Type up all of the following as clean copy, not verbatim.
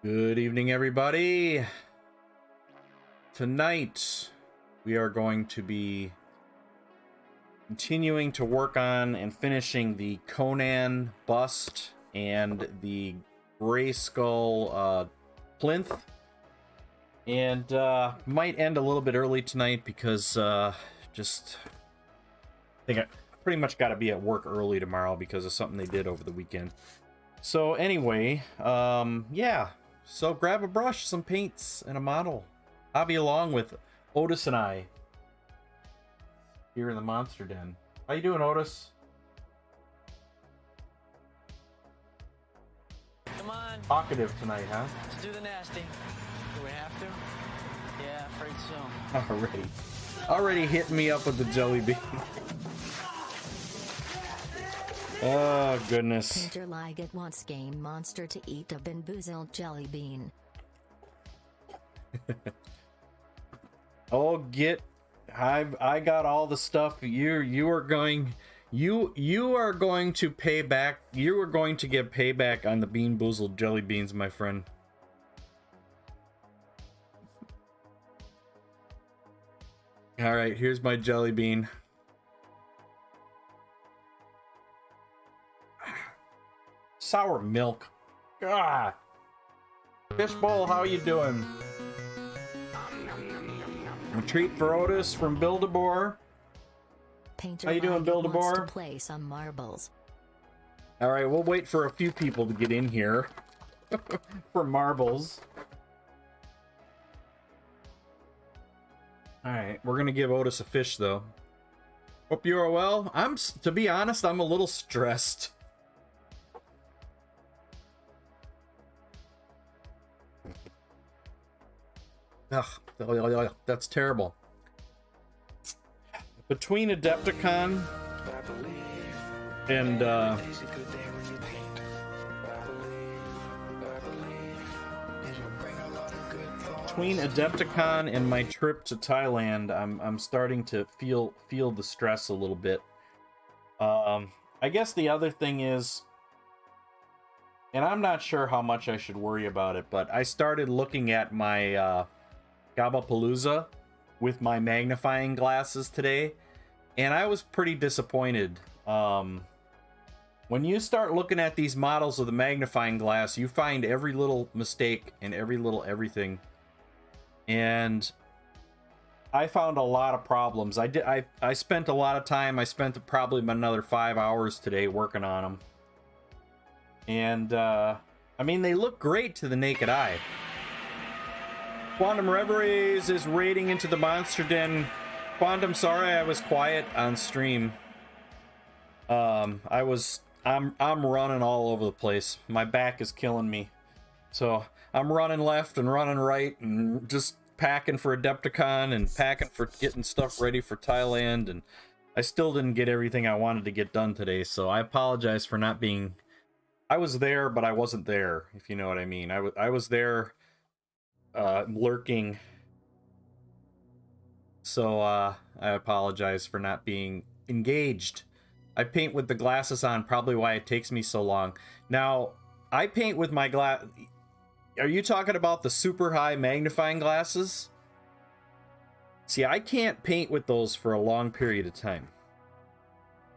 Good evening, everybody. Tonight, we are going to be continuing to work on and finishing the Conan bust and the Gray Skull plinth. And might end a little bit early tonight because just I think I pretty much got to be at work early tomorrow because of something they did over the weekend. So anyway, yeah. So grab a brush, some paints, and a model. I'll be along with Otis and I here in the Monster Den. How you doing, Otis? Come on. Talkative tonight, huh? Let's do the nasty. Do we have to? Yeah, afraid so. Already hitting me up with the jelly bean. Oh, goodness. Painter Liget wants Game Monster to eat a bamboozled jelly bean. Oh, I got all the stuff. You are going to pay back. You are going to get payback on the bean boozled jelly beans, my friend. All right, here's my jelly bean. Sour milk. God. Fishbowl, how you doing? A treat for Otis from Build-A-Boar. Painter How you doing, Build-A-Boar? wants to play some marbles. All right, we'll wait for a few people to get in here for marbles. All right, we're gonna give Otis a fish though. Hope you are well. To be honest, I'm a little stressed. Ugh, that's terrible. Between Adepticon and my trip to Thailand, I'm starting to feel the stress a little bit. I guess the other thing is, and I'm not sure how much I should worry about it, but I started looking at my Gabapalooza with my magnifying glasses today, and I was pretty disappointed. When you start looking at these models with a magnifying glass, you find every little mistake and every little everything, and I found a lot of problems. I spent a lot of time. I spent probably another 5 hours today working on them, and I mean, they look great to the naked eye. Quantum Reveries is raiding into the Monster Den. Quantum, sorry I was quiet on stream. I'm running all over the place. My back is killing me. So I'm running left and running right and just packing for Adepticon and packing for getting stuff ready for Thailand, and I still didn't get everything I wanted to get done today, so I apologize for not being... I was there, but I wasn't there, if you know what I mean. I was there lurking, so I apologize for not being engaged. I paint with the glasses on, probably why it takes me so long. Now, I paint with my glass... Are you talking about the super high magnifying glasses? See, I can't paint with those for a long period of time,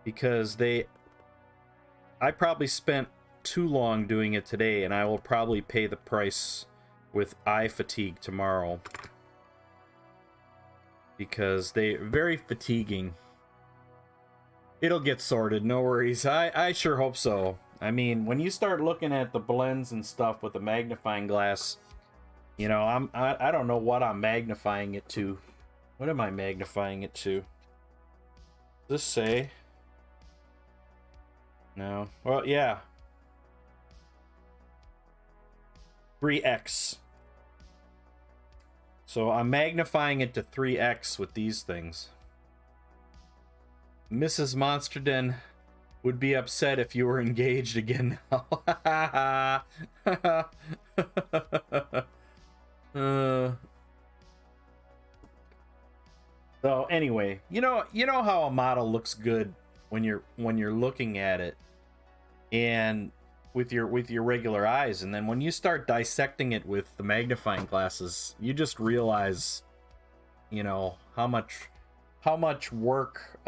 because I probably spent too long doing it today, and I will probably pay the price with eye fatigue tomorrow, because they're very fatiguing. It'll get sorted, no worries. I sure hope so. I mean, when you start looking at the blends and stuff with a magnifying glass, you know, I don't know what I'm magnifying it to. What am I magnifying it to? Does this say? No. Well, yeah. 3x. So I'm magnifying it to 3x with these things. Mrs. Monster Den would be upset if you were engaged again now. So anyway, you know how a model looks good when you're looking at it, and with your regular eyes, and then when you start dissecting it with the magnifying glasses, you just realize, you know, how much work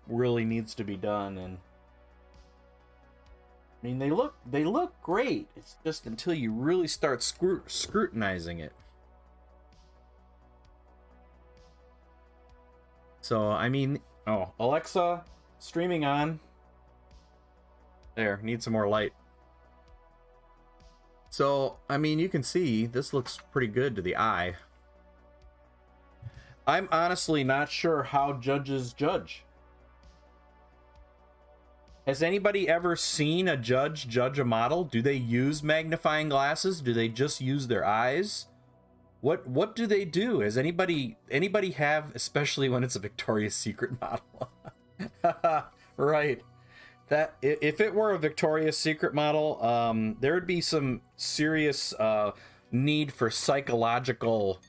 really needs to be done. And I mean, they look great. It's just until you really start scrutinizing it. So I mean, oh, Alexa, streaming on. There, need some more light. So, I mean, you can see this looks pretty good to the eye. I'm honestly not sure how judges judge. Has anybody ever seen a judge a model? Do they use magnifying glasses? Do they just use their eyes? What do they do? Has anybody have, especially when it's a Victoria's Secret model? Right. That if it were a Victoria's Secret model, there would be some serious need for psychological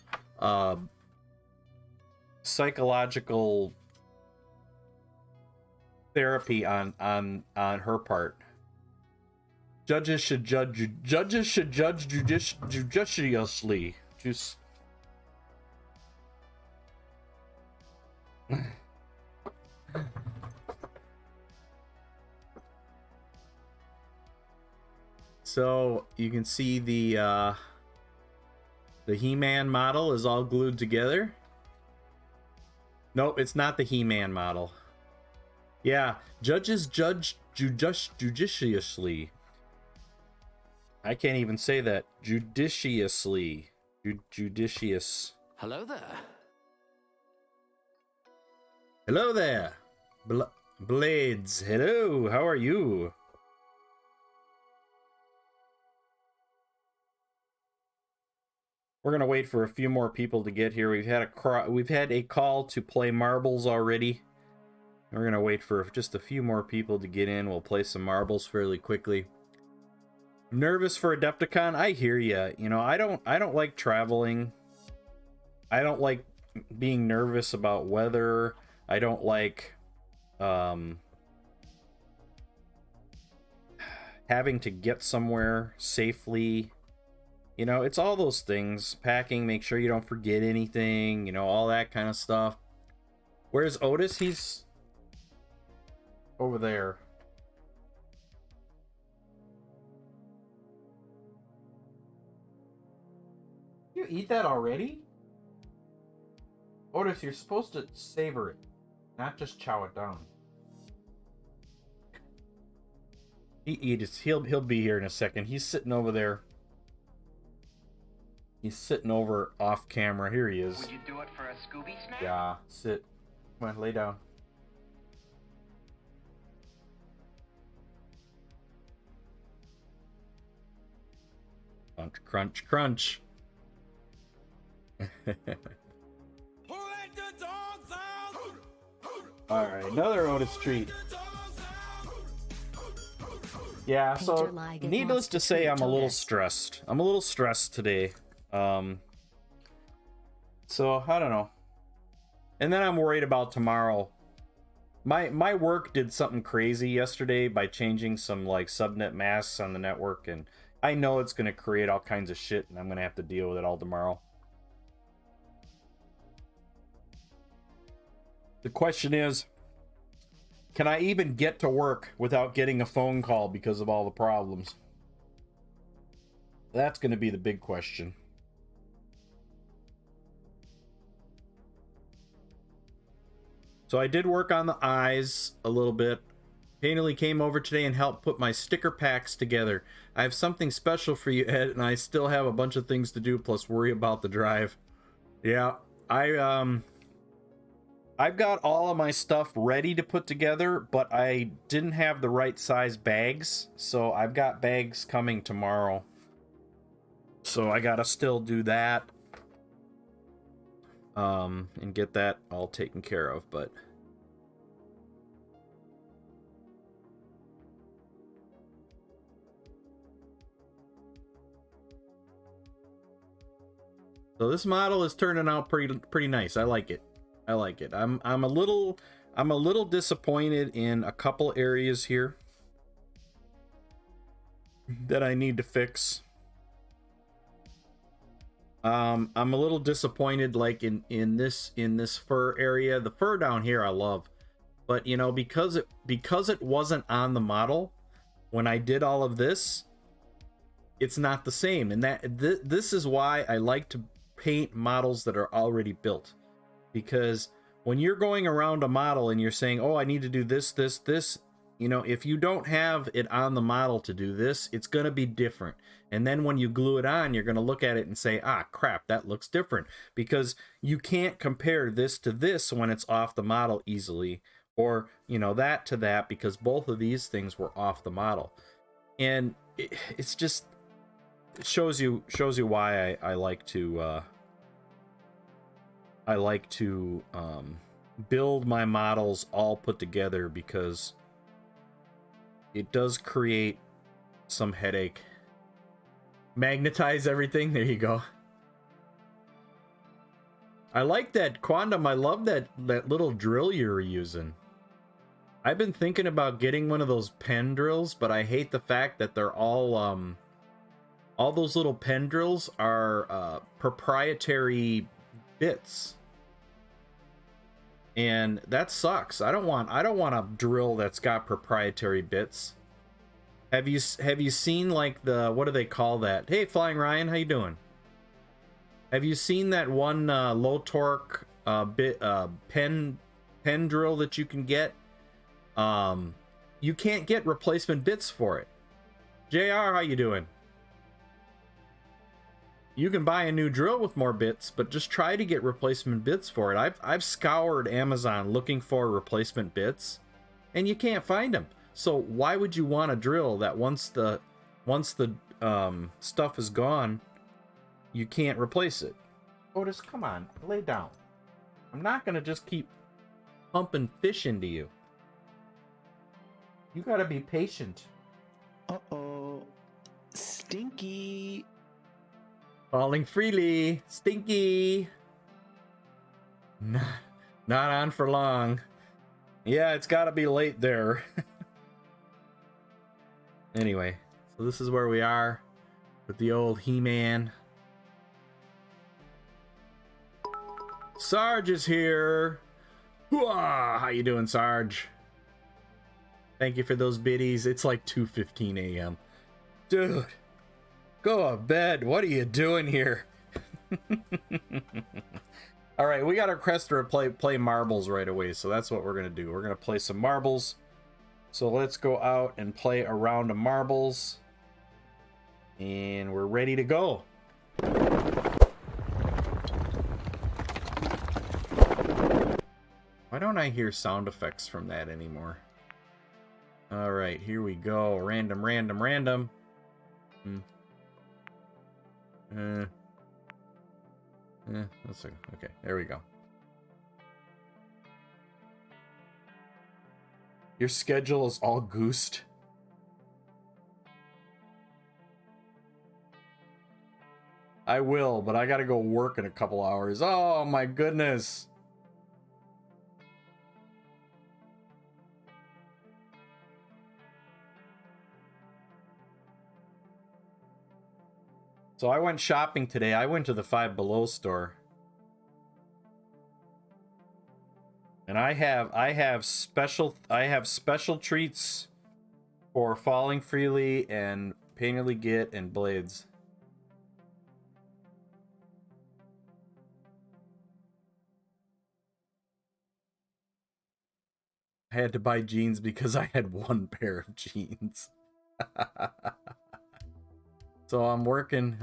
therapy on her part. Judges should judge judiciously. Just so you can see the He-Man model is all glued together. Nope, it's not the He-Man model. Yeah, judges judge judiciously. I can't even say that. Judiciously. Judicious. Hello there. Hello there. Blades. Hello, how are you? We're gonna wait for a few more people to get here. We've had a call to play marbles already. We're gonna wait for just a few more people to get in. We'll play some marbles fairly quickly. Nervous for Adepticon? I hear ya. You know, I don't like traveling. I don't like being nervous about weather. I don't like having to get somewhere safely. You know, it's all those things. Packing, make sure you don't forget anything, you know, all that kind of stuff. Where's Otis? He's over there. You eat that already? Otis, you're supposed to savor it, not just chow it down. He'll be here in a second. He's sitting over there. He's sitting over off camera. Here he is. Would you do it for a Scooby snack? Yeah, sit. Come on, lay down. Crunch, crunch, crunch. Alright, another Otis treat. Yeah, so needless to say, I'm a little stressed. I'm a little stressed today. So I don't know. And then I'm worried about tomorrow. My work did something crazy yesterday by changing some like subnet masks on the network, and I know it's gonna create all kinds of shit, and I'm gonna have to deal with it all tomorrow. The question is, can I even get to work without getting a phone call because of all the problems? That's going to be the big question. So I did work on the eyes a little bit. Painterly came over today and helped put my sticker packs together. I have something special for you, Ed, and I still have a bunch of things to do, plus worry about the drive. Yeah, I've got all of my stuff ready to put together, but I didn't have the right size bags, so I've got bags coming tomorrow. So I gotta still do that, and get that all taken care of, but... So this model is turning out pretty nice. I like it. I like it. I'm a little disappointed in a couple areas here. that I need to fix. I'm a little disappointed, like in this fur area. The fur down here I love, but you know, because it wasn't on the model when I did all of this, it's not the same. And this is why I like to paint models that are already built, because when you're going around a model and you're saying, oh, I need to do this, you know, if you don't have it on the model to do this, it's going to be different. And then when you glue it on, you're going to look at it and say, ah, crap, that looks different, because you can't compare this to this when it's off the model easily, or, you know, that to that, because both of these things were off the model. And it's just, it shows you why I like to build my models all put together, because it does create some headache. Magnetize everything. There you go. I like that, Quandam. I love that little drill you're using. I've been thinking about getting one of those pen drills, but I hate the fact that they're all those little pen drills are proprietary bits. And that sucks. I don't want a drill that's got proprietary bits. Have you seen, like, the, what do they call that? Hey, Flying Ryan, how you doing? Have you seen that one low torque pen drill that you can get? You can't get replacement bits for it. JR, how you doing? You can buy a new drill with more bits, but just try to get replacement bits for it. I've scoured Amazon looking for replacement bits, and you can't find them. So why would you want a drill that once the stuff is gone, you can't replace it? Otis, come on, lay down. I'm not gonna just keep pumping fish into you. You gotta be patient. Uh-oh. Stinky. Falling freely. Stinky. Not on for long. Yeah, it's gotta be late there. Anyway, so this is where we are with the old He-Man. Sarge is here. Hooah! How you doing, Sarge? Thank you for those biddies. It's like 2:15 a.m. Dude, go to bed. What are you doing here? All right, we got our quest to play marbles right away, so that's what we're gonna do. We're gonna play some marbles. So let's go out and play a round of marbles, and we're ready to go. Why don't I hear sound effects from that anymore? All right, here we go. Random. That's okay. There we go. Your schedule is all goosed. I will, but I gotta go work in a couple hours. Oh my goodness. So I went shopping today. I went to the Five Below store. And I have special treats for Falling Freely and Painterly Git and Blades. I had to buy jeans because I had one pair of jeans. So I'm working.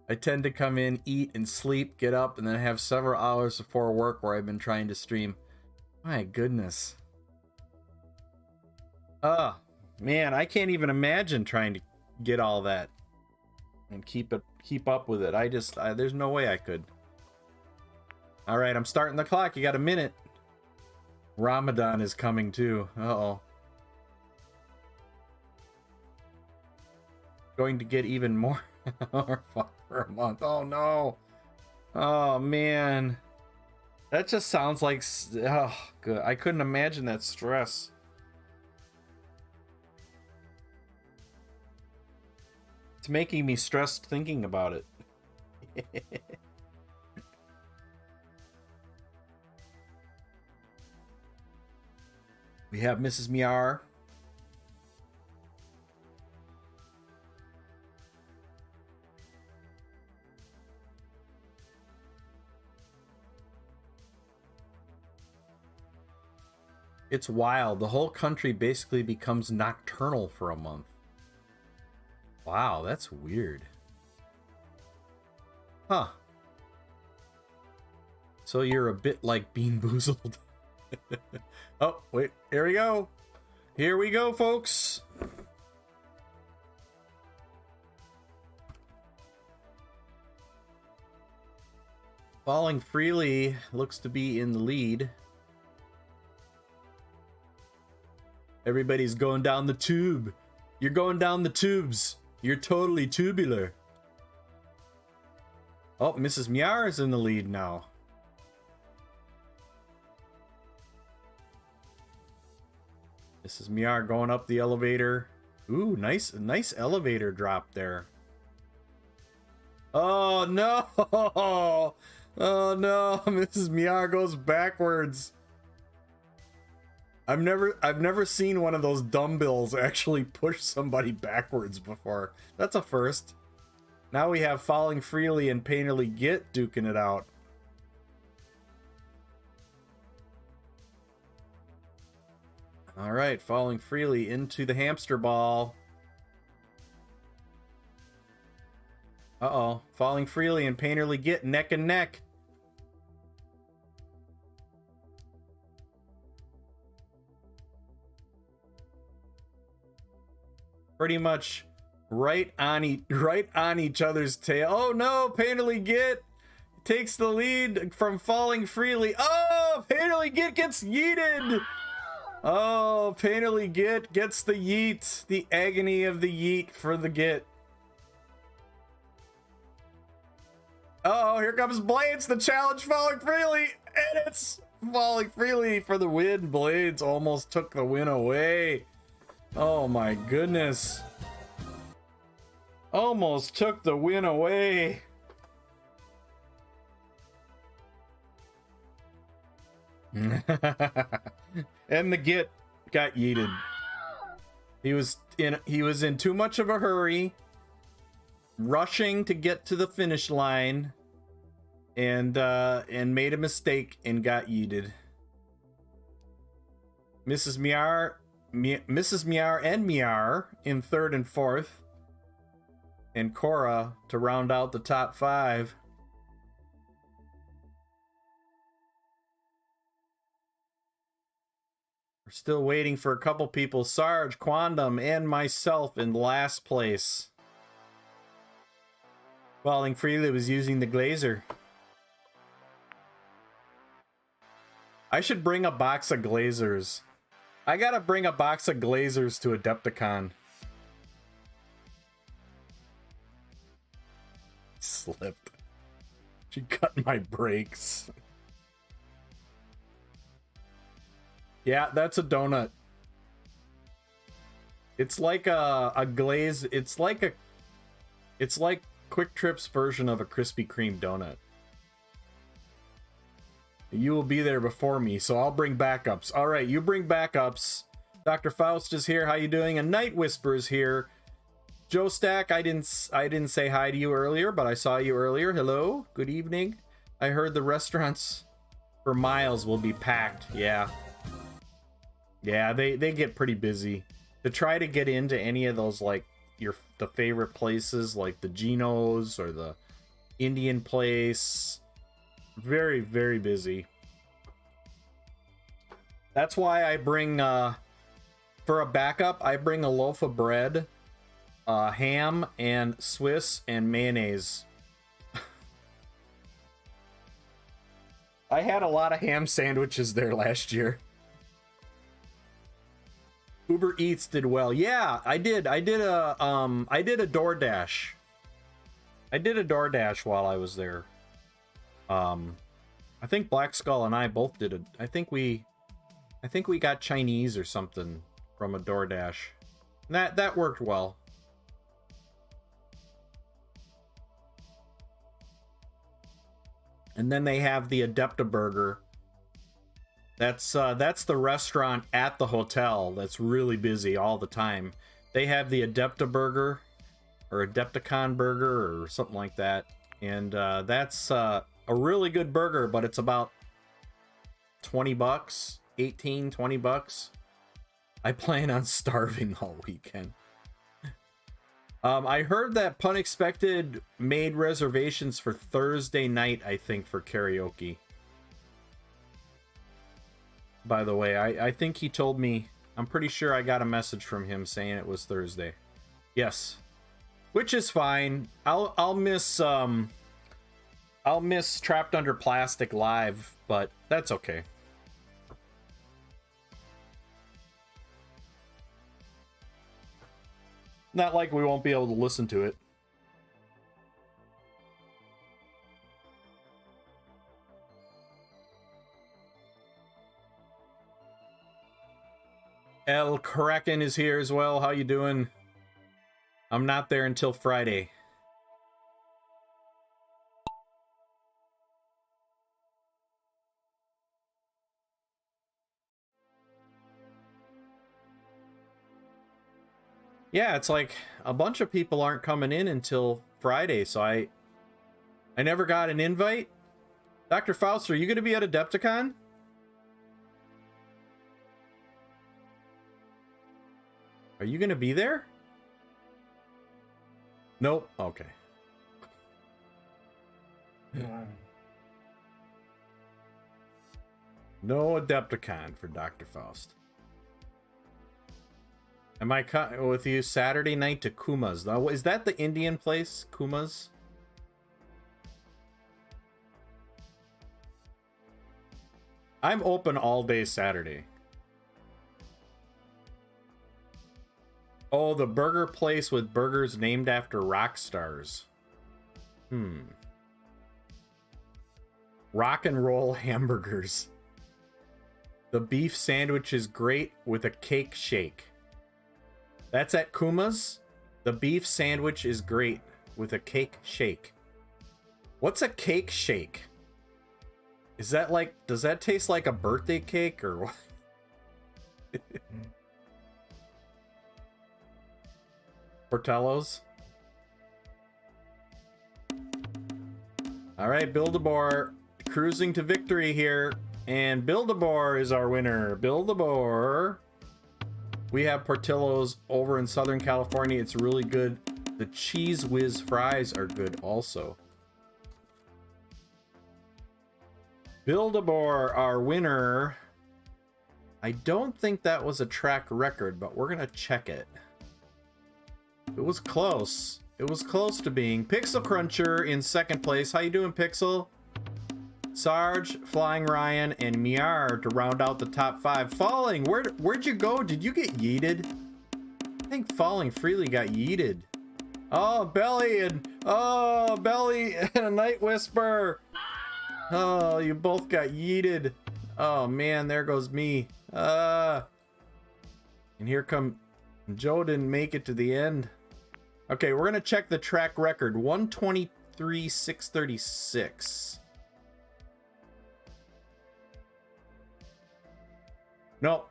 I tend to come in, eat, and sleep, get up, and then have several hours before work where I've been trying to stream. My goodness. Oh, man, I can't even imagine trying to get all that and keep up with it. There's no way I could. All right, I'm starting the clock. You got a minute. Ramadan is coming too. Uh-oh. Going to get even more for a month. Oh no. Oh man. That just sounds like, oh, good. I couldn't imagine that stress. It's making me stressed thinking about it. We have Mrs. Miar. It's wild. The whole country basically becomes nocturnal for a month. Wow, that's weird. Huh. So you're a bit like Bean Boozled. Oh, wait. Here we go. Here we go, folks. Falling Freely looks to be in the lead. Everybody's going down the tube. You're going down the tubes. You're totally tubular. Oh, Mrs. Miar is in the lead now. Mrs. Miar going up the elevator. Ooh, nice elevator drop there. Oh no! Oh no! Mrs. Miar goes backwards. I've never seen one of those dumbbells actually push somebody backwards before. That's a first. Now we have Falling Freely and Painterly Git duking it out. All right, Falling Freely into the hamster ball. Uh-oh. Falling Freely and Painterly Git neck and neck. Pretty much right on each other's tail. Oh no, Painterly Git takes the lead from Falling Freely. Oh, Painterly Git gets yeeted. Oh, Painterly Git gets the yeet. The agony of the yeet for the Git. Oh, here comes Blades, the challenge Falling Freely. And it's Falling Freely for the win. Blades almost took the win away. Oh my goodness. Almost took the win away. And the Git got yeeted. He was in too much of a hurry, rushing to get to the finish line, and made a mistake and got yeeted. Mrs. Miar and Miar in third and fourth, and Cora to round out the top five. We're still waiting for a couple people. Sarge, Quandam, and myself in last place. Falling Freely was using the glazer. I should bring a box of glazers. I gotta bring a box of glazers to Adepticon. Slipped. She cut my brakes. Yeah, that's a donut. It's like a glaze. It's like Quick Trip's version of a Krispy Kreme donut. You will be there before me, so I'll bring backups. All right, you bring backups. Dr. Faust is here. How you doing? And Night Whisper is here. Joe Stack, I didn't say hi to you earlier, but I saw you earlier. Hello, good evening. I heard the restaurants for miles will be packed. Yeah, they get pretty busy. To try to get into any of those, like the favorite places, like the Geno's or the Indian place. Very, very busy. That's why I bring, for a backup, I bring a loaf of bread, ham, and Swiss, and mayonnaise. I had a lot of ham sandwiches there last year. Uber Eats did well. Yeah, I did. I did a DoorDash. I did a DoorDash while I was there. I think Black Skull and I both did it. I think we got Chinese or something from a DoorDash. That worked well. And then they have the Adepta Burger. That's the restaurant at the hotel that's really busy all the time. They have the Adepta Burger or Adepticon Burger or something like that. And that's a really good burger, but it's about 20 bucks, 18, 20 bucks. I plan on starving all weekend. I heard that Punexpected made reservations for Thursday night, I think, for karaoke. By the way, I think he told me, I'm pretty sure I got a message from him saying it was Thursday. Yes. Which is fine. I'll miss Trapped Under Plastic live, but that's okay. Not like we won't be able to listen to it. El Kraken is here as well. How you doing? I'm not there until Friday. Yeah, it's like a bunch of people aren't coming in until Friday, so I never got an invite. Dr. Faust, are you going to be at Adepticon? Are you going to be there? Nope. Okay. No Adepticon for Dr. Faust. Am I with you Saturday night to Kuma's? Is that the Indian place? Kuma's? I'm open all day Saturday. Oh, the burger place with burgers named after rock stars. Rock and roll hamburgers. The beef sandwich is great with a cake shake. That's at Kuma's. The beef sandwich is great with a cake shake. What's a cake shake? Is that like, does that taste like a birthday cake or what? Portello's. All right, Build-A-Boar cruising to victory here. And Build-A-Boar is our winner. Build-A-Boar. We have Portillo's over in Southern California. It's really good. The Cheese Whiz fries are good also. Build-A-Boar, our winner. I don't think that was a track record, but we're going to check it. It was close. It was close to being. Pixel Cruncher in second place. How you doing, Pixel? Sarge, Flying Ryan, and Miar to round out the top 5. Falling, where'd you go? Did you get yeeted? I think Falling Freely got yeeted. Oh, Belly and a Night Whisper. Oh, you both got yeeted. Oh man, there goes me. And here come Joe. Didn't make it to the end. Okay, we're gonna check the track record. 123,636. No.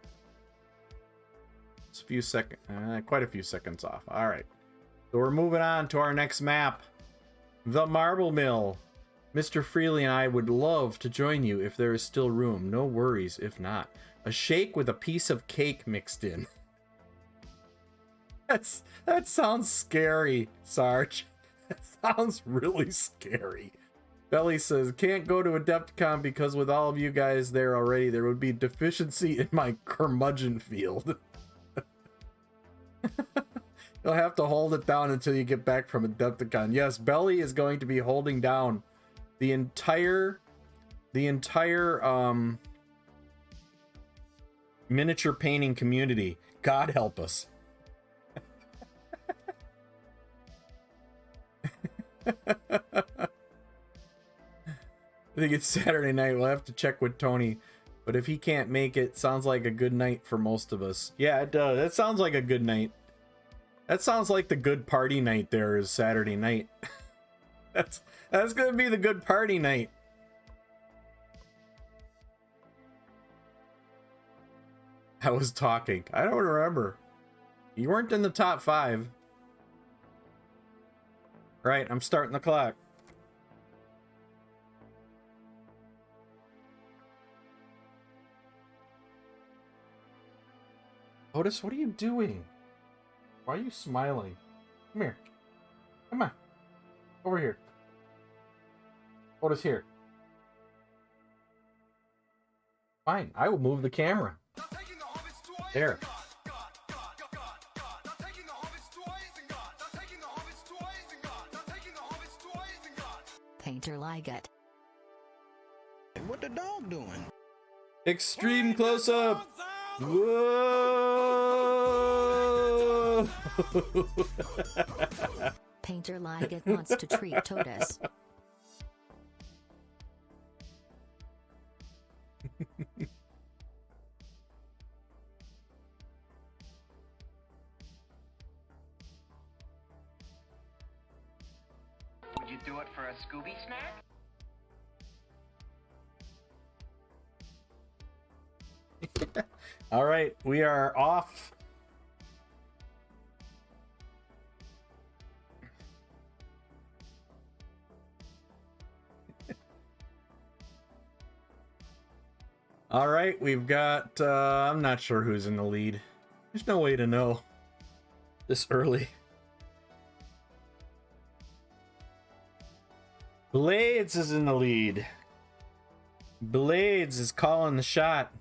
It's a few seconds, quite a few seconds off. All right. So we're moving on to our next map. The Marble Mill. Mr. Freely and I would love to join you if there is still room. No worries if not. A shake with a piece of cake mixed in. That sounds scary, Sarge. That sounds really scary. Belly says, can't go to Adepticon because with all of you guys there already, there would be deficiency in my curmudgeon field. You'll have to hold it down until you get back from Adepticon. Yes, Belly is going to be holding down the entire miniature painting community. God help us. I think it's Saturday night. We'll have to check with Tony. But if he can't make it, sounds like a good night for most of us. Yeah, it does. That sounds like a good night. That sounds like the good party night there is Saturday night. That's gonna be the good party night. I was talking. I don't remember. You weren't in the top 5. Right, I'm starting the clock. Otis, what are you doing? Why are you smiling? Come here. Come on. Over here. Otis, here. Fine, I will move the camera. There. Painter Liget. What the dog doing? Extreme close-up. Whoa! Painter Liget wants to treat Totus. Would you do it for a Scooby snack? All right, we are off. All right, we've got, I'm not sure who's in the lead. There's no way to know this early. Blades is in the lead. Blades is calling the shot.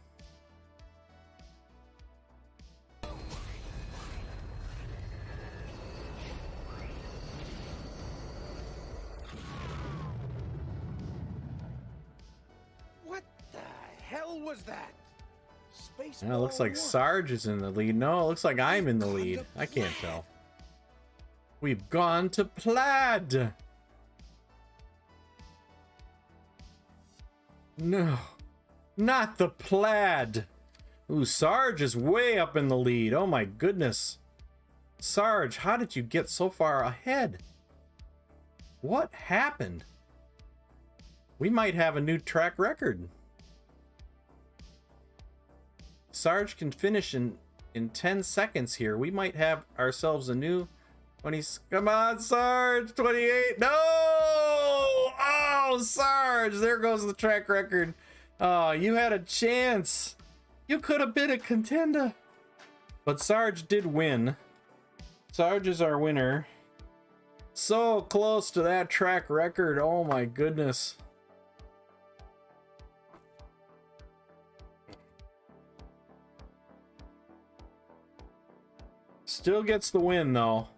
What the hell was that? Space. Yeah, it looks like Sarge is in the lead. No, it looks like I'm in the lead. I can't tell. We've gone to plaid. No, not the plaid. Ooh, Sarge is way up in the lead. Oh my goodness. Sarge, how did you get so far ahead? What happened? We might have a new track record. Sarge can finish in 10 seconds here. We might have ourselves a new 20. Come on, Sarge. 28. No! Oh, Sarge. There goes the track record. Oh, you had a chance. You could have been a contender. But Sarge did win. Sarge is our winner. So close to that track record. Oh my goodness. Still gets the win though.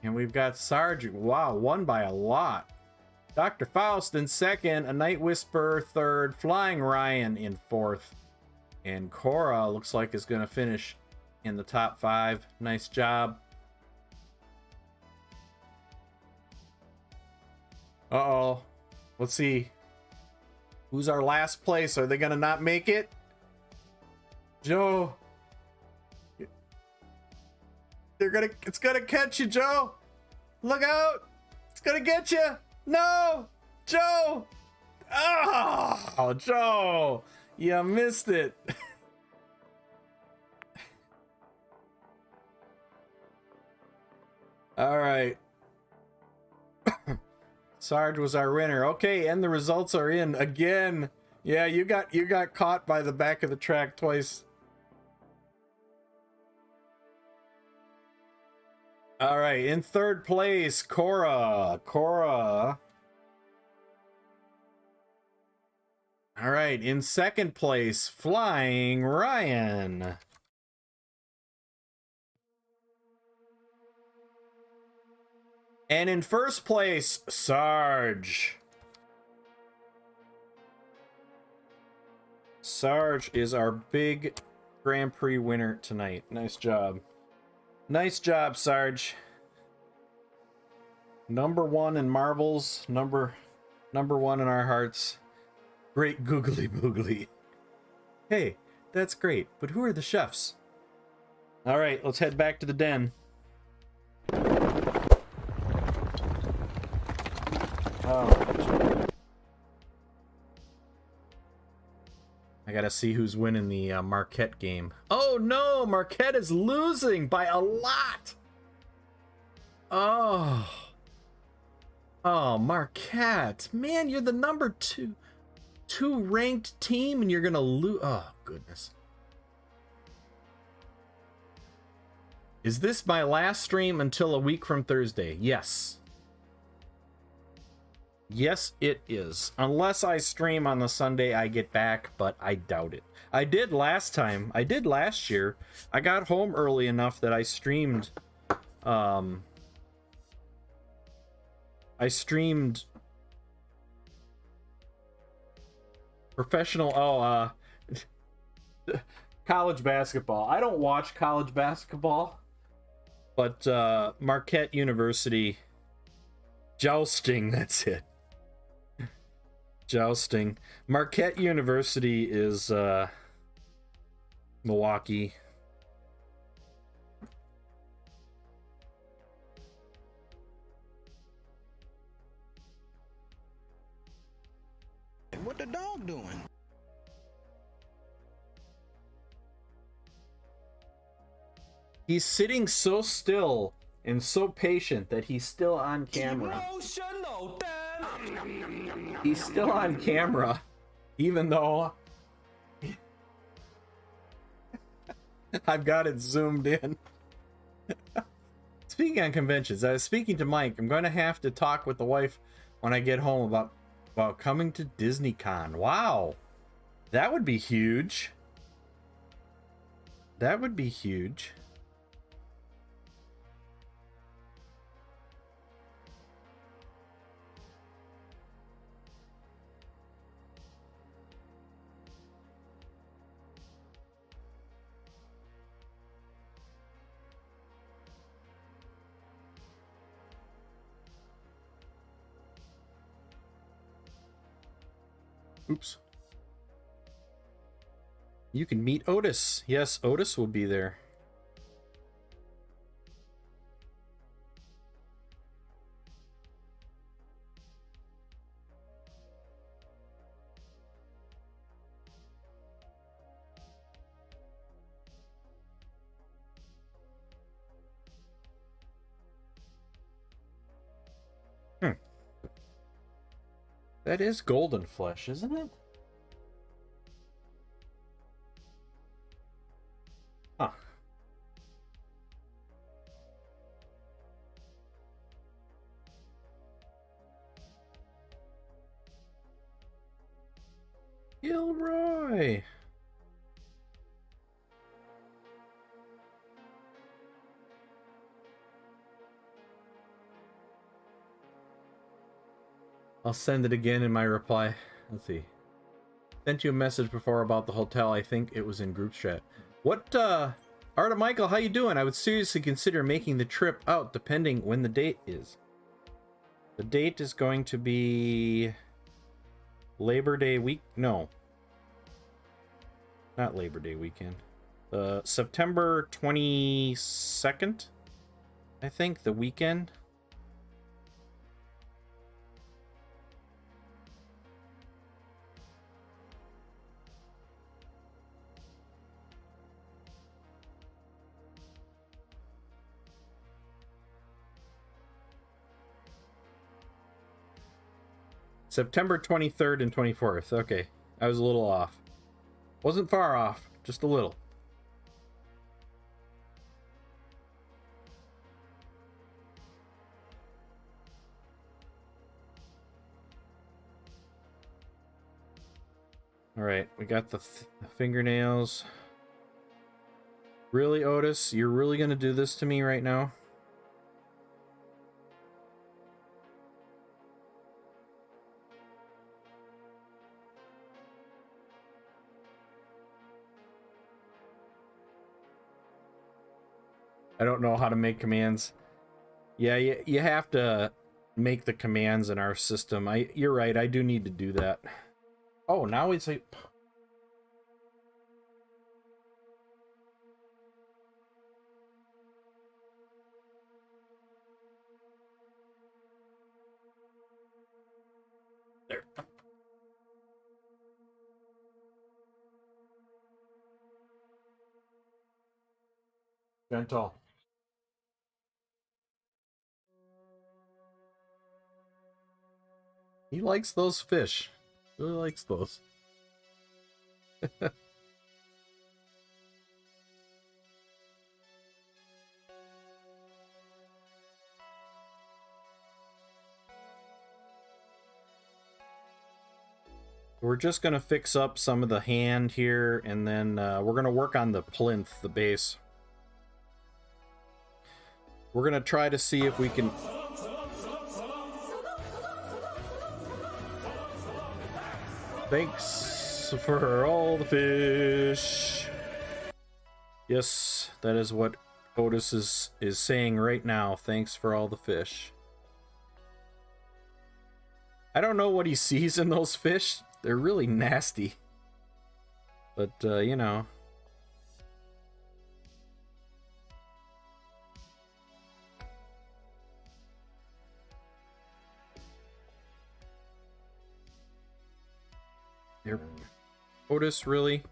And we've got Sarge. Wow, won by a lot. Dr. Faust in second, A Night Whisperer third, Flying Ryan in fourth. And Cora looks like is going to finish in the top 5. Nice job. Uh-oh. Let's see. Who's our last place? Are they going to not make it? Joe. It's going to catch you, Joe. Look out. It's going to get you. No. Joe. Oh, Joe. You missed it. All right. Sarge was our winner. Okay, and the results are in again. Yeah, you got caught by the back of the track twice. All right, in third place, Cora. All right, in second place, Flying Ryan. And in first place, Sarge. Sarge is our big Grand Prix winner tonight. Nice job. Nice job, Sarge. Number 1 in marbles, number 1 in our hearts. Great googly boogly. Hey, that's great, but who are the chefs? All right, let's head back to the den. Oh. I gotta see who's winning the Marquette game. Oh no, Marquette is losing by a lot. Oh. Oh, Marquette. Man, you're the number two ranked team and you're gonna lose. Oh, goodness. Is this my last stream until a week from Thursday? Yes. Yes, it is. Unless I stream on the Sunday I get back, but I doubt it. I did last time. I did last year. I got home early enough that I streamed. I streamed professional. College basketball. I don't watch college basketball, but Marquette University jousting. That's it. Jousting. Marquette University is Milwaukee. What the dog doing? He's sitting so still and so patient that he's still on camera. Emotional, Dan. He's still on camera, even though I've got it zoomed in. Speaking on conventions, I was speaking to Mike. I'm going to have to talk with the wife when I get home about coming to DisneyCon. Wow, that would be huge. That would be huge. Oops. You can meet Otis. Yes, Otis will be there. That is Golden Flesh, isn't it? Huh. Gilroy. I'll send it again in my reply. Let's see. Sent you a message before about the hotel. I think it was in group chat. What, Arta Michael, how you doing? I would seriously consider making the trip out depending when the date is. The date is going to be Labor Day week. No. Not Labor Day weekend. September 22nd, I think, the weekend. September 23rd and 24th. Okay, I was a little off. Wasn't far off, just a little. All right, we got the fingernails. Really, Otis? You're really gonna do this to me right now? I don't know how to make commands. Yeah, you have to make the commands in our system. You're right, I do need to do that. Oh, now it's like... There. Gentle. He likes those fish. Really likes those. We're just going to fix up some of the hand here, and then we're going to work on the plinth, the base. We're going to try to see if we can... Thanks for all the fish. Yes, that is what Otis is saying right now. Thanks for all the fish. I don't know what he sees in those fish. They're really nasty. But, you know. Here. Otis, really?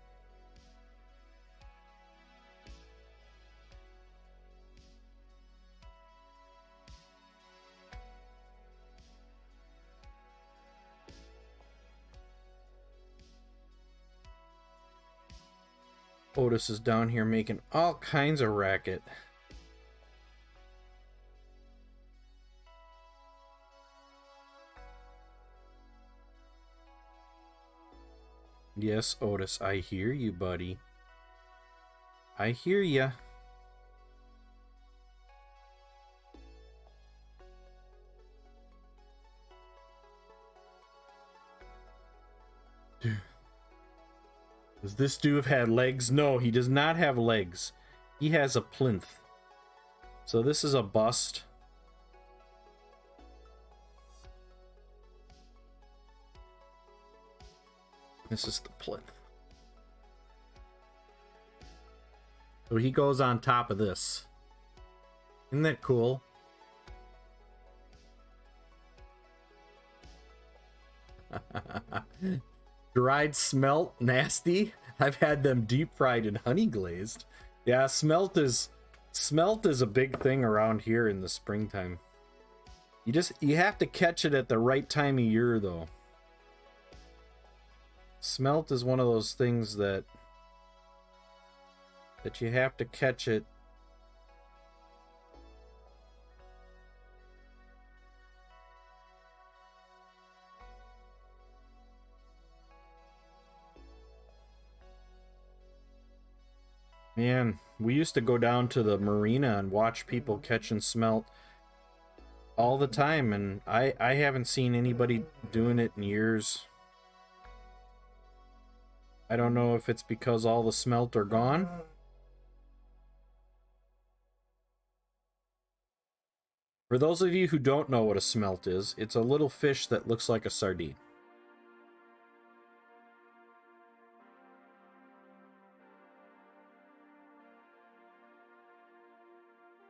Otis is down here making all kinds of racket. Yes, Otis, I hear you, buddy. I hear ya. Does this dude have legs? No, he does not have legs. He has a plinth. So this is a bust. This is the plinth. So he goes on top of this. Isn't that cool? Dried smelt, nasty. I've had them deep fried and honey glazed. Yeah, smelt is a big thing around here in the springtime. You have to catch it at the right time of year though. Smelt is one of those things that you have to catch it. Man, we used to go down to the marina and watch people catching smelt all the time, and I haven't seen anybody doing it in years. I don't know if it's because all the smelt are gone. For those of you who don't know what a smelt is, it's a little fish that looks like a sardine.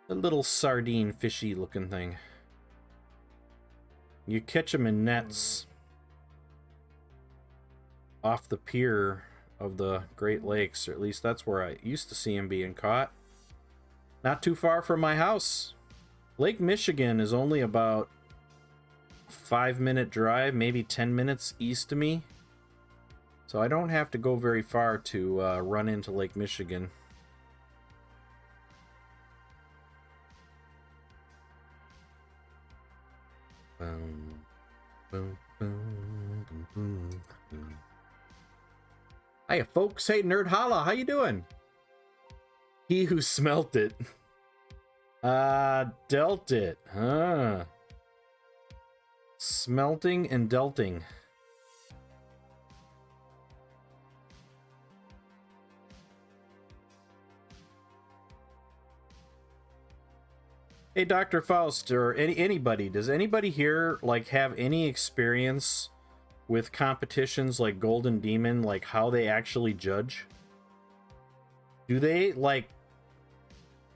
A little sardine fishy looking thing. You catch them in nets off the pier of the Great Lakes, or at least that's where I used to see them being caught. Not too far from my house. Lake Michigan is only about a 5-minute drive, maybe 10 minutes east of me. So I don't have to go very far to run into Lake Michigan. Boom, boom, boom, boom, boom, boom. Hiya, folks. Hey, Nerd Holla, how you doing? He who smelt it. Dealt it. Huh. Smelting and delting. Hey, Dr. Faust, or anybody, does anybody here like have any experience with competitions like Golden Demon, like how they actually judge? Do they like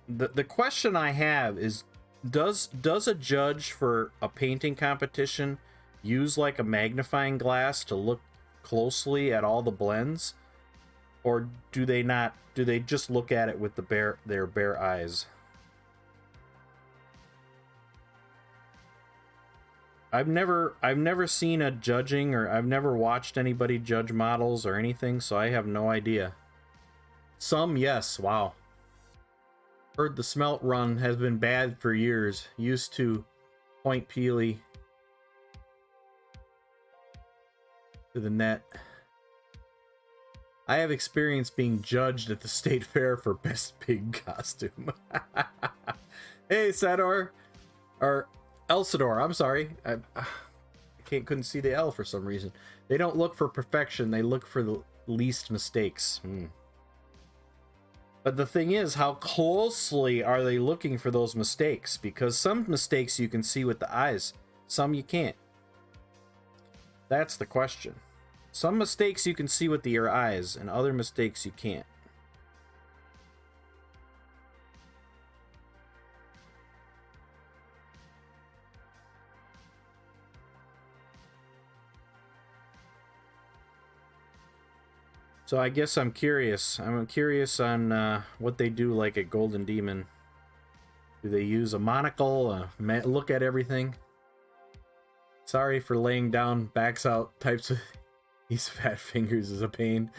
the question I have is, does a judge for a painting competition use like a magnifying glass to look closely at all the blends? Or do they not? Do they just look at it with their bare eyes? I've never seen a judging, or I've never watched anybody judge models or anything, so I have no idea. Some, yes, wow. Heard the smelt run has been bad for years. Used to point Peely to the net. I have experience being judged at the state fair for best pig costume. Hey, Sador, or Elsador, I'm sorry. I couldn't see the L for some reason. They don't look for perfection, they look for the least mistakes. But the thing is, how closely are they looking for those mistakes? Because some mistakes you can see with the eyes, some you can't. That's the question. Some mistakes you can see with your eyes, and other mistakes you can't. So I guess I'm curious. I'm curious on what they do like at Golden Demon. Do they use a monocle, look at everything? Sorry for laying down backs out types of... These fat fingers is a pain.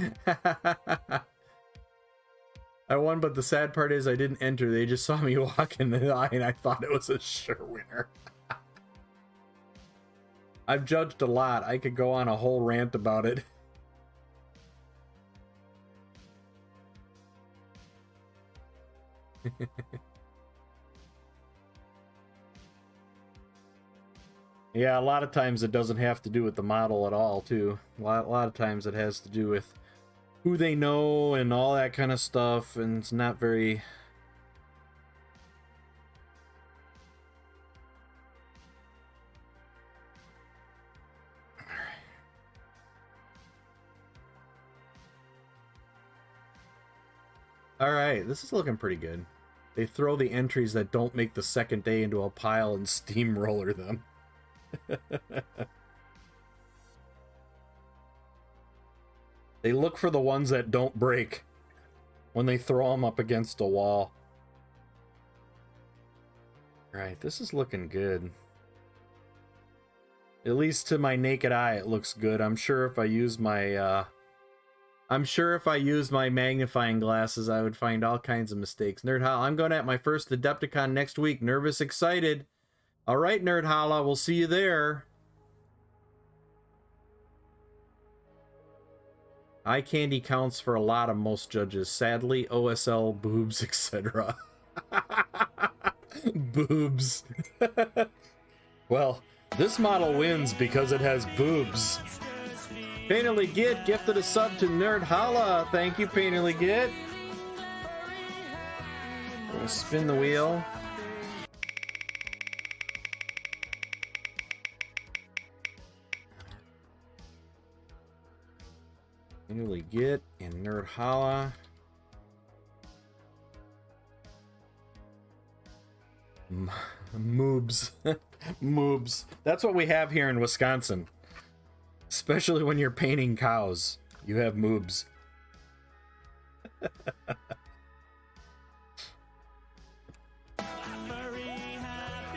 I won, but the sad part is I didn't enter. They just saw me walk in the eye and I thought it was a sure winner. I've judged a lot. I could go on a whole rant about it. Yeah, a lot of times it doesn't have to do with the model at all, too. A lot of times it has to do with who they know and all that kind of stuff, and it's not very... Alright, this is looking pretty good. They throw the entries that don't make the second day into a pile and steamroller them. They look for the ones that don't break when they throw them up against a wall. Right, this is looking good. At least to my naked eye, it looks good. I'm sure if I use my magnifying glasses, I would find all kinds of mistakes. Nerd Holla, I'm going at my first Adepticon next week. Nervous, excited. All right, Nerd Holla, we'll see you there. Eye candy counts for a lot of most judges. Sadly, OSL, boobs, etc. Boobs. Well, this model wins because it has boobs. Painterly Git gifted a sub to Nerd Holla. Thank you, Painterly Git. We'll spin the wheel. Painterly Git and Nerd Holla. Moobs. Moobs. That's what we have here in Wisconsin. Especially when you're painting cows. You have moobs.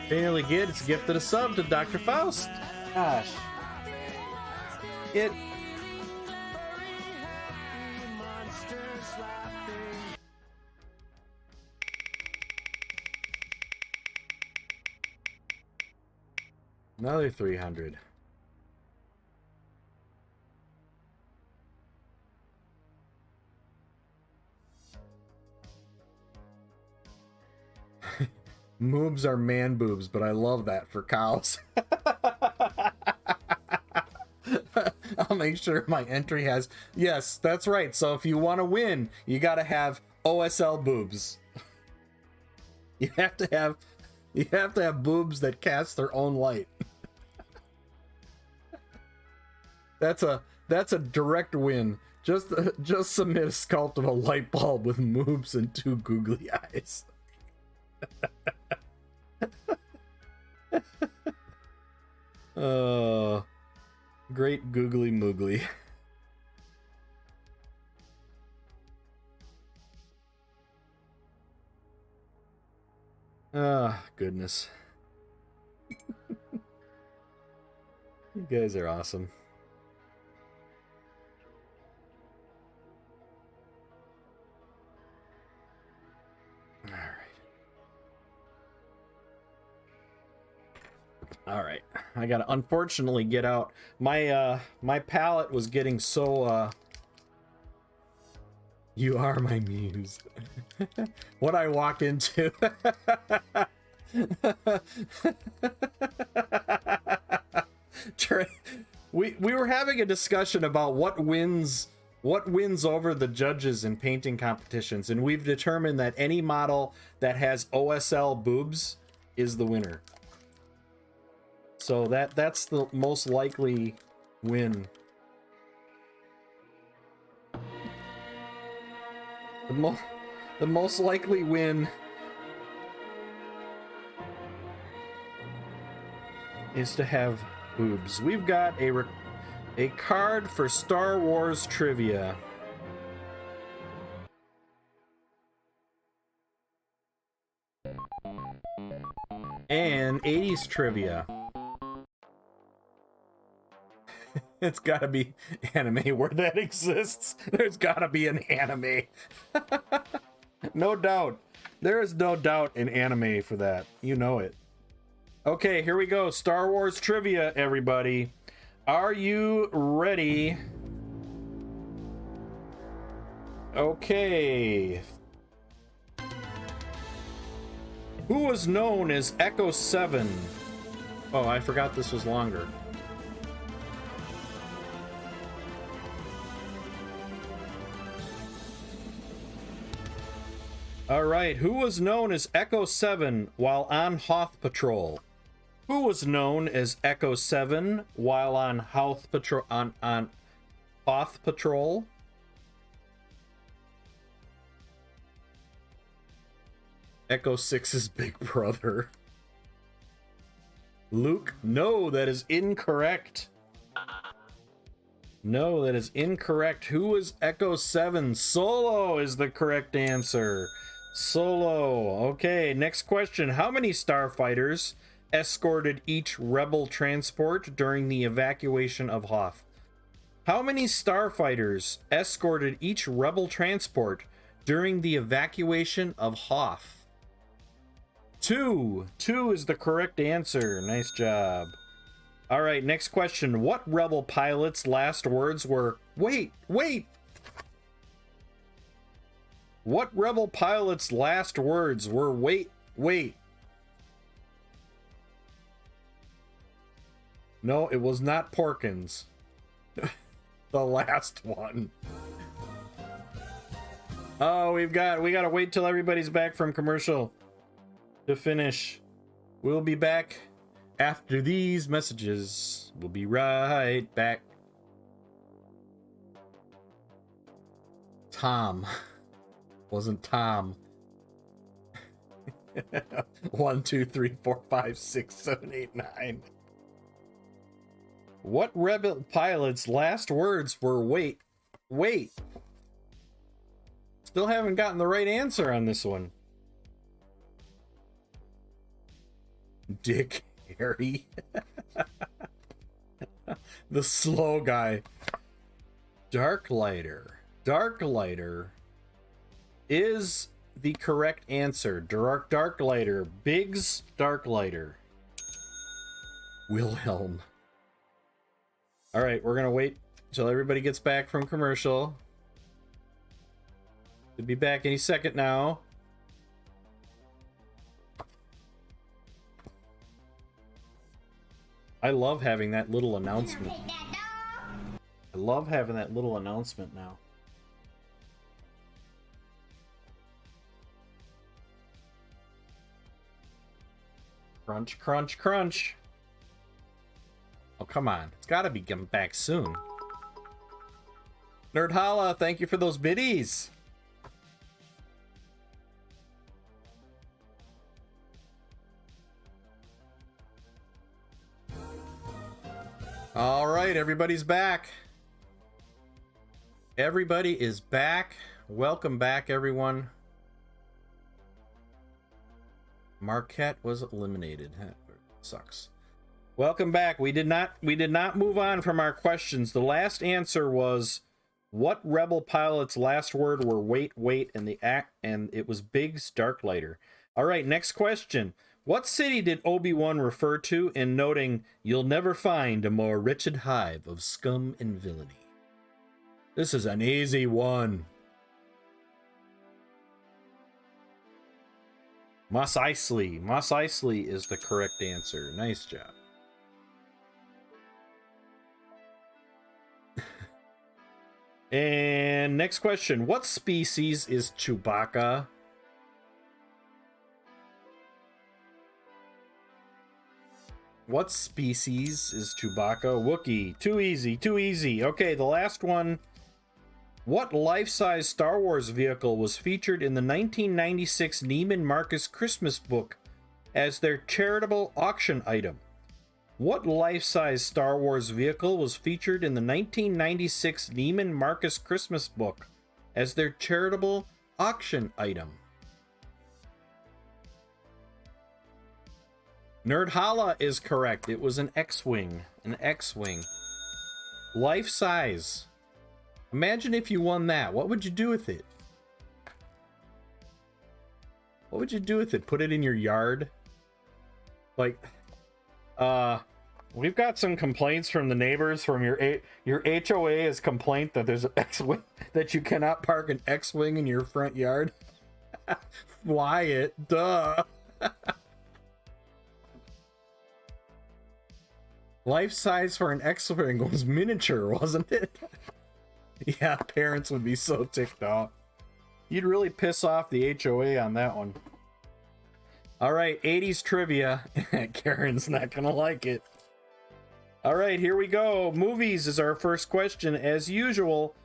Painterly Git, it's gifted a sub to Dr. Faust. Gosh. It... Another 300. Moobs are man boobs, but I love that for cows. I'll make sure my entry has... Yes, that's right. So if you want to win, you got to have OSL boobs. You have to have boobs that cast their own light. That's a direct win. Just submit a sculpt of a light bulb with moobs and two googly eyes. Great googly moogly. Ah, goodness. You guys are awesome. All right. I gotta unfortunately get out. My palette was getting so you are my muse. What I walk into. We were having a discussion about what wins over the judges in painting competitions, and we've determined that any model that has OSL boobs is the winner. So that's the most likely win. The most likely win is to have boobs. We've got a card for Star Wars trivia. And 80s trivia. It's gotta be anime where that exists. There's gotta be an anime. No doubt. There is no doubt in anime for that. You know it. Okay, here we go. Star Wars trivia, everybody. Are you ready? Okay. Who was known as Echo 7? Oh, I forgot this was longer. All right, who was known as Echo 7 while on Hoth Patrol? Who was known as Echo 7 while on Hoth Patrol? On Hoth Patrol? Echo 6's big brother. Luke? No, that is incorrect. No, that is incorrect. Who was Echo 7? Solo is the correct answer. Solo. Okay, next question. How many starfighters escorted each rebel transport during the evacuation of Hoth? How many starfighters escorted each rebel transport during the evacuation of Hoth? 2. 2 is the correct answer. Nice job. All right, next question. What rebel pilot's last words were, "Wait, wait"? What rebel pilot's last words were, "Wait, wait"? No, it was not Porkins. The last one. Oh, we gotta wait till everybody's back from commercial to finish. We'll be back after these messages. We'll be right back. Tom. Wasn't Tom. 1, 2, 3, 4, 5, 6, 7, 8, 9. What rebel pilot's last words were, "Wait, wait"? Still haven't gotten the right answer on this one. Dick Harry. The slow guy. Darklighter. Darklighter is the correct answer. Darklighter. Biggs Darklighter. Wilhelm. All right, we're gonna wait until everybody gets back from commercial. Should be back any second now. I love having that little announcement. I love having that little announcement now. Crunch, crunch, crunch. Oh, come on. It's got to be coming back soon. Nerd Holla, thank you for those biddies. All right, everybody's back. Everybody is back. Welcome back, everyone. Marquette was eliminated. Sucks. Welcome back. We did not move on from our questions. The last answer was, what rebel pilot's last word were wait, and it was Biggs Darklighter. All right, next question. What city did Obi-Wan refer to in noting, "You'll never find a more wretched hive of scum and villainy"? This is an easy one. Mos Eisley. Mos Eisley is the correct answer. Nice job. And next question. What species is Chewbacca? What species is Chewbacca? Wookiee. Too easy, too easy. Okay, the last one. What life-size Star Wars vehicle was featured in the 1996 Neiman Marcus Christmas book as their charitable auction item? What life-size Star Wars vehicle was featured in the 1996 Neiman Marcus Christmas book as their charitable auction item? Nerdhala is correct. It was an X-Wing. An X-Wing. Life-size. Imagine if you won that. What would you do with it? What would you do with it? Put it in your yard? Like, we've got some complaints from the neighbors from your HOA is complaint that there's an X-Wing, that you cannot park an X-Wing in your front yard. Wyatt, duh. Life size for an X-Wing was miniature, wasn't it? Yeah, parents would be so ticked off. You'd really piss off the HOA on that one. All right, 80s trivia. Karen's not gonna like it. All right, here we go. Movies is our first question. As usual,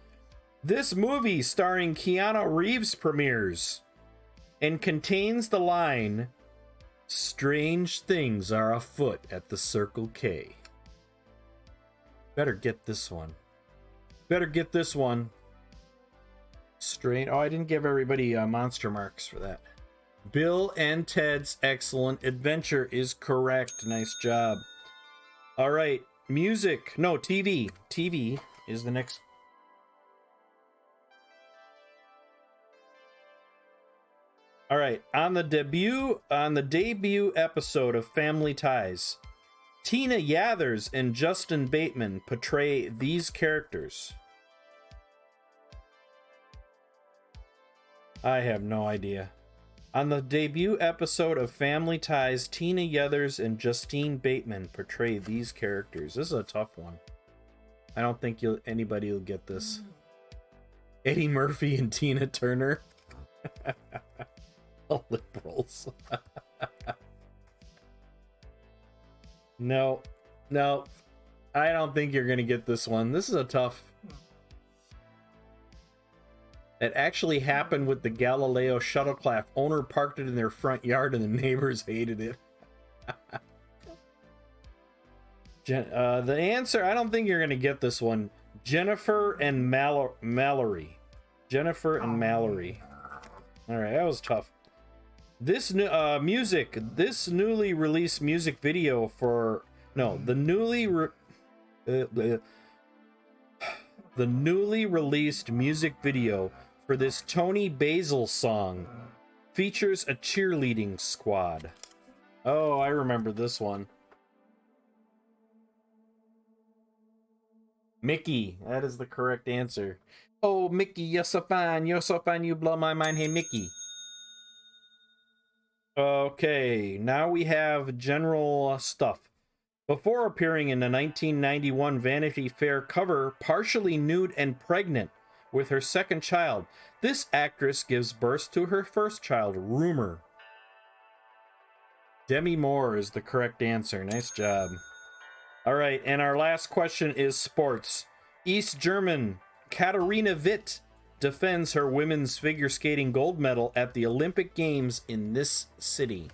this movie starring Keanu Reeves premieres and contains the line, "Strange things are afoot at the Circle K." Better get this one. Better get this one. Oh, I didn't give everybody monster marks for that. Bill and Ted's Excellent Adventure is correct. Nice job. All right, music. No, TV. TV is the next. All right, on the debut episode of Family Ties, Tina Yathers and Justin Bateman portray these characters. I have no idea. On the debut episode of Family Ties, Tina Yathers and Justine Bateman portray these characters. This is a tough one. I don't think anybody will get this. Eddie Murphy and Tina Turner. The liberals. No, I don't think you're gonna get this one. This is a tough. That actually happened with the Galileo shuttlecraft. Owner parked it in their front yard and the neighbors hated it. The answer, I don't think you're gonna get this one. Jennifer and Mallory. Jennifer and Mallory. All right, that was tough. This newly released music video for the newly released music video for this Tony Basil song features a cheerleading squad. Oh, I remember this one. Mickey, that is the correct answer. Oh, Mickey, you're so fine, you blow my mind. Hey, Mickey. Okay, now we have general stuff. Before appearing in the 1991 Vanity Fair cover, partially nude and pregnant with her second child, this actress gives birth to her first child, Rumor. Demi Moore is the correct answer. Nice job. All right, and our last question is sports. East German Katharina Witt defends her women's figure skating gold medal at the Olympic Games in this city.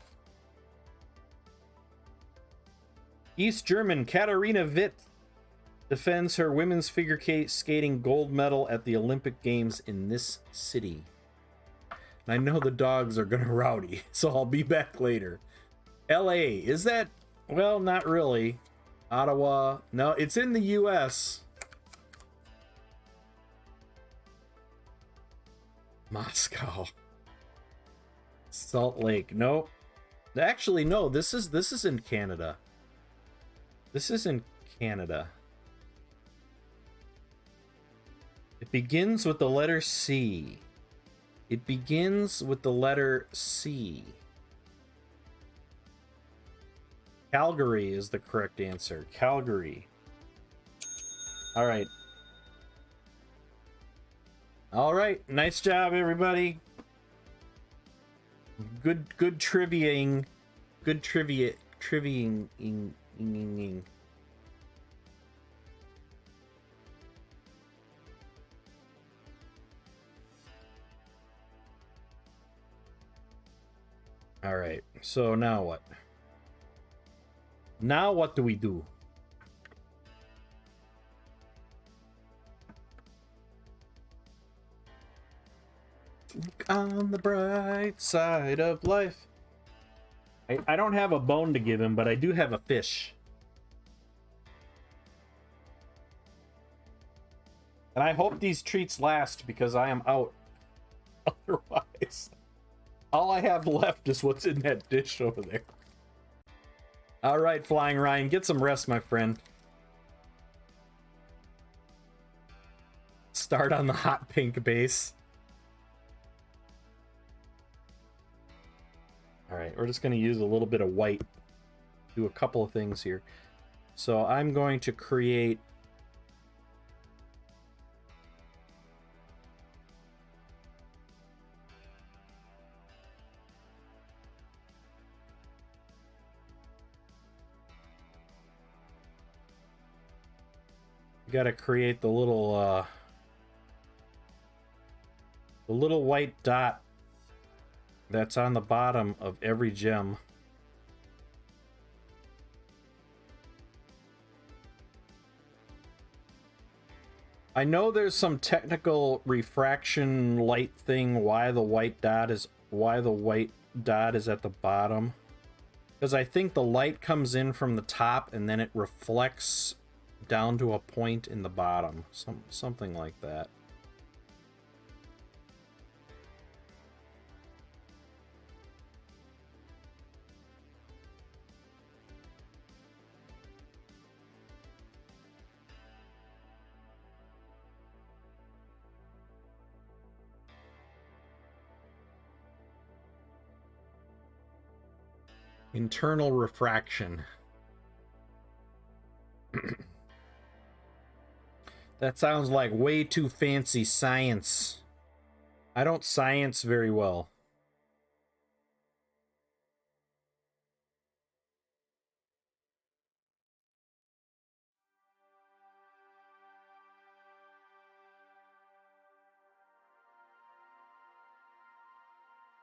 East German Katharina Witt defends her women's figure skating gold medal at the Olympic Games in this city. I know the dogs are gonna rowdy, so I'll be back later. LA, is that... Well, not really. Ottawa, no, it's in the US. Moscow. Salt Lake, no. Actually, no, this is in Canada. This is in Canada. It begins with the letter C. It begins with the letter C. Calgary is the correct answer. Calgary. All right. All right. Nice job, everybody. Good triviaing. Good triviaing. All right. So now what? Now what do we do? Look on the bright side of life. I don't have a bone to give him, but I do have a fish. And I hope these treats last because I am out. Otherwise, all I have left is what's in that dish over there. All right, Flying Ryan, get some rest, my friend. Start on the hot pink base. All right, we're just going to use a little bit of white. Do a couple of things here. So I'm going to create... Got to create the little white dot that's on the bottom of every gem. I know there's some technical refraction light thing why the white dot is at the bottom, because I think the light comes in from the top and then it reflects down to a point in the bottom, something like that. Internal refraction. That sounds like way too fancy science. I don't science very well.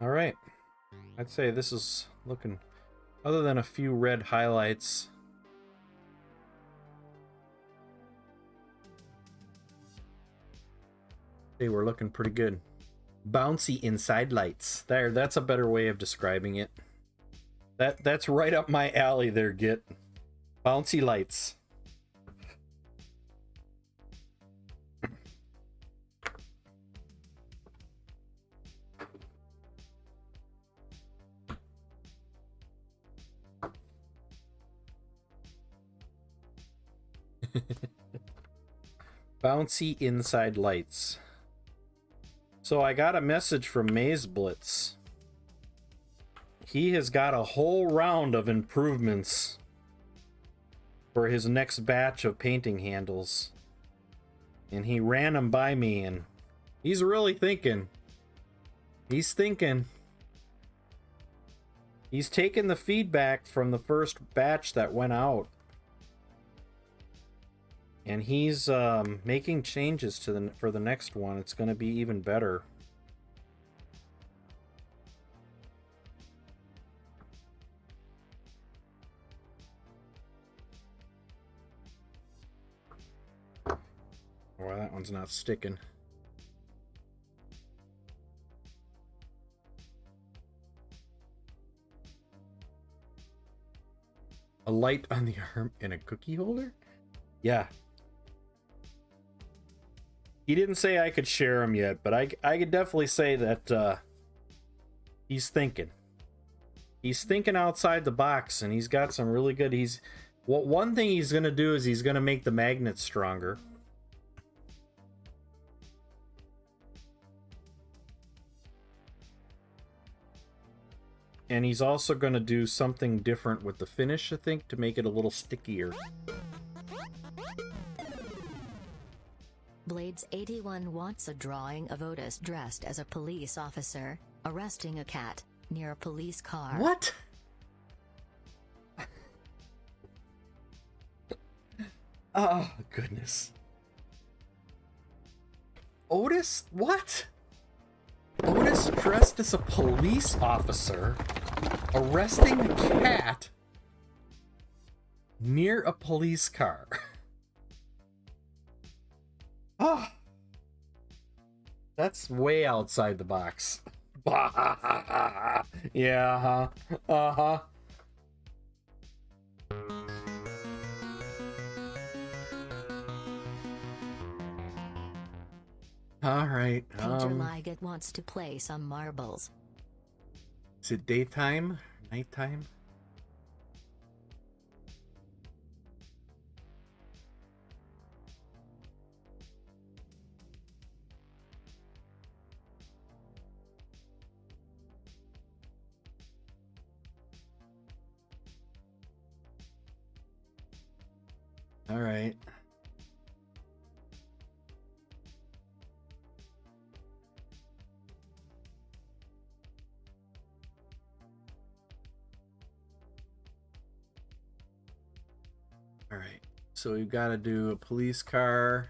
All right. I'd say this is looking, other than a few red highlights, hey, we're looking pretty good. Bouncy inside lights. There, that's a better way of describing it. That's right up my alley there, Git. Bouncy lights. Bouncy inside lights. So I got a message from Maze Blitz. He has got a whole round of improvements for his next batch of painting handles. And he ran them by me, and he's really thinking. He's thinking. He's taken the feedback from the first batch that went out. And he's making changes to for the next one. It's going to be even better. Oh, that one's not sticking. A light on the arm and a cookie holder? Yeah. He didn't say I could share him yet, but I could definitely say that he's thinking. He's thinking outside the box, and he's got some really good... one thing he's going to do is he's going to make the magnets stronger. And he's also going to do something different with the finish, I think, to make it a little stickier. Blades 81 wants a drawing of Otis dressed as a police officer, arresting a cat near a police car. What? Oh, goodness. Otis? What? Otis dressed as a police officer arresting a cat near a police car. Oh, that's way outside the box. Yeah, uh-huh. All right. Painter Liget wants to play some marbles. Is it daytime? Nighttime? All right. All right. So we've got to do a police car.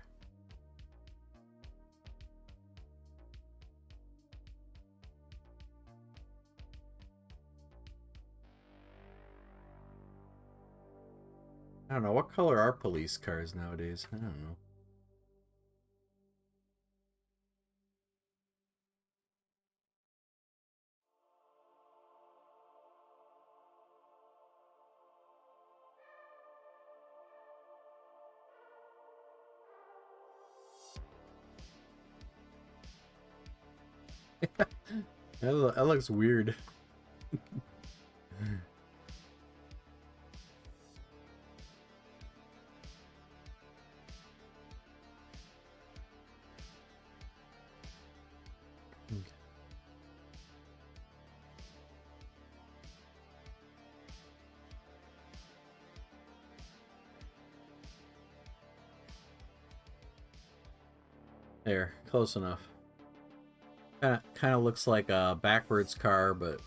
I don't know. What color are police cars nowadays? I don't know. That looks weird. There, close enough. Kind of looks like a backwards car, but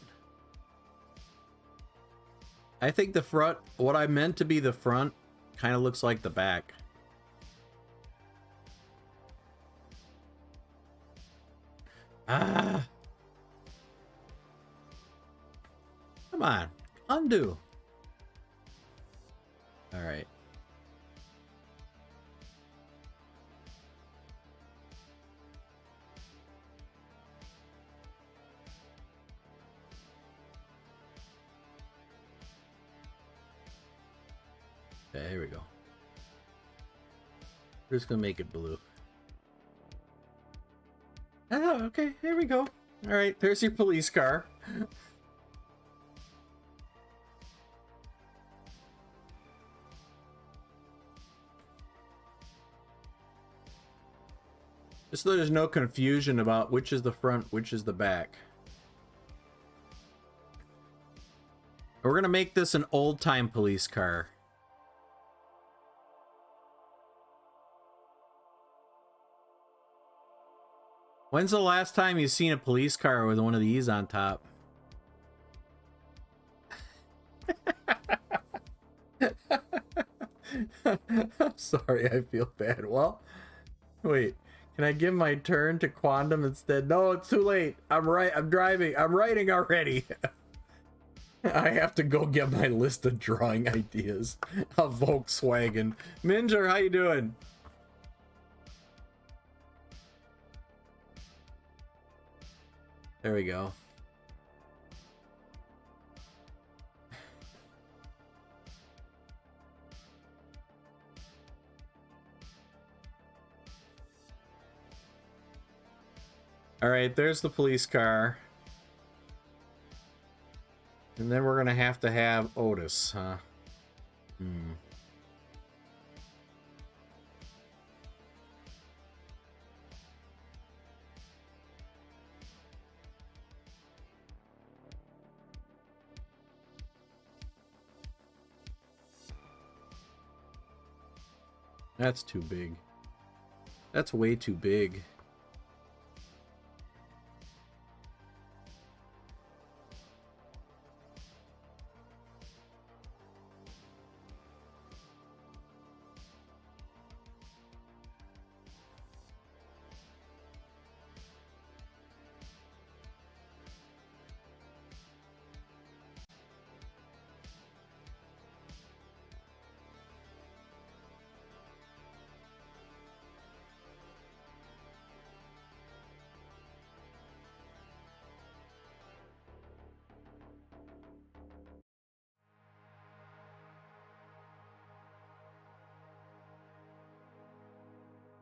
I think the front, what I meant to be the front, kind of looks like the back. Ah. Come on. Undo. All right. Okay, here we go. We're just gonna make it blue. Oh, okay, here we go. All right, there's your police car. Just so there's no confusion about which is the front, which is the back. We're gonna make this an old-time police car. When's the last time you've seen a police car with one of these on top? I'm sorry, I feel bad. Well, wait. Can I give my turn to Quantum instead? No, it's too late. I'm driving. I'm writing already. I have to go get my list of drawing ideas of Volkswagen. Minger, how you doing? There we go. All right, there's the police car. And then we're going to have Otis, huh? Hmm. That's too big. That's way too big.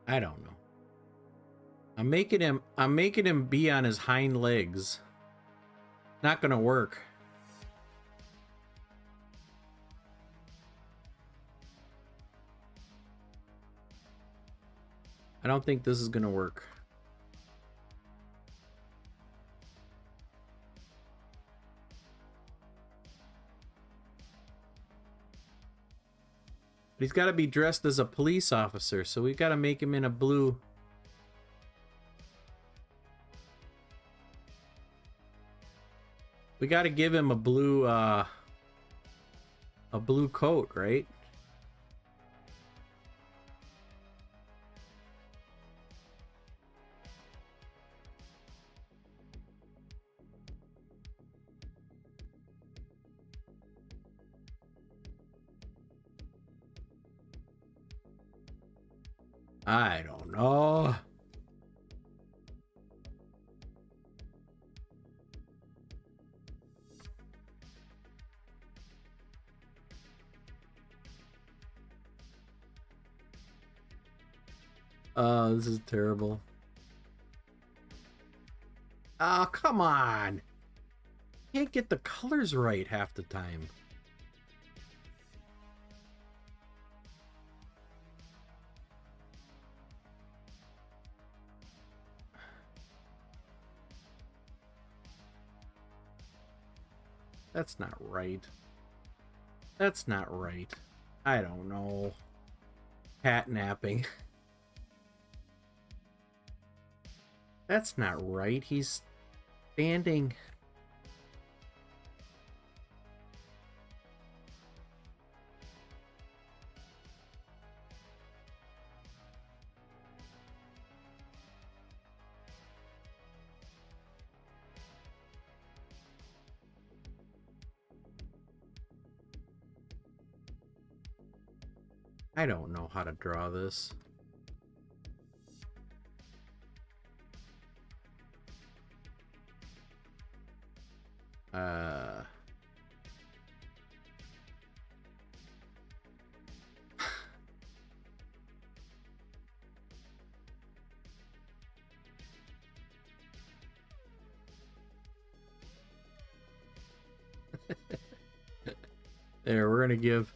I don't know. I'm making him be on his hind legs. Not gonna work. I don't think this is gonna work. But he's got to be dressed as a police officer, so we've got to make him in a blue. We got to give him a blue coat, right? I don't know. This is terrible. Oh, come on. Can't get the colors right half the time. That's not right. That's not right. I don't know. Catnapping. That's not right. He's standing. I don't know how to draw this. There, we're gonna give.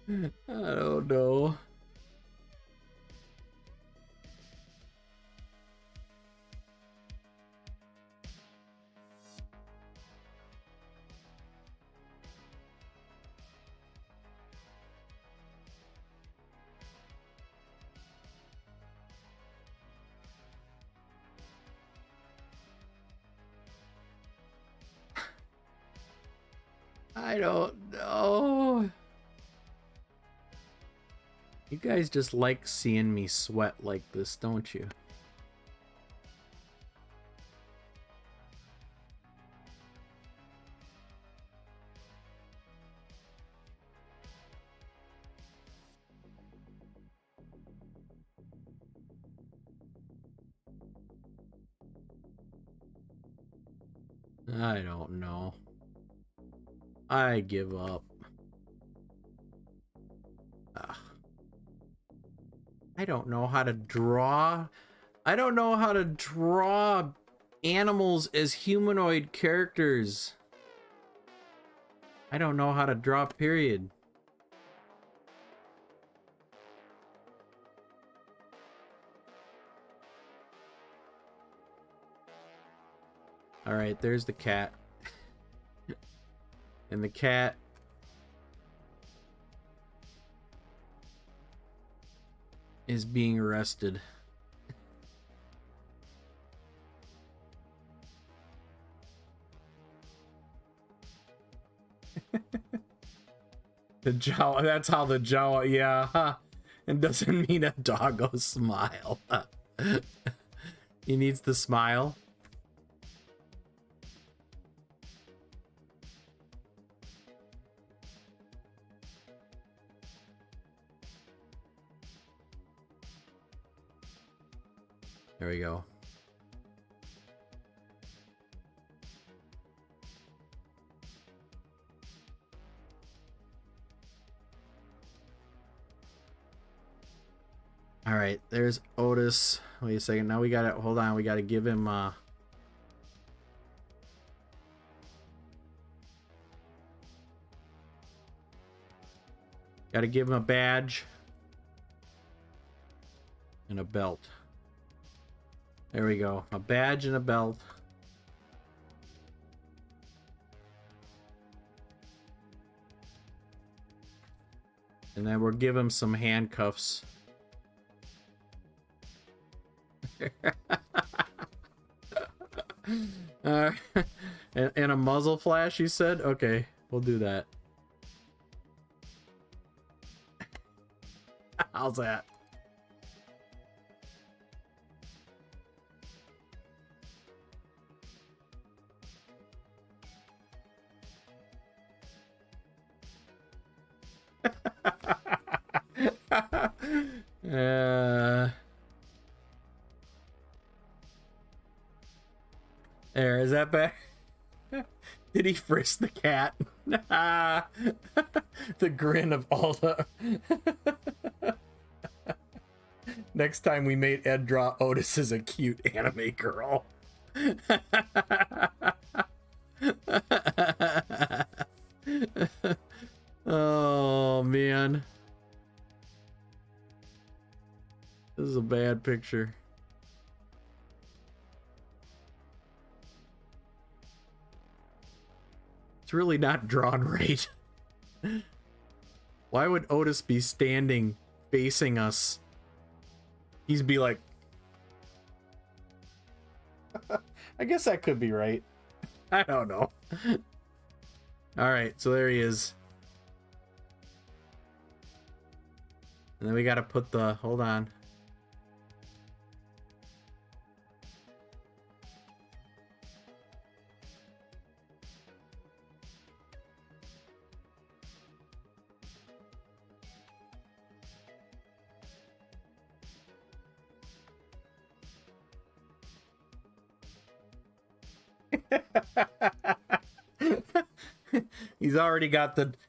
I don't know. I don't know. You guys just like seeing me sweat like this, don't you? I don't know. I give up. Ah. don't know how to draw. I don't know how to draw animals as humanoid characters. I don't know how to draw, period. All right, there's the cat. And the cat is being arrested. The Jawa, that's how the Jawa, yeah, huh? It doesn't mean a doggo smile. He needs to smile. There we go. All right, there's Otis. Wait a second. Now we got to hold on. We got to give him got to give him a badge and a belt. There we go. A badge and a belt. And then we'll give him some handcuffs. and a muzzle flash, you said? Okay, we'll do that. How's that? There, is that back? Did he frisk the cat? The grin of Alda. Next time we made Ed draw Otis as a cute anime girl. Oh, man. This is a bad picture. It's really not drawn right. Why would Otis be standing facing us? He's be like... I guess that could be right. I don't know. Alright, so there he is. And then we gotta put the... Hold on.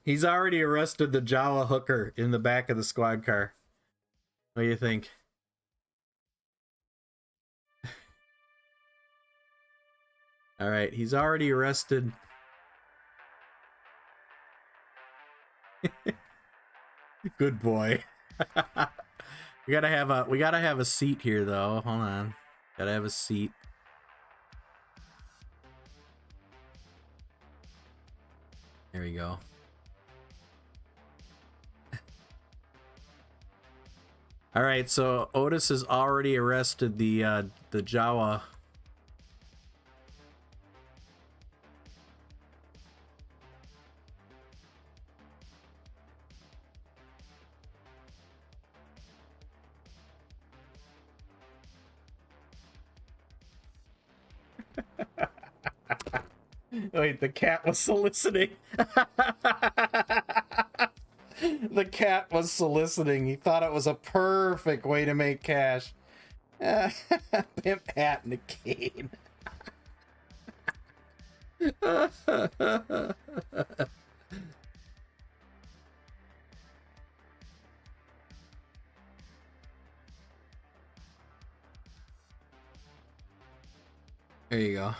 He's already arrested the Jawa hooker in the back of the squad car. What do you think? All right, he's already arrested. Good boy. We gotta have a seat here though. Hold on. Gotta have a seat. There we go. All right, so Otis has already arrested the Jawa. Wait, the cat was soliciting. The cat was soliciting. He thought it was a perfect way to make cash. Pimp hat and a cane. There you go.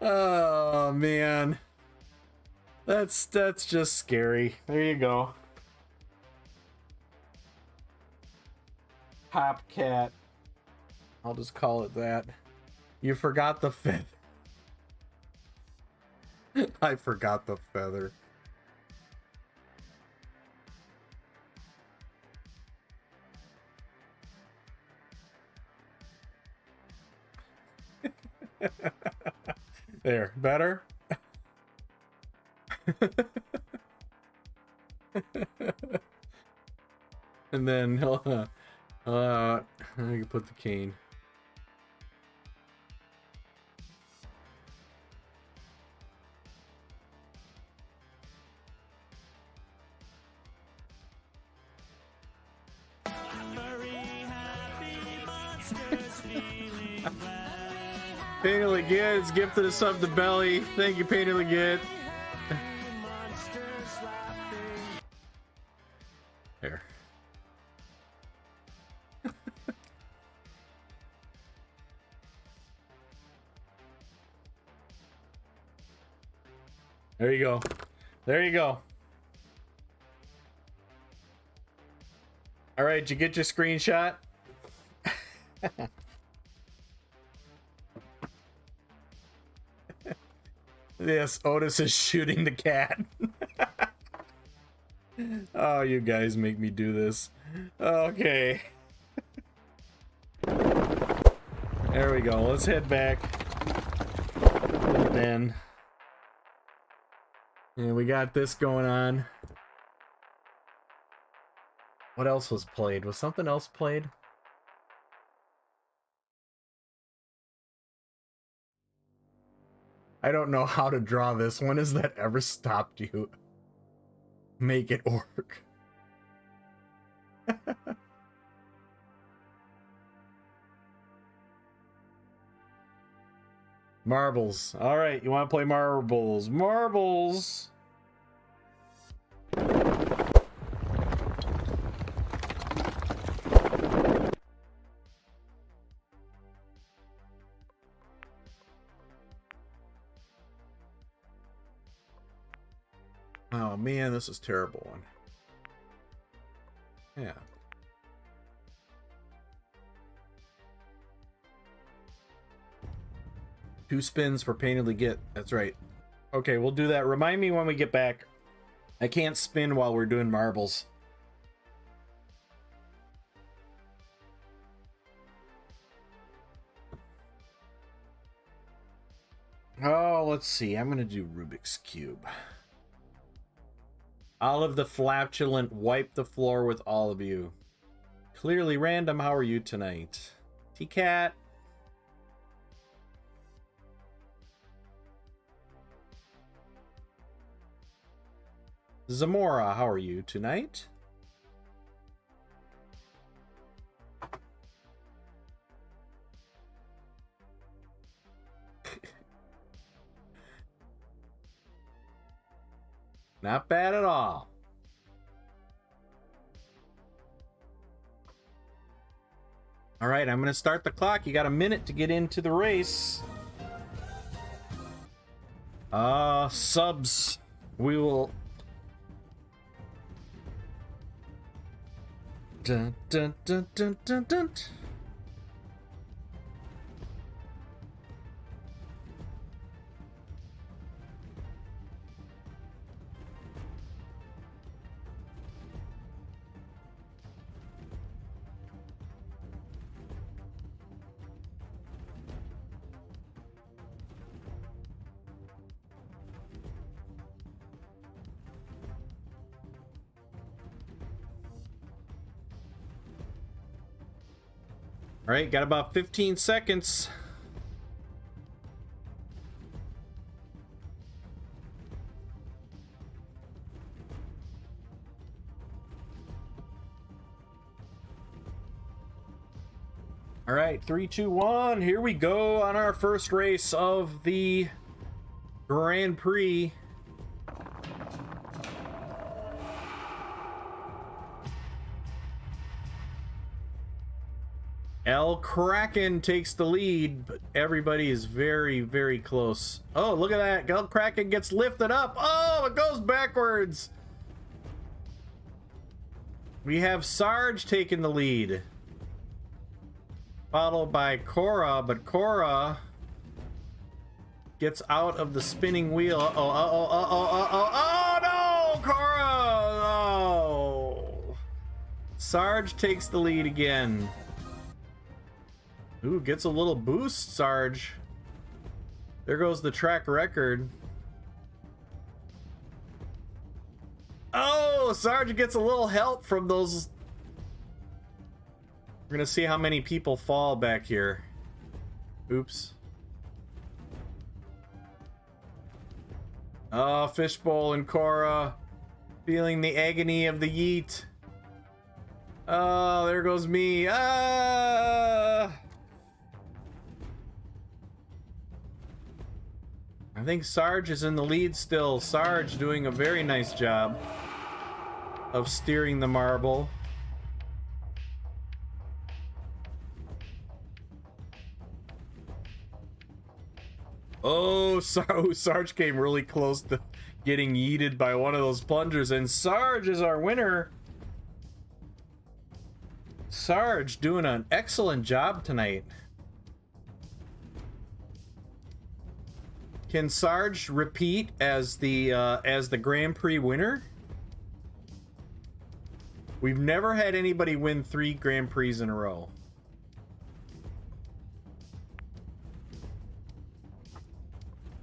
Oh man, that's just scary. There you go. Top cat. I'll just call it that. You forgot the feather. I forgot the feather. There, better? And then I can put the cane. Painted Legit is gifted a sub to Belly. Thank you, Painted Legit. There. There you go. There you go. All right, did you get your screenshot? Yes, Otis is shooting the cat. Oh, you guys make me do this. Okay. There we go. Let's head back. And then. And we got this going on. What else was played? Was something else played? I don't know how to draw this. When has that ever stopped you? Make it work. Marbles. All right, you want to play marbles? Marbles. Oh man, this is a terrible one. Yeah. Two spins for Painted Legit. That's right. Okay, we'll do that. Remind me when we get back. I can't spin while we're doing marbles. Oh, let's see. I'm going to do Rubik's Cube. Olive the Flatulent wiped the floor with all of you. Clearly random. How are you tonight? T-Cat. Zamora, how are you tonight? Not bad at all. All right, I'm going to start the clock. You got a minute to get into the race. Subs. We will... Dun, dun, dun, dun, dun, dun. All right, got about 15 seconds. All right, 3, 2, 1. Here we go on our first race of the Grand Prix. El Kraken takes the lead, but everybody is very, very close. Oh, look at that. El Kraken gets lifted up. Oh, it goes backwards. We have Sarge taking the lead, followed by Cora, but Cora gets out of the spinning wheel. Oh no, Cora! Oh. Sarge takes the lead again. Ooh, gets a little boost, Sarge. There goes the track record. Oh, Sarge gets a little help from those. We're gonna see how many people fall back here. Oops. Oh, Fishbowl and Cora feeling the agony of the yeet. Oh, there goes me. Ah! I think Sarge is in the lead still. Sarge doing a very nice job of steering the marble. Oh, Sarge came really close to getting yeeted by one of those plungers, and Sarge is our winner. Sarge doing an excellent job tonight. Can Sarge repeat as the Grand Prix winner? We've never had anybody win 3 Grand Prix in a row.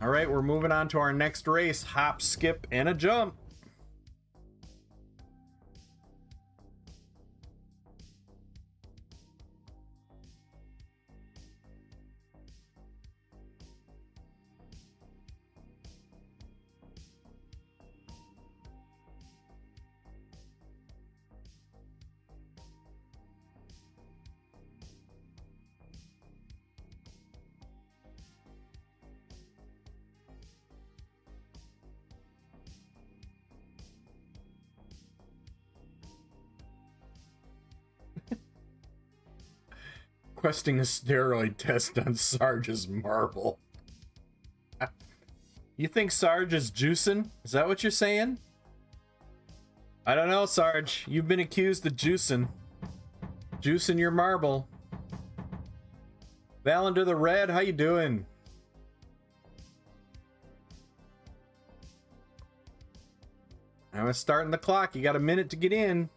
All right, we're moving on to our next race. Hop, skip, and a jump. Requesting a steroid test on Sarge's marble. You think Sarge is juicing? Is that what you're saying? I don't know, Sarge. You've been accused of juicing. Juicing your marble. Valender the Red, how you doing? I'm starting the clock. You got a minute to get in.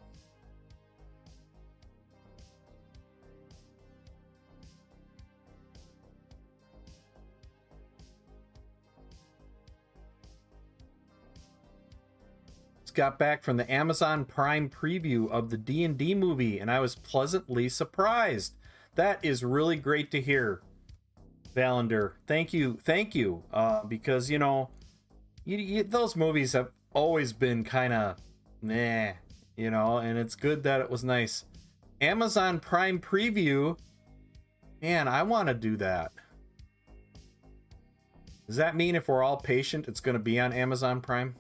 Got back from the Amazon Prime preview of the D&D movie, and I was pleasantly surprised. That is really great to hear, Valender. Thank you, because you know, those movies have always been kind of meh, you know, and it's good that it was nice. Amazon Prime preview, man, I want to do that. Does that mean if we're all patient, it's going to be on Amazon Prime?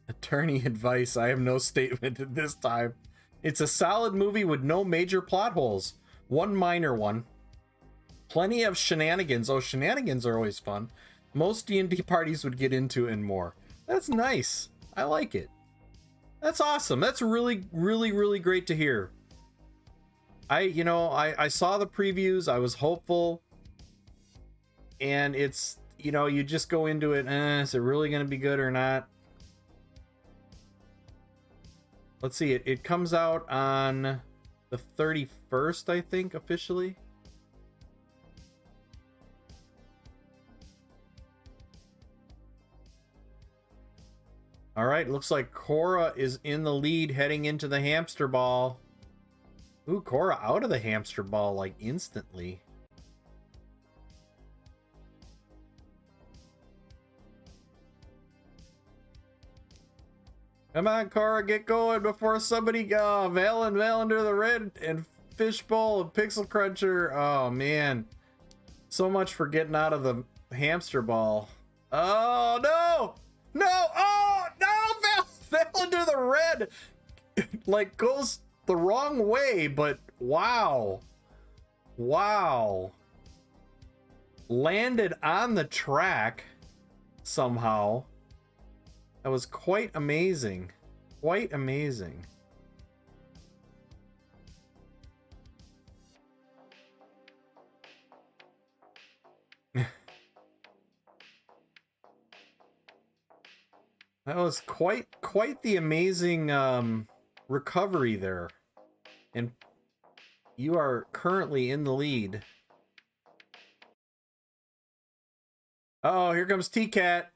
Attorney advice, I have no statement at this time. It's a solid movie with no major plot holes. One minor one. Plenty of shenanigans. Oh, shenanigans are always fun. Most D&D parties would get into and more. That's nice. I like it. That's awesome. That's really, really, really great to hear. I saw the previews. I was hopeful. And it's, you know, you just go into it, is it really going to be good or not? Let's see, it comes out on the 31st, I think, officially. All right, looks like Cora is in the lead heading into the hamster ball. Ooh, Cora out of the hamster ball, like, instantly. Come on, Cora, get going before somebody Valender the Red and Fishbowl and Pixel Cruncher. Oh, man. So much for getting out of the hamster ball. Oh, no! No! Oh, no! Valender the Red, like, goes the wrong way, but wow. Wow. Landed on the track somehow. That was quite amazing. Quite amazing. That was quite the amazing recovery there. And you are currently in the lead. Oh, here comes T-Cat.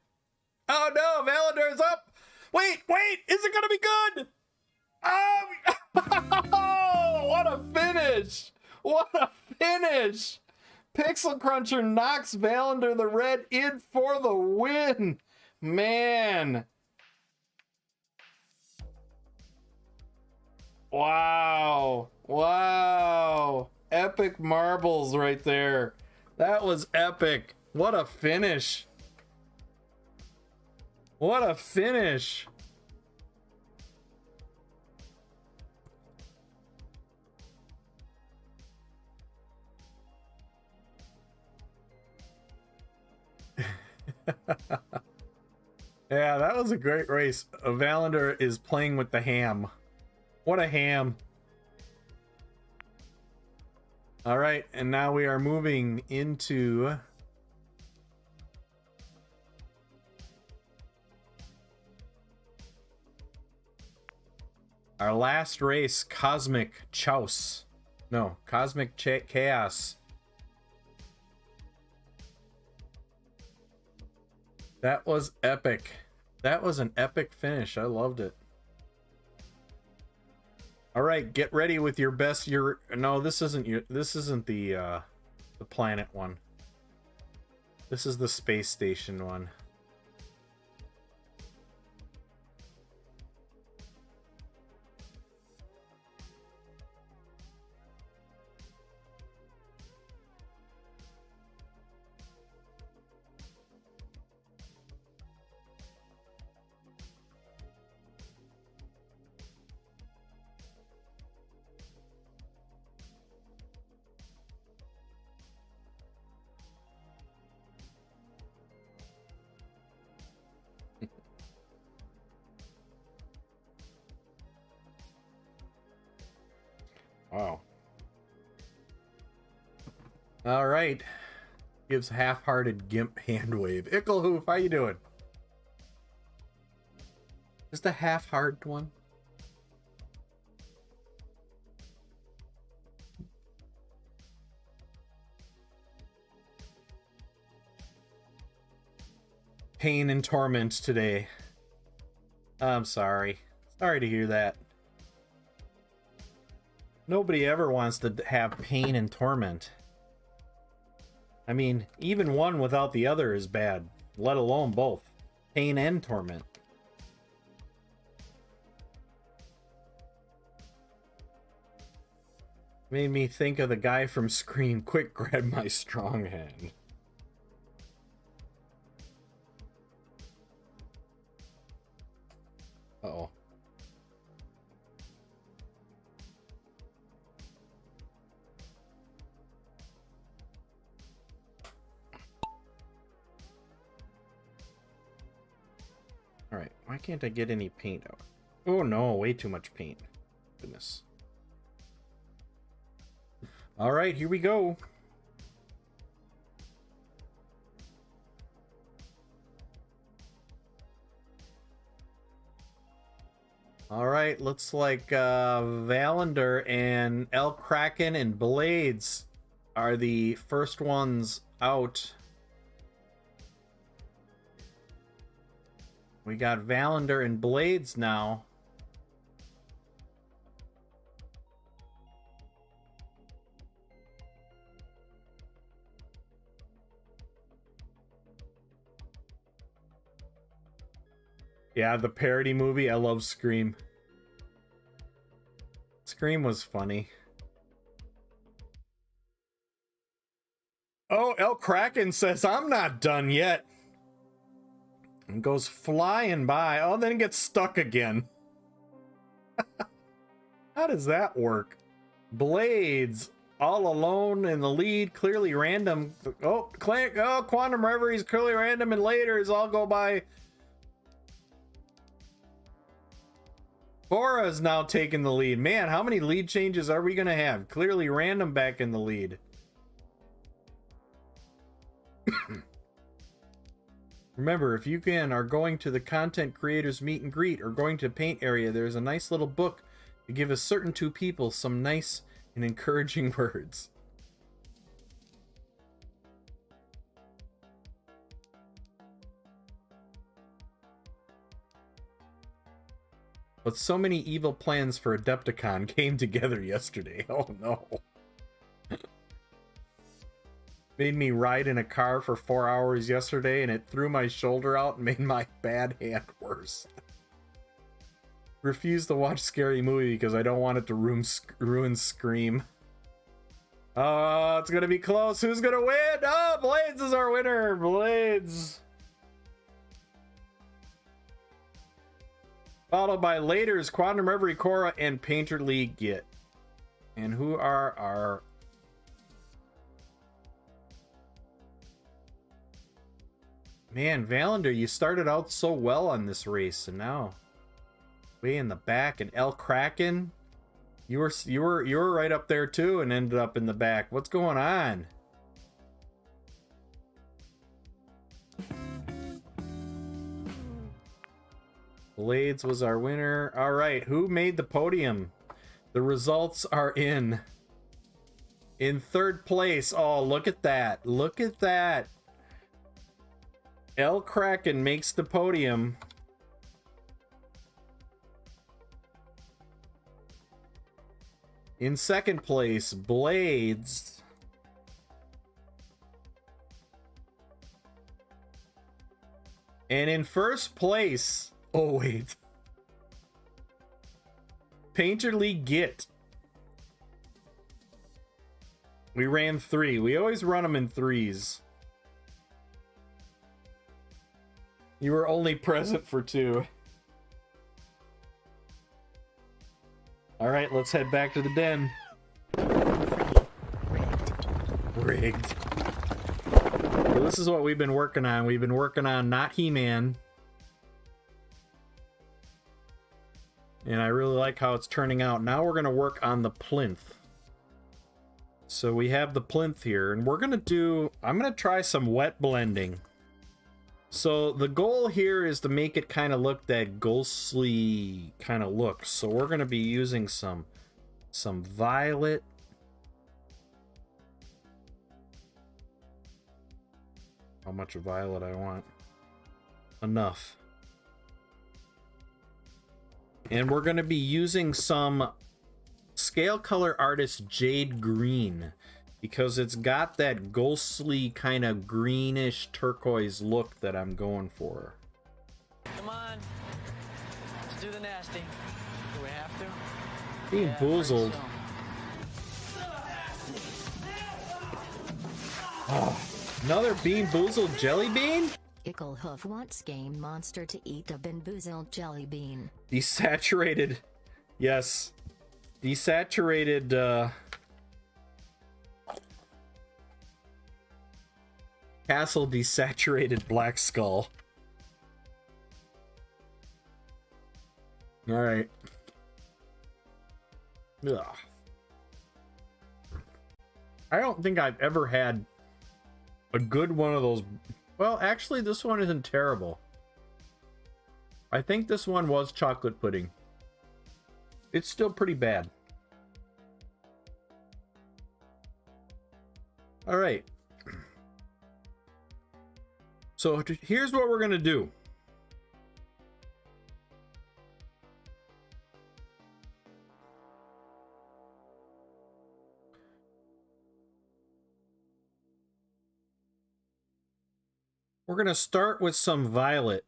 Oh no, Valander's up. Wait, is it gonna be good? Oh, what a finish! What a finish! Pixel Cruncher knocks Valander the Red in for the win. Man. Wow. Wow. Epic marbles right there. That was epic. What a finish. What a finish. Yeah, that was a great race. Valander is playing with the ham. What a ham. All right, and now we are moving into our last race, Cosmic Chaos. No, Cosmic Chaos. That was epic. That was an epic finish. I loved it. All right, get ready with your best. No, this isn't the planet one. This is the space station one. Wow. All right. Gives half-hearted gimp hand wave. Icklehoof, how you doing? Just a half-hearted one. Pain and torment today. I'm sorry. Sorry to hear that. Nobody ever wants to have pain and torment. I mean, even one without the other is bad, let alone both. Pain and torment. Made me think of the guy from Scream. Quick, grab my strong hand. Uh-oh. Alright, why can't I get any paint out? Oh no, way too much paint. Goodness. Alright, here we go. Alright, looks like Valander and El Kraken and Blades are the first ones out. We got Valander and Blades now. Yeah, the parody movie. I love Scream. Scream was funny. Oh, El Kraken says, I'm not done yet. And goes flying by. Oh, then it gets stuck again. How does that work? Blades all alone in the lead, clearly random. Oh, Quantum Reverie is clearly random, and later is all go by. Cora is now taking the lead. Man, how many lead changes are we going to have? Clearly random back in the lead. Remember, if you are going to the content creators meet and greet or going to paint area, there's a nice little book to give a certain two people some nice and encouraging words. But so many evil plans for Adepticon came together yesterday. Oh no. Made me ride in a car for 4 hours yesterday, and it threw my shoulder out and made my bad hand worse. Refuse to watch Scary Movie because I don't want it to ruin Scream. Oh, it's gonna be close. Who's gonna win? Oh, Blades is our winner. Blades. Followed by Later's, Quantum Reverie, Cora, and Painterly Git. And who are our... Man, Valander, you started out so well on this race, and now way in the back. And El Kraken, you were right up there too, and ended up in the back. What's going on? Blades was our winner. All right, who made the podium? The results are in. In third place. Oh, look at that! Look at that! El Kraken makes the podium. In second place, Blades. And in first place, oh wait, Painterly Git. We ran 3. We always run them in 3s. You were only present for 2. All right, let's head back to the den. Rigged. So this is what we've been working on. We've been working on Not He-Man. And I really like how it's turning out. Now we're going to work on the plinth. So we have the plinth here, and we're going to do... I'm going to try some wet blending. So the goal here is to make it kind of look that ghostly kind of look. So we're going to be using some violet. How much violet I want? Enough. And we're going to be using some Scale Color Artist Jade Green, because it's got that ghostly kind of greenish turquoise look that I'm going for. Come on. Let's do the nasty. Do we have to? Being boozled. Oh, another Bean Boozled jelly bean? Icklehoof wants Game Monster to eat a Boozled jelly bean. Desaturated. Yes. Desaturated, Castle Desaturated Black Skull. Alright. Ugh. I don't think I've ever had a good one of those. Well, actually, this one isn't terrible. I think this one was chocolate pudding. It's still pretty bad. All right. So here's what we're going to do. We're going to start with some violet.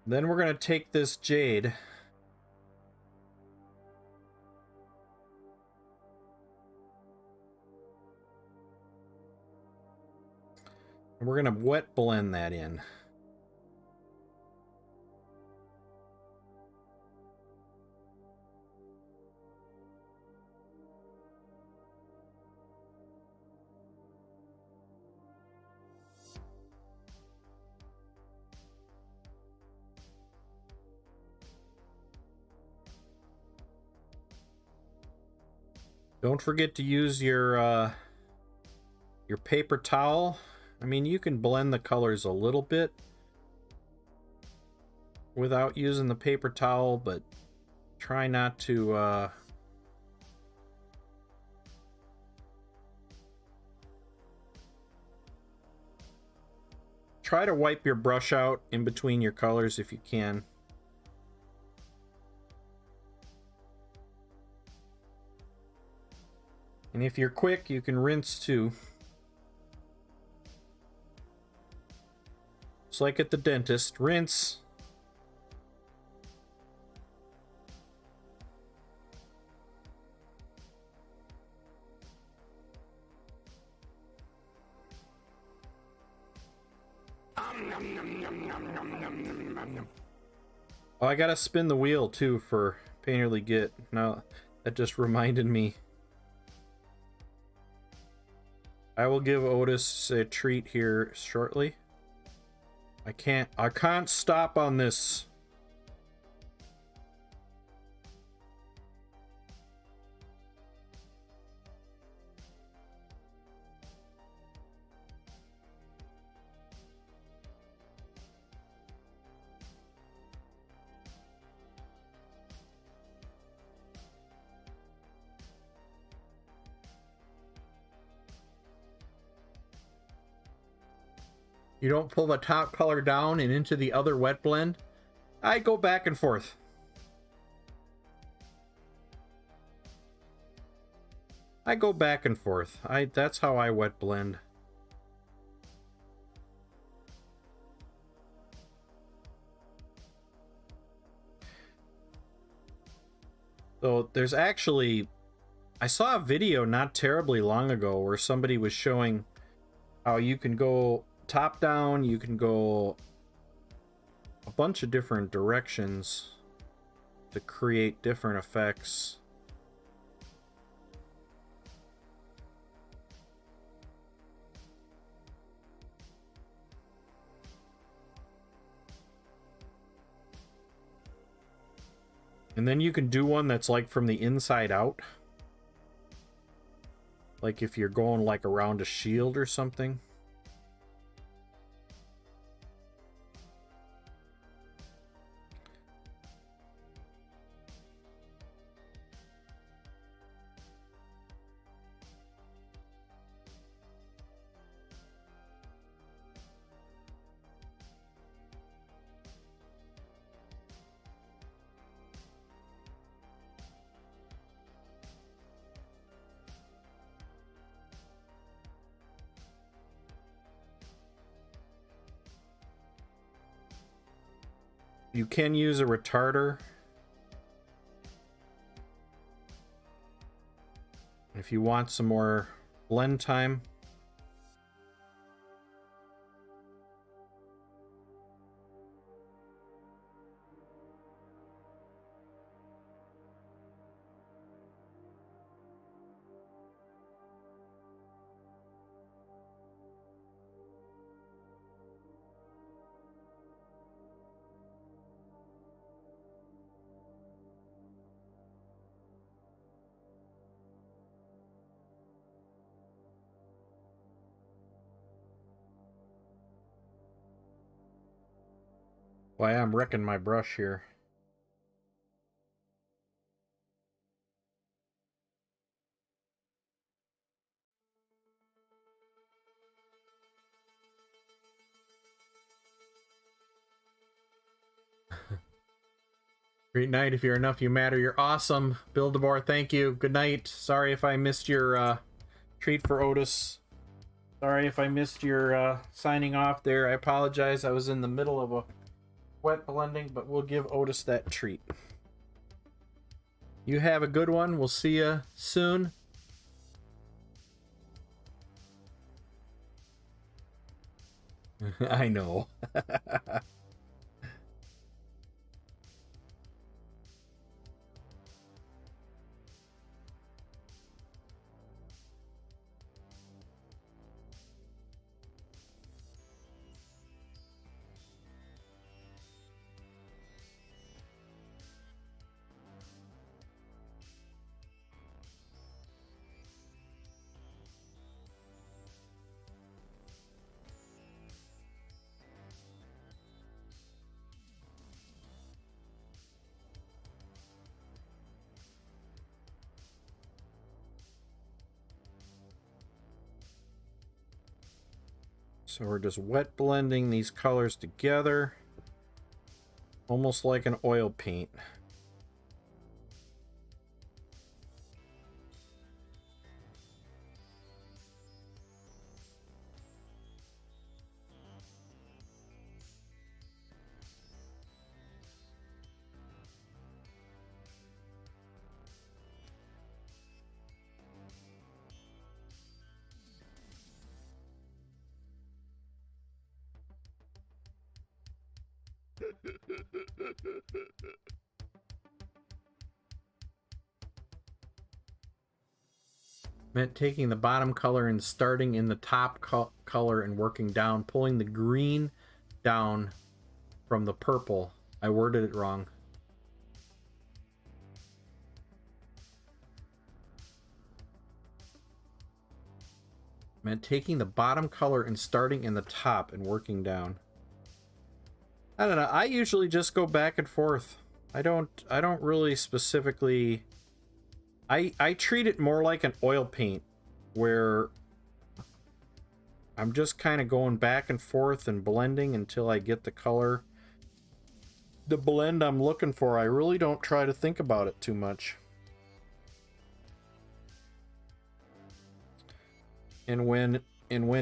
Then we're going to take this jade. And we're gonna wet blend that in. Don't forget to use your paper towel. I mean, you can blend the colors a little bit without using the paper towel, but try not to try to wipe your brush out in between your colors if you can. And if you're quick, you can rinse too. It's like at the dentist, rinse. Oh, I gotta spin the wheel too for Painterly Git. Now, that just reminded me. I will give Otis a treat here shortly. I can't stop on this. You don't pull the top color down and into the other wet blend. I go back and forth. I go back and forth. That's how I wet blend. So there's actually, I saw a video not terribly long ago where somebody was showing how you can go top down, you can go a bunch of different directions to create different effects. And then you can do one that's like from the inside out. Like if you're going like around a shield or something. You can use a retarder if you want some more blend time. Why, I'm wrecking my brush here. Great night. If you're enough, you matter. You're awesome. Build-A-Boar, thank you. Good night. Sorry if I missed your treat for Otis. Sorry if I missed your signing off there. I apologize. I was in the middle of a wet blending, but we'll give Otis that treat. You have a good one. We'll see you soon. I know. So we're just wet blending these colors together, almost like an oil paint. Meant taking the bottom color and starting in the top color and working down, pulling the green down from the purple. I worded it wrong. Meant taking the bottom color and starting in the top and working down. I don't know. I usually just go back and forth. I don't really specifically. I treat it more like an oil paint, where I'm just kind of going back and forth and blending until I get the color, the blend I'm looking for. I really don't try to think about it too much. And when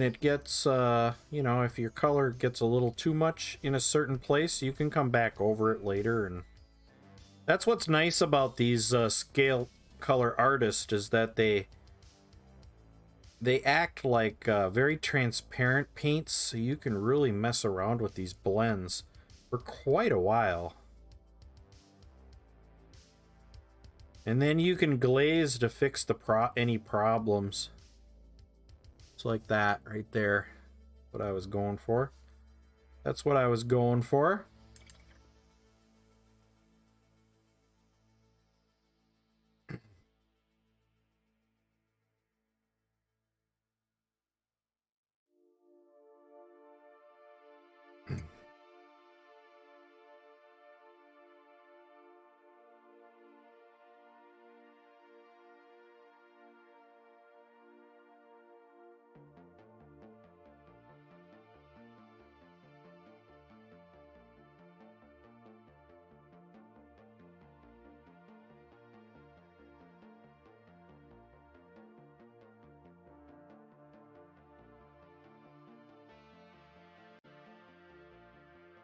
it gets, you know, if your color gets a little too much in a certain place, you can come back over it later. And that's what's nice about these scale color artists, is that they act like very transparent paints, so you can really mess around with these blends for quite a while. And then you can glaze to fix the any problems. It's like that right there. What I was going for. That's what I was going for.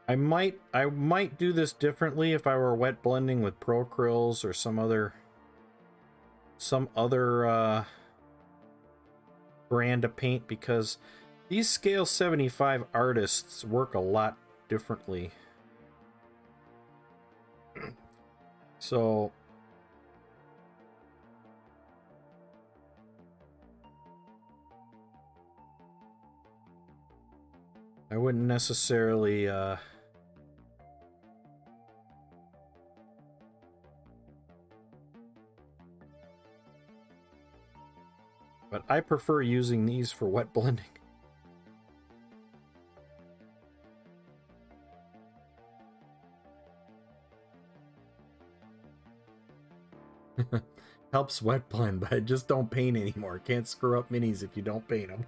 I might do this differently if I were wet blending with Procryls or some other brand of paint, because these scale 75 artists work a lot differently. So I wouldn't necessarily but I prefer using these for wet blending. Helps wet blend, but I just don't paint anymore. Can't screw up minis if you don't paint them.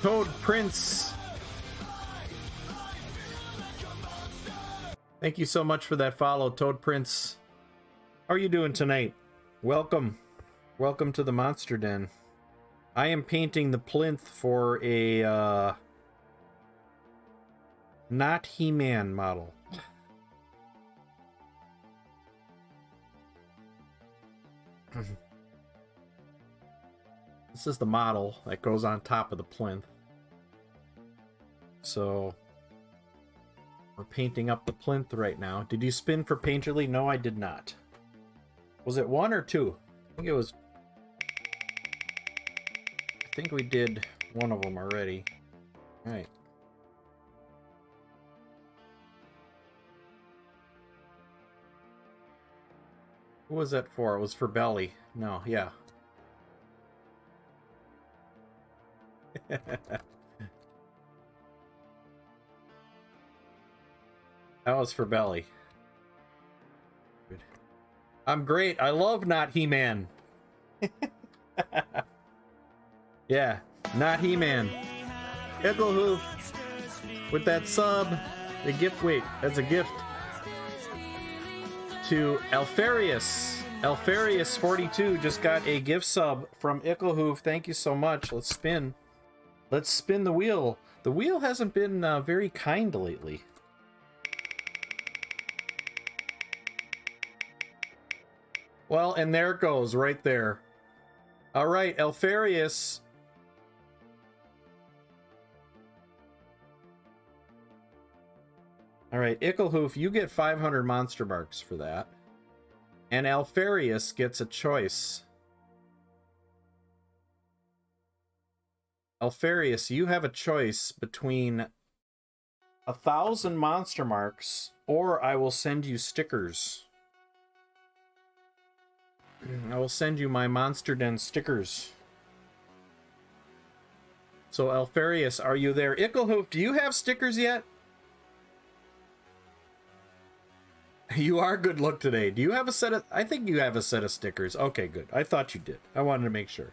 Toad Prince, thank you so much for that follow, Toad Prince. How are you doing tonight? Welcome to the Monster Den. I am painting the plinth for a not He-Man model. This is the model that goes on top of the plinth. So we're painting up the plinth right now. Did you spin for Painterly? No, I did not. Was it 1 or 2? I think it was... I think we did one of them already. All right. Who was that for? It was for Belly. No, yeah. That was for Belly. Good. I'm great. I love Not He-Man. Yeah, Not He-Man. Icklehoof with that sub. The gift. Wait, that's a gift. To Alfarius. Alfarius42 just got a gift sub from Icklehoof. Thank you so much. Let's spin. Let's spin the wheel. The wheel hasn't been very kind lately. Well, and there it goes, right there. All right, Alfarius. All right, Icklehoof, you get 500 monster marks for that. And Alfarius gets a choice. Alfarius, you have a choice between 1,000 monster marks, or I will send you stickers. I will send you my Monster Den stickers. So, Alfarius, are you there? Icklehoof, do you have stickers yet? You are good luck today. Do you have a set of... I think you have a set of stickers. Okay, good. I thought you did. I wanted to make sure.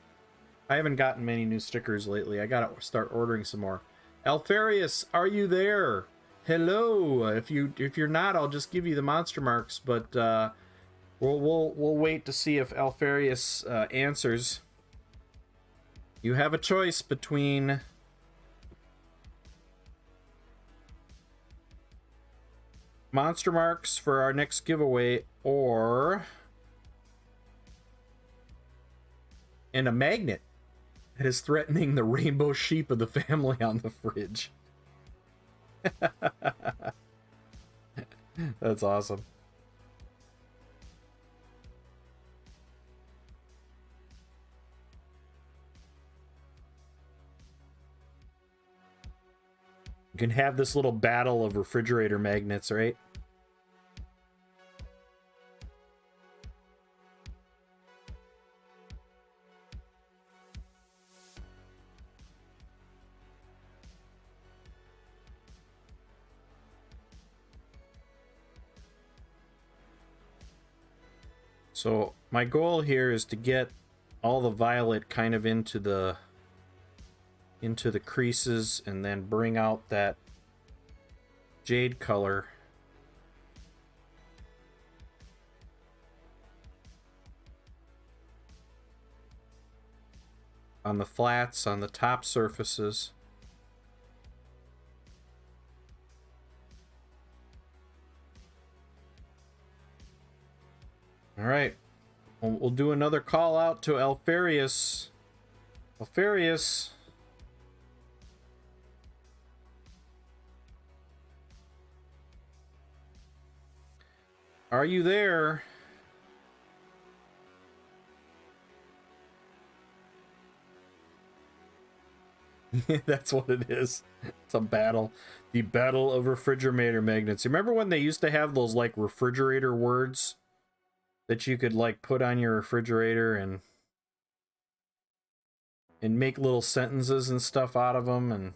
I haven't gotten many new stickers lately. I gotta start ordering some more. Alfarius, are you there? Hello. If you're not, I'll just give you the monster marks. But we'll wait to see if Alfarius answers. You have a choice between monster marks for our next giveaway or and a magnet that is threatening the rainbow sheep of the family on the fridge. That's awesome. You can have this little battle of refrigerator magnets, right? So my goal here is to get all the violet kind of into the creases and then bring out that jade color. On the flats, on the top surfaces. All right, we'll do another call out to Alfarius. Alfarius. Are you there? That's what it is. It's a battle. The battle of refrigerator magnets. Remember when they used to have those like refrigerator words that you could like put on your refrigerator and make little sentences and stuff out of them?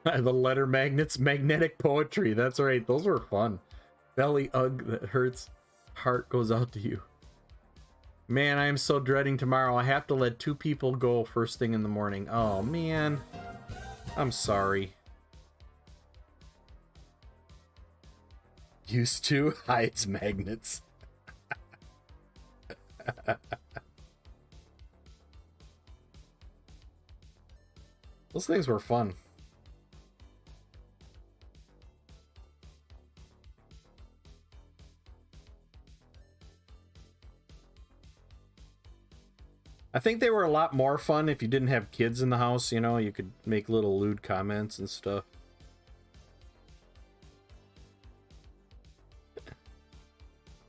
And the letter magnets, magnetic poetry. That's right. Those were fun. Belly ugh that hurts. Heart goes out to you. Man, I am so dreading tomorrow. I have to let 2 people go first thing in the morning. Oh, man. I'm sorry. Used to hides magnets. Those things were fun. I think they were a lot more fun if you didn't have kids in the house, you know, you could make little lewd comments and stuff.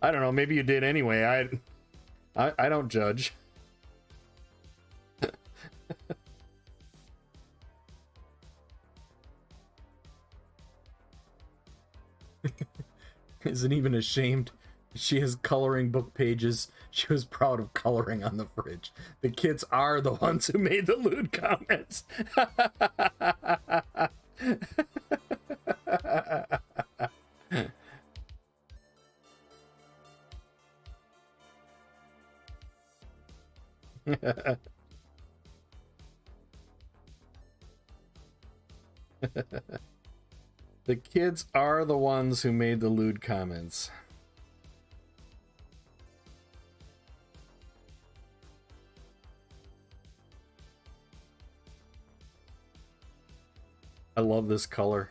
I don't know, maybe you did anyway. I don't judge. Isn't even ashamed. She has coloring book pages. She was proud of coloring on the fridge. The kids are the ones who made the lewd comments. The kids are the ones who made the lewd comments. I love this color.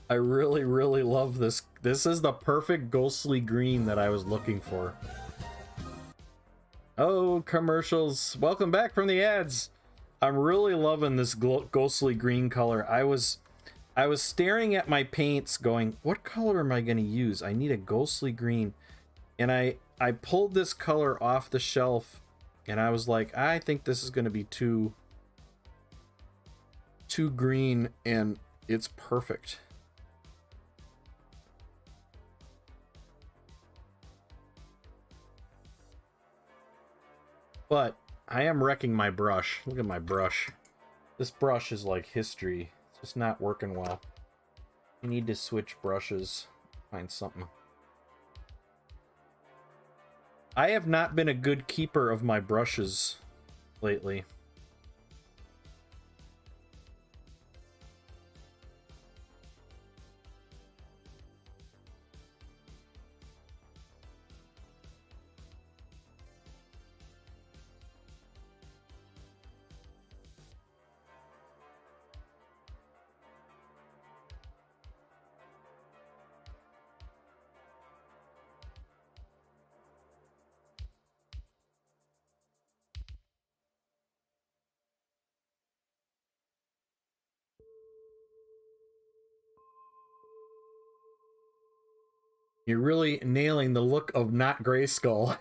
I really, really love this. This is the perfect ghostly green that I was looking for. Oh, commercials. Welcome back from the ads. I'm really loving this ghostly green color. I was staring at my paints going, what color am I going to use? I need a ghostly green. And I pulled this color off the shelf and I was like, I think this is going to be too green, and it's perfect. But I am wrecking my brush. Look at my brush. This brush is like history. It's just not working well. I need to switch brushes. Find something. I have not been a good keeper of my brushes lately. You're really nailing the look of not Grayskull.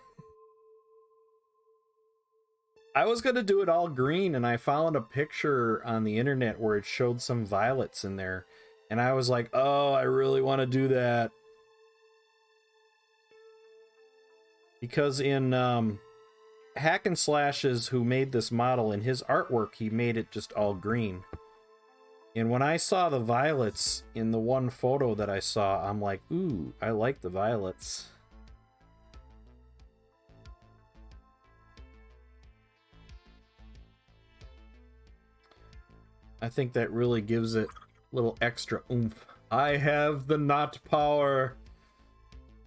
I was gonna do it all green, and I found a picture on the internet where it showed some violets in there. And I was like, oh, I really want to do that. Because in Hack and Slash's, who made this model, in his artwork, he made it just all green. And when I saw the violets in the one photo that I saw, I'm like, ooh, I like the violets. I think that really gives it a little extra oomph. I have the knot power.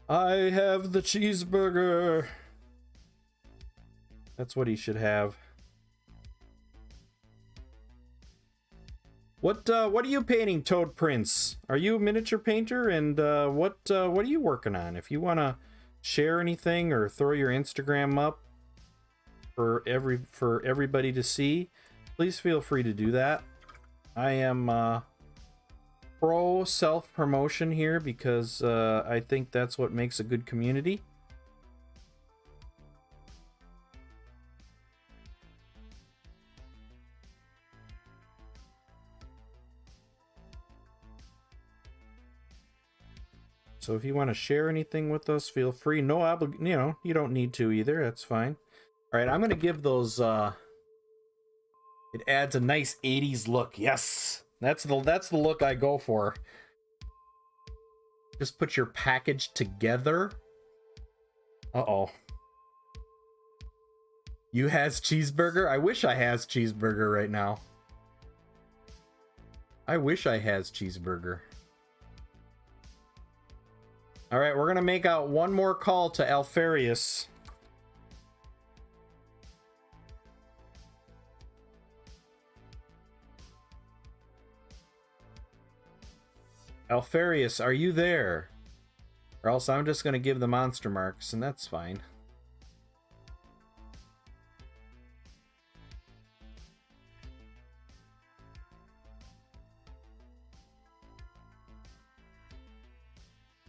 I have the cheeseburger. That's what he should have. What are you painting, Toad Prince? Are you a miniature painter? And what are you working on? If you want to share anything or throw your Instagram up for everybody to see, please feel free to do that. I am pro self-promotion here because I think that's what makes a good community. So if you want to share anything with us, feel free. No obligation, you know, you don't need to either. That's fine. All right, I'm going to give those it adds a nice 80s look. Yes. That's the look I go for. Just put your package together. Uh-oh. You has cheeseburger? I wish I has cheeseburger right now. I wish I has cheeseburger. All right, we're going to make out one more call to Alfarius. Alfarius, are you there? Or else I'm just going to give the monster marks, and that's fine.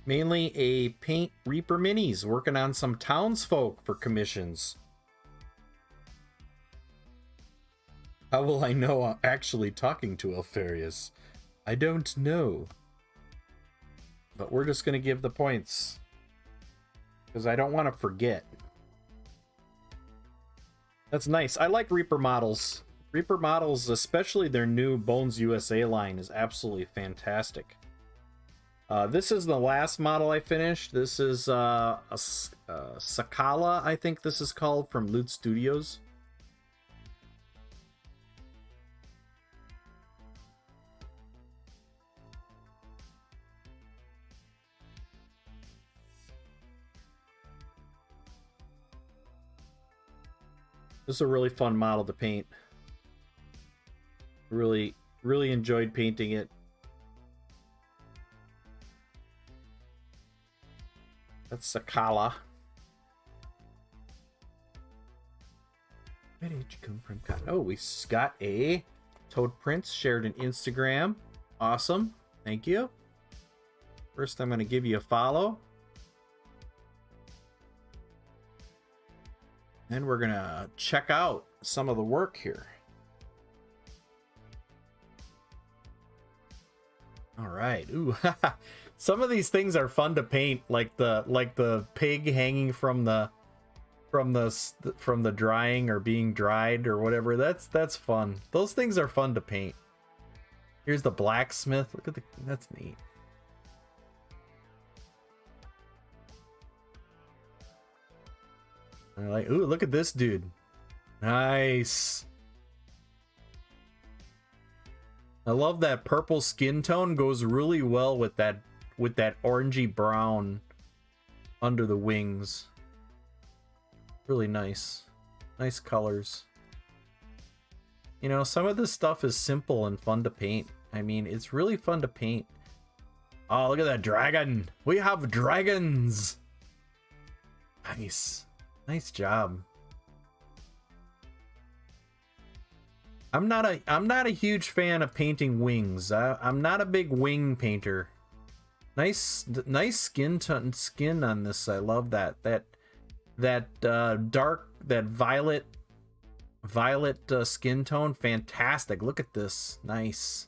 Mainly a Paint Reaper Minis, working on some townsfolk for commissions. How will I know I'm actually talking to Alfarius? I don't know. But we're just going to give the points. Because I don't want to forget. That's nice. I like Reaper models. Reaper models, especially their new Bones USA line, is absolutely fantastic. This is the last model I finished. This is a Sakala, I think this is called, from Loot Studios. This is a really fun model to paint. Really enjoyed painting it. That's Sakala. Where did you come from? Oh, we got a Toad Prince shared an Instagram. Awesome. Thank you. First, I'm going to give you a follow. Then we're going to check out some of the work here. All right. Ooh, some of these things are fun to paint, like the pig hanging from the drying or being dried or whatever. That's fun. Those things are fun to paint. Here's the blacksmith. Look at that's neat. I like, ooh, look at this dude. Nice. I love that purple skin tone, goes really well with that orangey brown under the wings. Really nice. Nice colors. You know, some of this stuff is simple and fun to paint. I mean, it's really fun to paint. Oh, look at that dragon. We have dragons. Nice. Nice job. I'm not a huge fan of painting wings. I'm not a big wing painter. Nice skin on this. I love that dark, that violet skin tone. Fantastic. Look at this. Nice.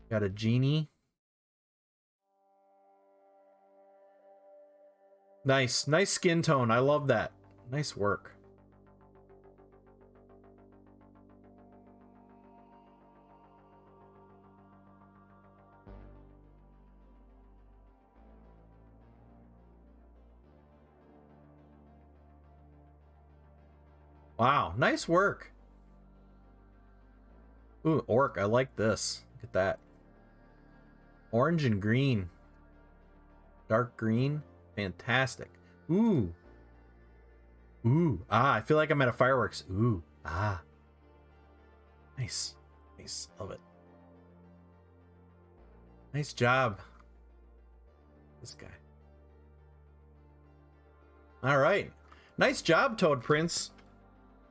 Got a genie. Nice skin tone. I love that. Nice work. Wow, nice work. Ooh, orc, I like this. Look at that. Orange and green. Dark green. Fantastic. Ooh. Ooh. Ah, I feel like I'm at a fireworks. Ooh. Ah. Nice. Nice. Love it. Nice job. This guy. All right. Nice job, Toad Prince.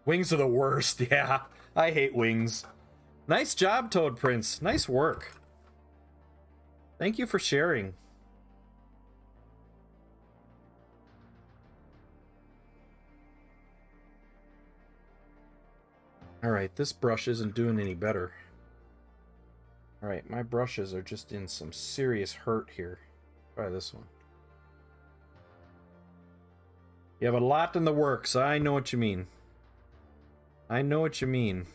Wings are the worst. Yeah. I hate wings. Nice job, Toad Prince. Nice work. Thank you for sharing. Alright, this brush isn't doing any better. Alright, my brushes are just in some serious hurt here. Try this one. You have a lot in the works. I know what you mean. I know what you mean.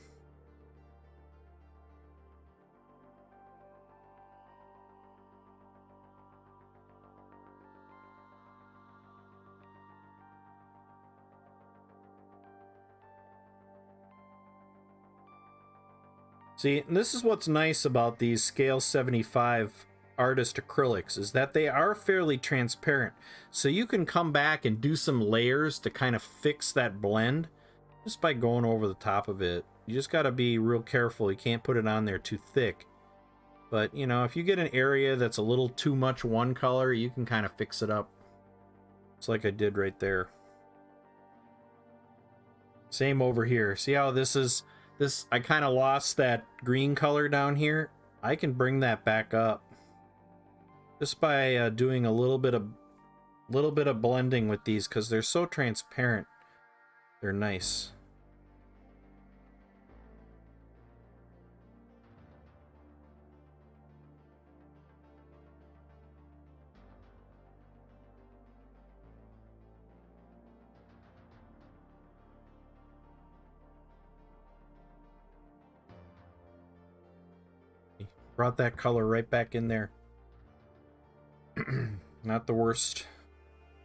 See, and this is what's nice about these Scale 75 artist acrylics, is that they are fairly transparent. So you can come back and do some layers to kind of fix that blend just by going over the top of it. You just got to be real careful. You can't put it on there too thick. But, you know, if you get an area that's a little too much one color, you can kind of fix it up. It's like I did right there. Same over here. See how this is... This, I kind of lost that green color down here. I can bring that back up. Just by doing a little bit of blending with these, because they're so transparent. They're nice. Brought that color right back in there. Not the worst.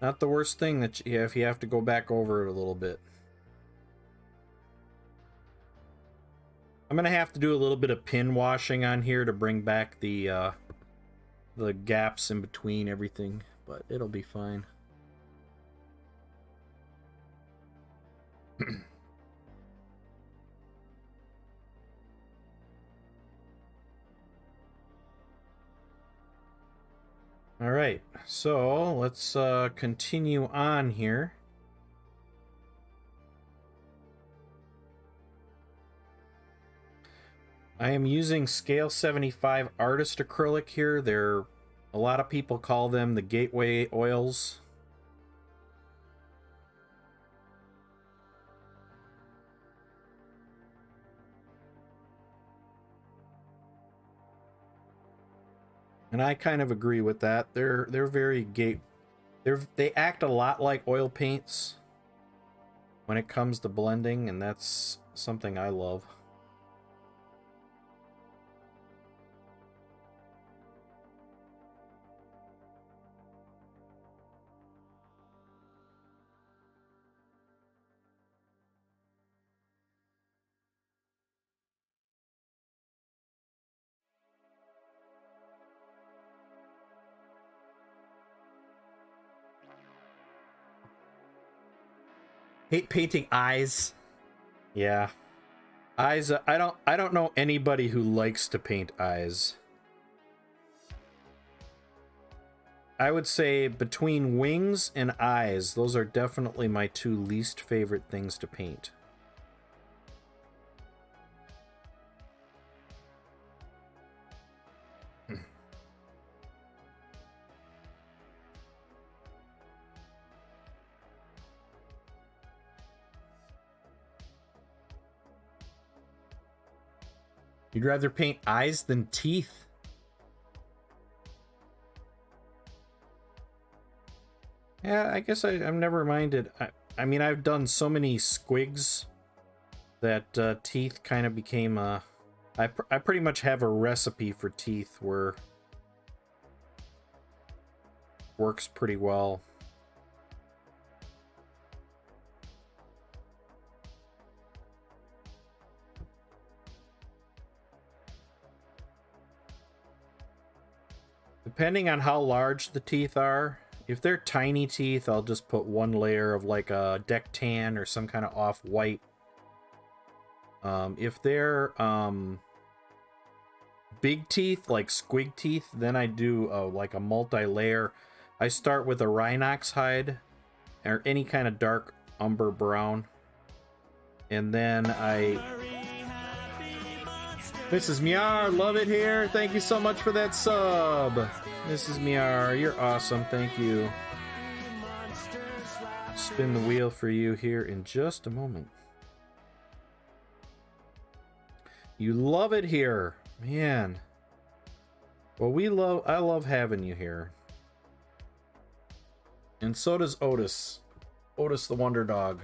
Not the worst thing that if you have to go back over it a little bit. I'm gonna have to do a little bit of pin washing on here to bring back the gaps in between everything, but it'll be fine. All right, so let's continue on here. I am using scale 75 artist acrylic here. A lot of people call them the gateway oils. And I kind of agree with that. They're very they act a lot like oil paints when it comes to blending, and that's something I love. Hate painting eyes. Yeah. Eyes, I don't know anybody who likes to paint eyes. I would say between wings and eyes, those are definitely my two least favorite things to paint. You'd rather paint eyes than teeth? Yeah, I guess I'm never minded. I mean, I've done so many squigs that teeth kind of became I pretty much have a recipe for teeth where works pretty well. Depending on how large the teeth are, if they're tiny teeth, I'll just put one layer of like a deck tan or some kind of off-white. If they're big teeth, like squig teeth, then I do like a multi-layer. I start with a rhinox hide or any kind of dark umber brown. And then Mrs. Miar, love it here. Thank you so much for that sub. Mrs. Miar, you're awesome. Thank you. Spin the wheel for you here in just a moment. You love it here. Man. Well, I love having you here. And so does Otis. Otis the Wonder Dog.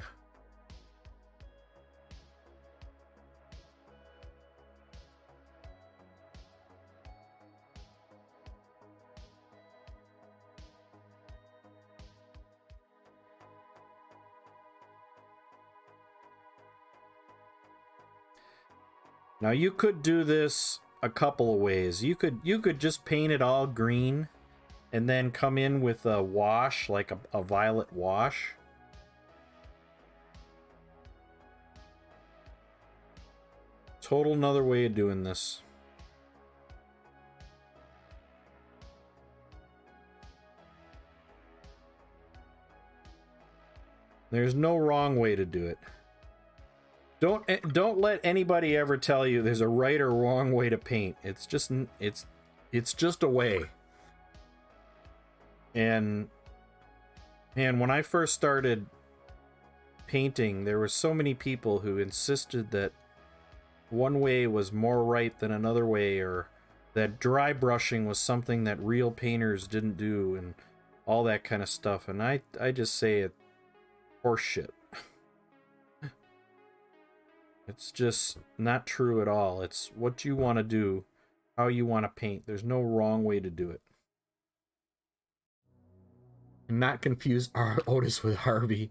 Now you could do this a couple of ways. You could just paint it all green and then come in with a wash, like a violet wash. Total another way of doing this. There's no wrong way to do it. Don't let anybody ever tell you there's a right or wrong way to paint. It's just a way. And when I first started painting, there were so many people who insisted that one way was more right than another way, or that dry brushing was something that real painters didn't do, and all that kind of stuff. And I just say it horseshit. It's just not true at all. It's what you want to do, how you want to paint. There's no wrong way to do it. And not confuse Otis with Harvey.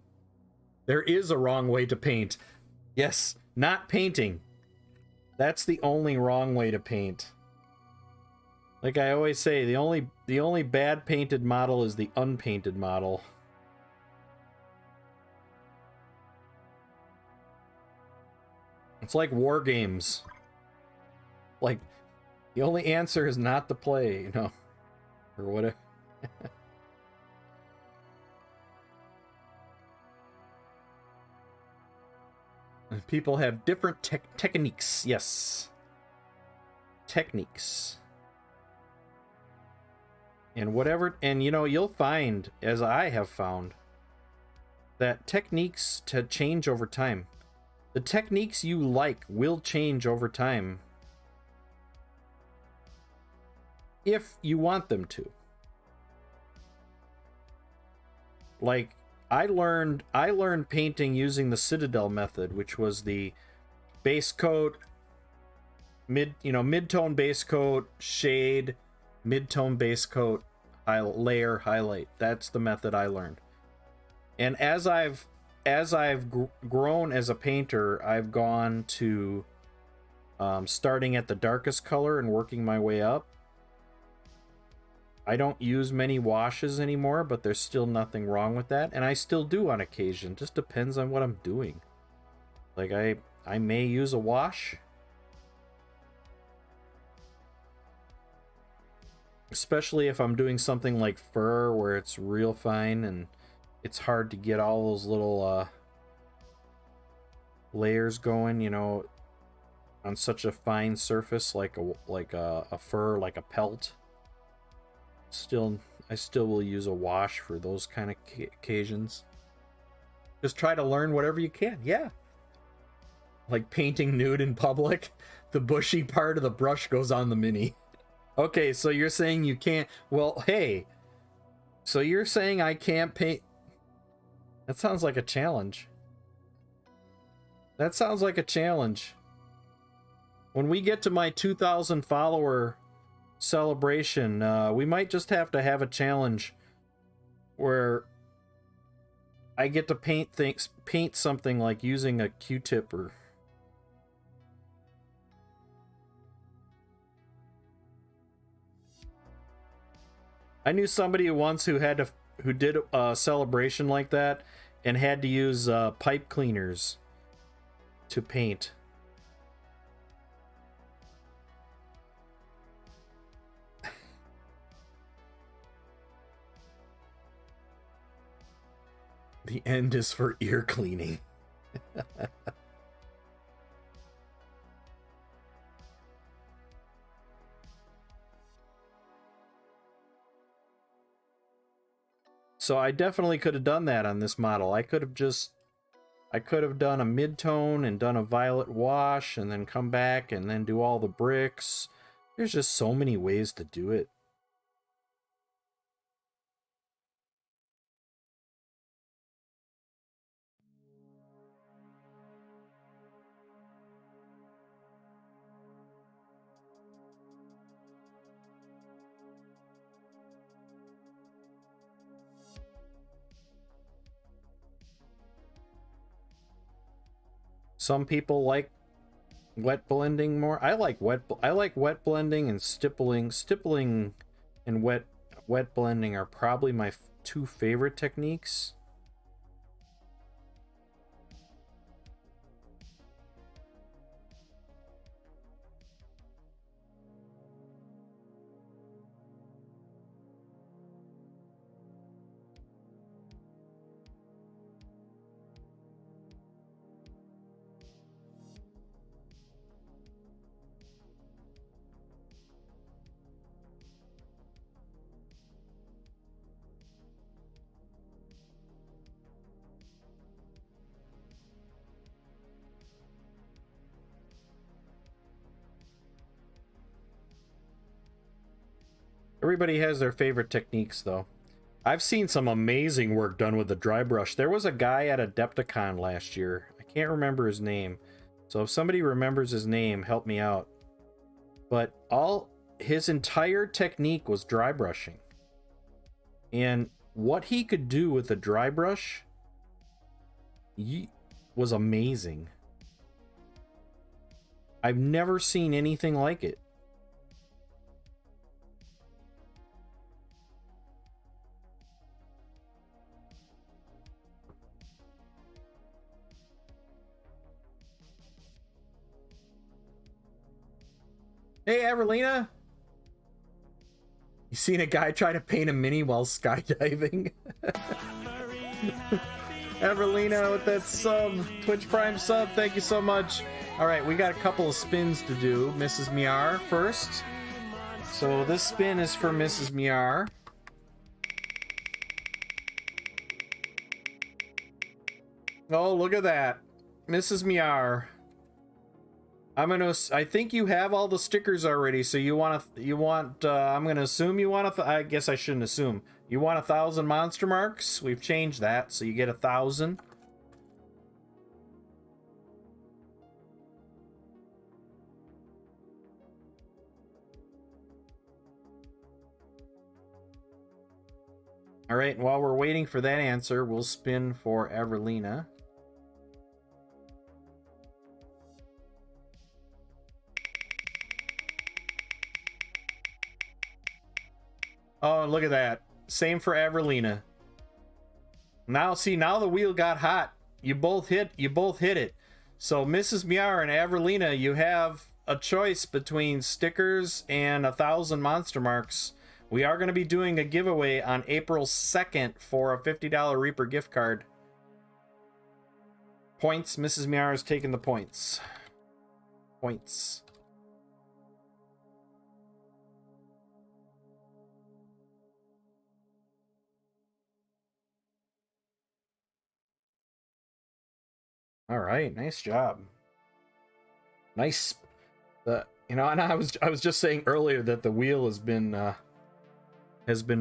There is a wrong way to paint. Yes, not painting. That's the only wrong way to paint. Like I always say, the only bad painted model is the unpainted model. It's like war games. Like, the only answer is not to play, you know, or whatever. People have different techniques. Yes. Techniques. And whatever, and you know, you'll find, as I have found, that techniques to change over time. The techniques you like will change over time if you want them to. Like, I learned painting using the Citadel method, which was the base coat, mid-tone base coat, shade, mid-tone base coat, layer, highlight. That's the method I learned. And as I've grown as a painter, I've gone to starting at the darkest color and working my way up. I don't use many washes anymore, but there's still nothing wrong with that, and I still do on occasion. Just depends on what I'm doing. Like I may use a wash, especially if I'm doing something like fur where it's real fine and it's hard to get all those little layers going, you know, on such a fine surface like a fur, like a pelt. I still will use a wash for those kind of occasions. Just try to learn whatever you can. Yeah. Like painting nude in public, the bushy part of the brush goes on the mini. Okay, so you're saying you can't. Well, hey. So you're saying I can't paint. That sounds like a challenge. That sounds like a challenge. When we get to my 2,000 follower celebration, we might just have to have a challenge where I get to paint something like using a Q-tip or... I knew somebody once who did a celebration like that and had to use pipe cleaners to paint. The end is for ear cleaning. So I definitely could have done that on this model. I could have done a mid-tone and done a violet wash and then come back and then do all the bricks. There's just so many ways to do it. Some people like wet blending more. I like wet blending and stippling. Stippling and wet blending are probably my two favorite techniques. Everybody has their favorite techniques, though. I've seen some amazing work done with the dry brush. There was a guy at Adepticon last year. I can't remember his name. So if somebody remembers his name, help me out. But his entire technique was dry brushing. And what he could do with a dry brush was amazing. I've never seen anything like it. Hey, Avrilina! You seen a guy try to paint a mini while skydiving? Avrilina with that sub, Twitch Prime sub, thank you so much. Alright, we got a couple of spins to do. Mrs. Miar first. So this spin is for Mrs. Miar. Oh, look at that. Mrs. Miar. I think you have all the stickers already, so I'm gonna assume you want I guess I shouldn't assume. You want 1,000 monster marks? We've changed that, so you get 1,000. All right, while we're waiting for that answer, we'll spin for Avrilina. Oh, look at that. Same for Avrilina. Now, see, now the wheel got hot. You both hit it. So, Mrs. Miar and Avrilina, you have a choice between stickers and 1,000 monster marks. We are going to be doing a giveaway on April 2nd for a $50 Reaper gift card. Points. Mrs. Miar is taking the points. Points. All right, nice job. Nice. And I was just saying earlier that the wheel has been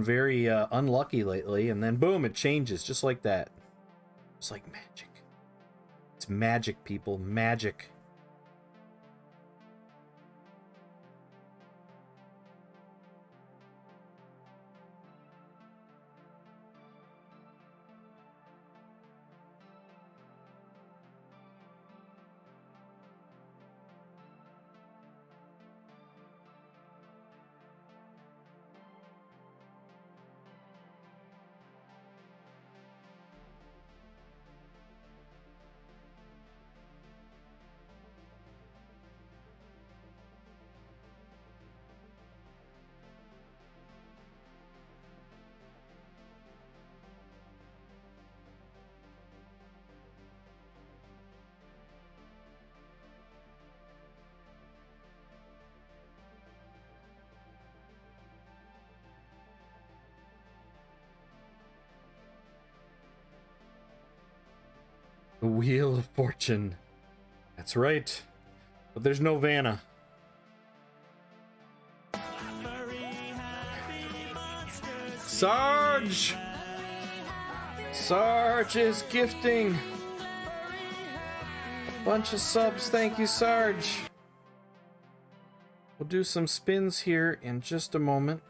very unlucky lately, and then boom, it changes just like that. It's like magic. It's magic, people, magic. The Wheel of Fortune. That's right. But there's no Vanna. Sarge! Sarge is gifting a bunch of subs. Thank you, Sarge. We'll do some spins here in just a moment.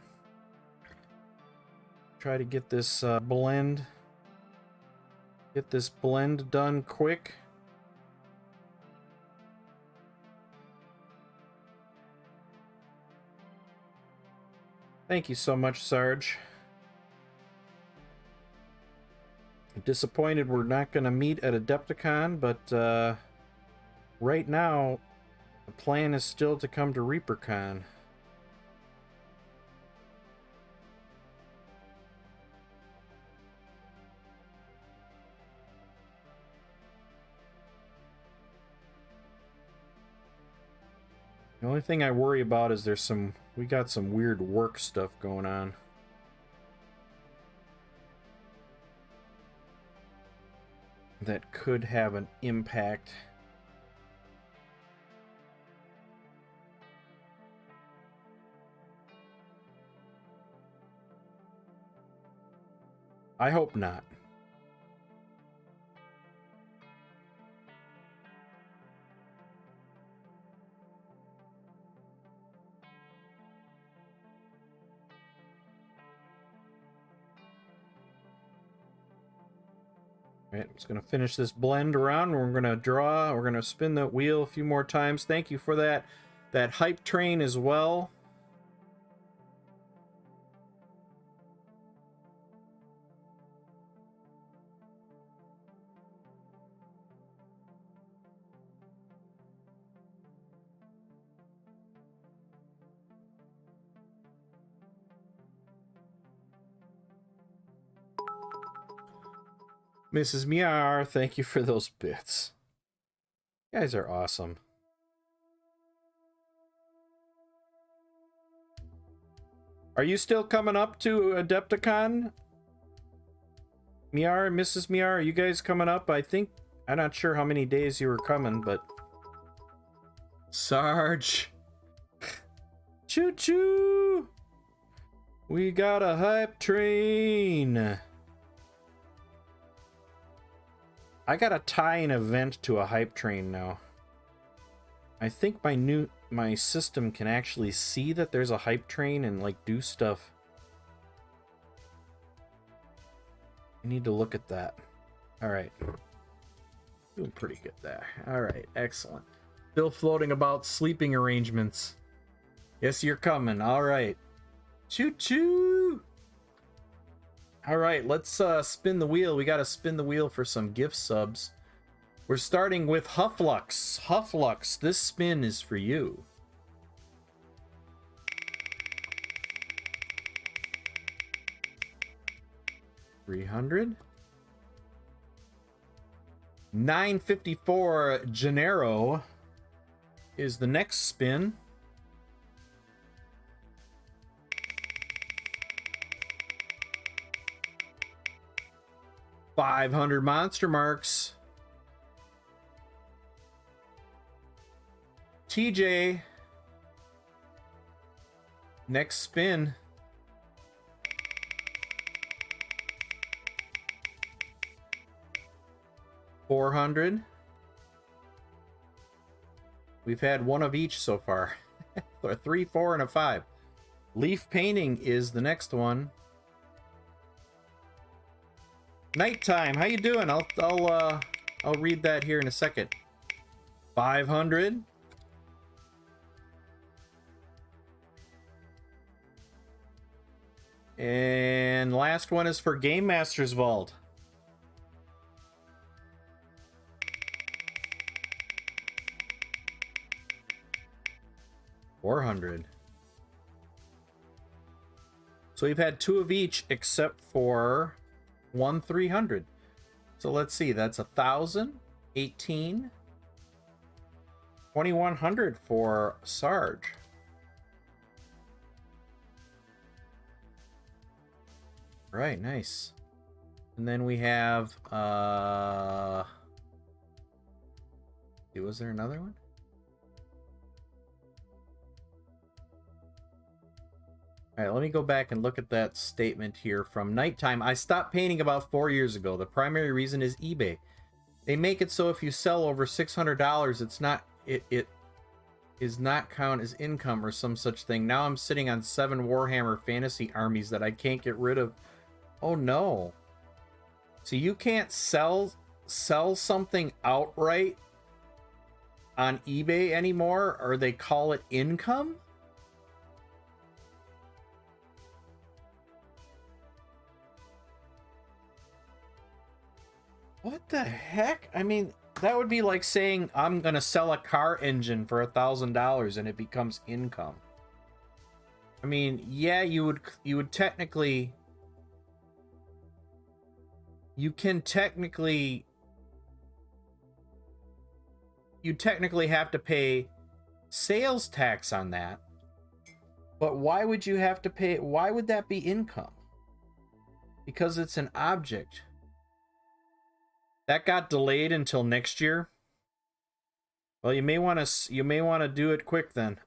Try to get this blend. Get this blend done quick. Thank you so much, Sarge. I'm disappointed we're not going to meet at Adepticon, but right now the plan is still to come to ReaperCon. The only thing I worry about is we got some weird work stuff going on. That could have an impact. I hope not. Right, I'm just going to finish this blend around. We're going to draw. We're going to spin the wheel a few more times. Thank you for that hype train as well. Mrs. Miar, thank you for those bits. You guys are awesome. Are you still coming up to Adepticon? Miar, Mrs. Miar, are you guys coming up? I'm not sure how many days you were coming, but... Sarge! Choo-choo! We got a hype train! I gotta tie an event to a hype train now. I think my system can actually see that there's a hype train and like do stuff. I need to look at that. Alright. Doing pretty good there. Alright, excellent. Still floating about sleeping arrangements. Yes, you're coming. Alright. Choo-choo! Alright, let's spin the wheel. We gotta spin the wheel for some gift subs. We're starting with Hufflux. Hufflux, this spin is for you. $300. $9.54 Gennaro is the next spin. $500 Monster Marks. TJ. Next spin. $400. We've had one of each so far. A 3, 4, and a 5. Leaf Painting is the next one. Nighttime, how you doing? I'll read that here in a second. 500. And last one is for Game Master's Vault. $400. So we've had 2 of each except for one 300. So let's see, that's 1,000, 18, 2,100 for Sarge. Right, nice. And then we have was there another one? All right, let me go back and look at that statement here from Nighttime. I stopped painting about 4 years ago. The primary reason is eBay. They make it so if you sell over $600, it is not count as income or some such thing. Now I'm sitting on 7 Warhammer Fantasy armies that I can't get rid of. Oh no. So you can't sell something outright on eBay anymore, or they call it income? What the heck? I mean, that would be like saying I'm gonna sell a car engine for $1,000 and it becomes income. I mean, yeah, you would technically, you technically have to pay sales tax on that. But why would you have to pay? Why would that be income? Because it's an object. That got delayed until next year. Well, you may want to do it quick then.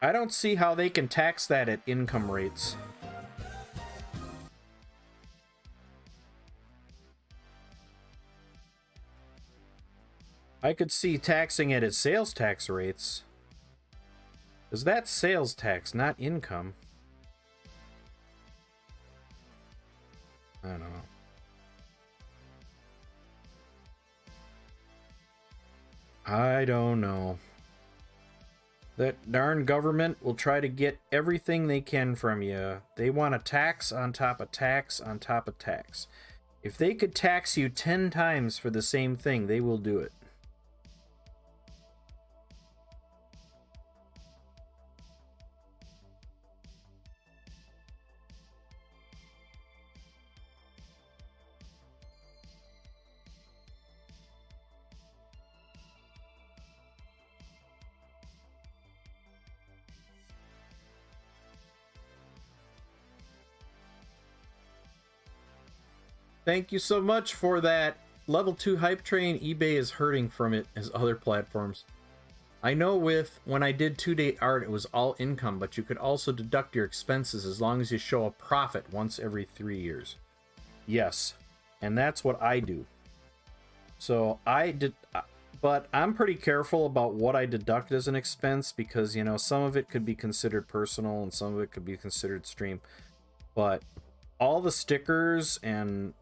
I don't see how they can tax that at income rates. I could see taxing it at sales tax rates. Because that's sales tax, not income. I don't know. I don't know. That darn government will try to get everything they can from you. They want a tax on top of tax on top of tax. If they could tax you 10 times for the same thing, they will do it. Thank you so much for that level 2 hype train. eBay is hurting from it as other platforms. I know when I did 2-day art, it was all income, but you could also deduct your expenses as long as you show a profit once every 3 years. Yes, and that's what I do. So I did, but I'm pretty careful about what I deduct as an expense because, you know, some of it could be considered personal and some of it could be considered stream. But all the stickers and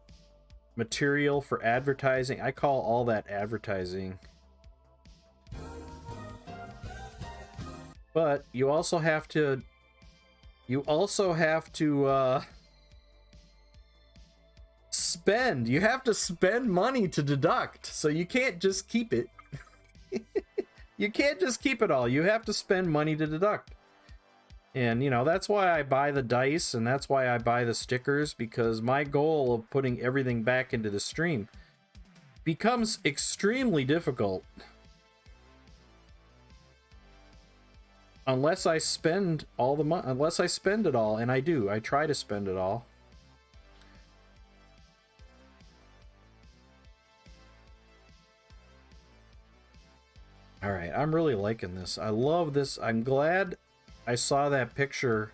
material for advertising, I call all that advertising. But you also have to spend. You have to spend money to deduct, so you can't just keep it. You can't just keep it all. You have to spend money to deduct. And, you know, that's why I buy the dice, and that's why I buy the stickers, because my goal of putting everything back into the stream becomes extremely difficult unless I spend all the money, unless I spend it all, and I do. I try to spend it all. All right, I'm really liking this. I love this. I'm glad I saw that picture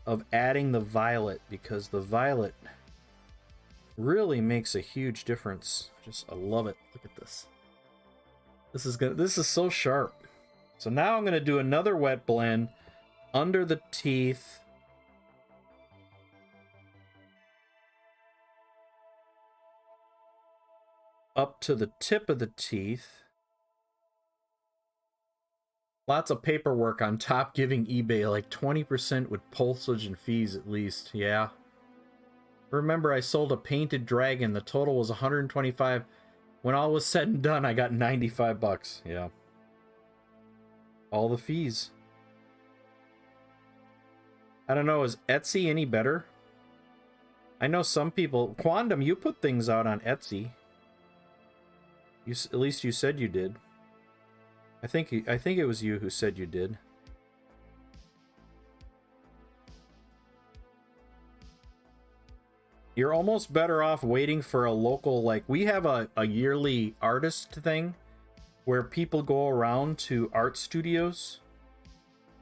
of adding the violet, because the violet really makes a huge difference. I love it. Look at this. This is so sharp. So now I'm gonna do another wet blend under the teeth. Up to the tip of the teeth. Lots of paperwork on top, giving eBay like 20% with postage and fees at least. Yeah. Remember, I sold a painted dragon. The total was 125. When all was said and done, I got 95 bucks. Yeah. All the fees. I don't know, is Etsy any better? I know some people... Quandom, you put things out on Etsy. At least you said you did. I think it was you who said you did. You're almost better off waiting for a local, like, we have a yearly artist thing where people go around to art studios,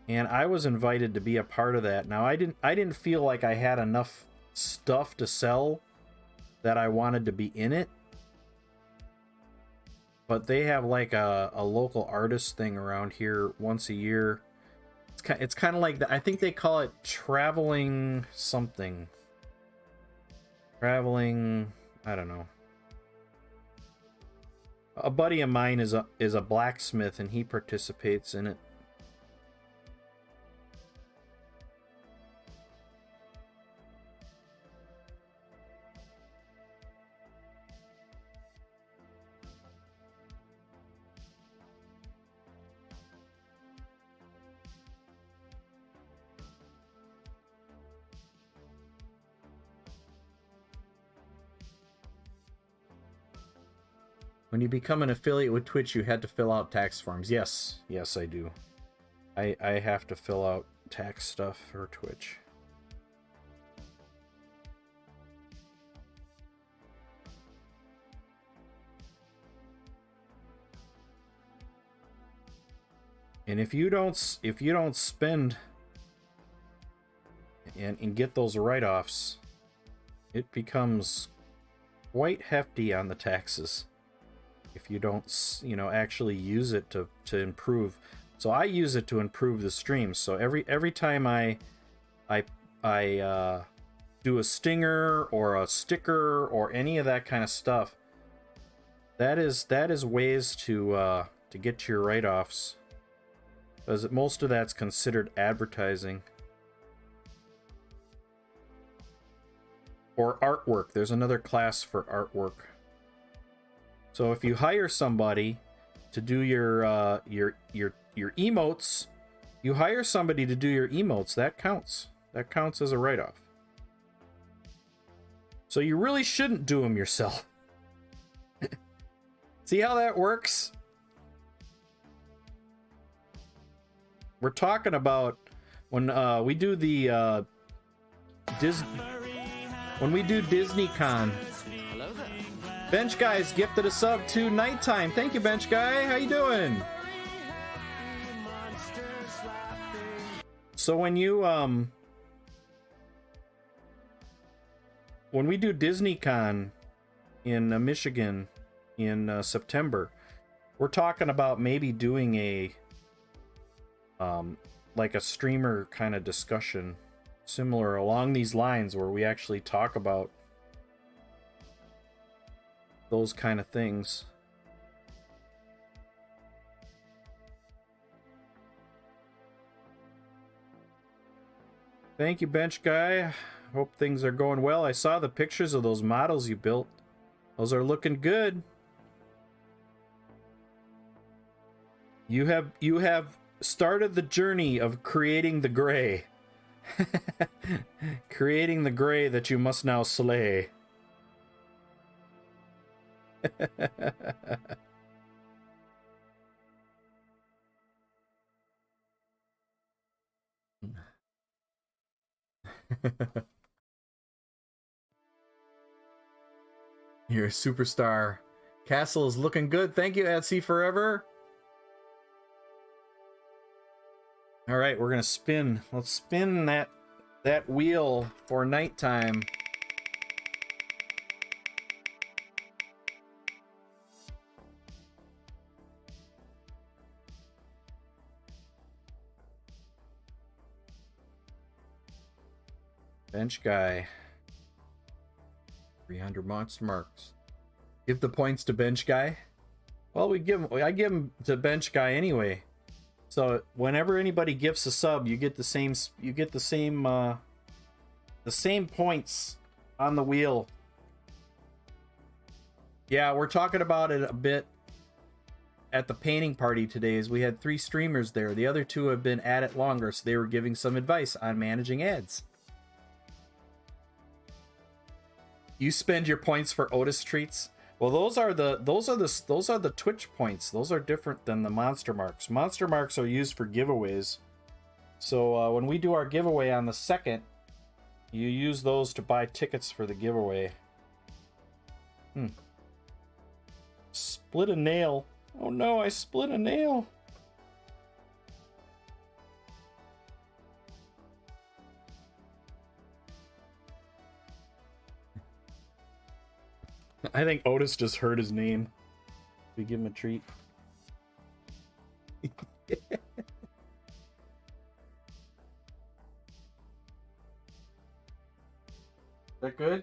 and I was invited to be a part of that. Now, I didn't feel like I had enough stuff to sell that I wanted to be in it. But they have like a local artist thing around here once a year. It's kind of like that. I think they call it traveling something. Traveling, I don't know. A buddy of mine is a blacksmith, and he participates in it. When you become an affiliate with Twitch, you had to fill out tax forms. Yes, yes, I do. I have to fill out tax stuff for Twitch. And if you don't spend and get those write-offs, it becomes quite hefty on the taxes if you don't, you know, actually use it to improve. So I use it to improve the streams. So every time I do a stinger or a sticker or any of that kind of stuff, that is ways to get your write-offs, because most of that's considered advertising. Or artwork. There's another class for artwork. So if you hire somebody to do your emotes, you hire somebody to do your emotes, that counts. That counts as a write-off. So you really shouldn't do them yourself. See how that works? We're talking about when we do the when we do DisneyCon. Hello there. Bench Guy's gifted a sub to Nighttime. Thank you, Bench Guy. How you doing? So when you when we do DisneyCon in Michigan in September, we're talking about maybe doing a like a streamer kind of discussion similar along these lines, where we actually talk about those kind of things. Thank you, Bench Guy. Hope things are going well. I saw the pictures of those models you built. Those are looking good. You have started the journey of creating the gray. Creating the gray that you must now slay. You're a superstar. Castle is looking good. Thank you, Etsy Forever. All right, we're gonna spin. Let's spin that wheel for nighttime. Bench Guy. 300 monster marks. Give the points to Bench Guy. Well, I give them to Bench Guy anyway. So whenever anybody gifts a sub, you get the same points on the wheel. Yeah, we're talking about it a bit at the painting party today, as we had 3 streamers there. The other 2 have been at it longer, so they were giving some advice on managing ads. You spend your points for Otis treats. Well, those are the Twitch points. Those are different than the monster marks. Monster marks are used for giveaways. So when we do our giveaway on the 2nd, you use those to buy tickets for the giveaway. Split a nail. Oh no, I split a nail. I think Otis just heard his name. We give him a treat. Is that good?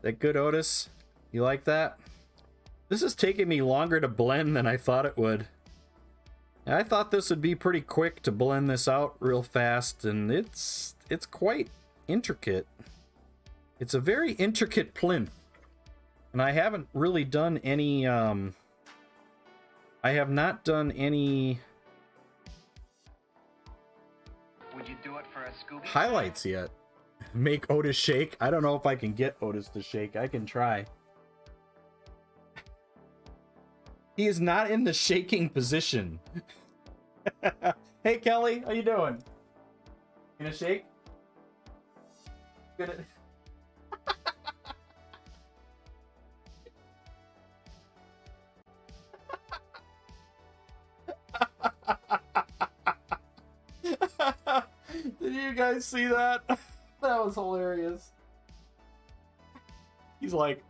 That good, Otis? You like that? This is taking me longer to blend than I thought it would. I thought this would be pretty quick to blend this out real fast, and it's quite intricate. It's a very intricate plinth. And I haven't really done any I have not done any Would you do it for a Scooby? highlights yet. Make Otis shake. I don't know if I can get Otis to shake. I can try. He is not in the shaking position. Hey Kelly, how you doing? Gonna shake? Gonna you guys see that? That was hilarious. He's like...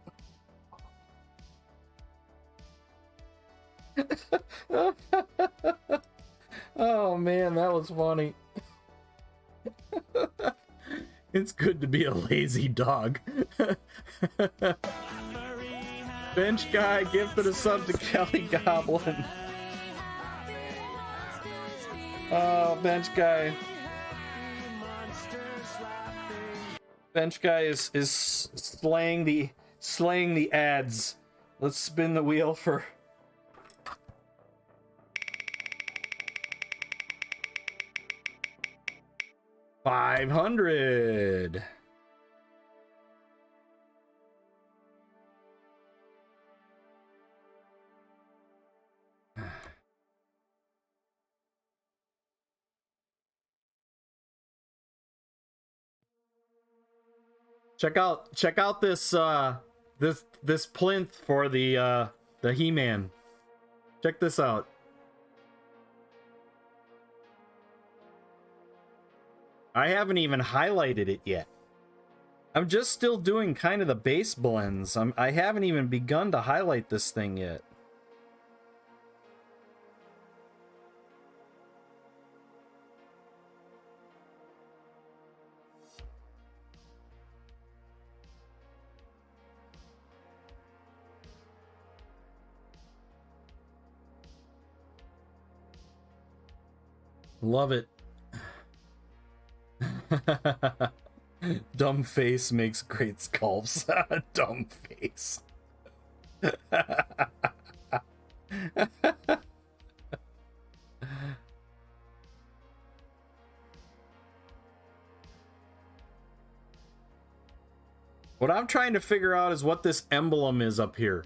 Oh man, that was funny. It's good to be a lazy dog. Bench guy gifted a sub to Kelly Goblin. Oh, bench guy. Bench guy is slaying the ads. Let's spin the wheel for 500. Check out this this plinth for the He-Man. Check this out. I haven't even highlighted it yet. I'm just still doing kind of the base blends. I haven't even begun to highlight this thing yet. Love it. Dumb face makes great sculpts. Dumb face. What I'm trying to figure out is what this emblem is up here.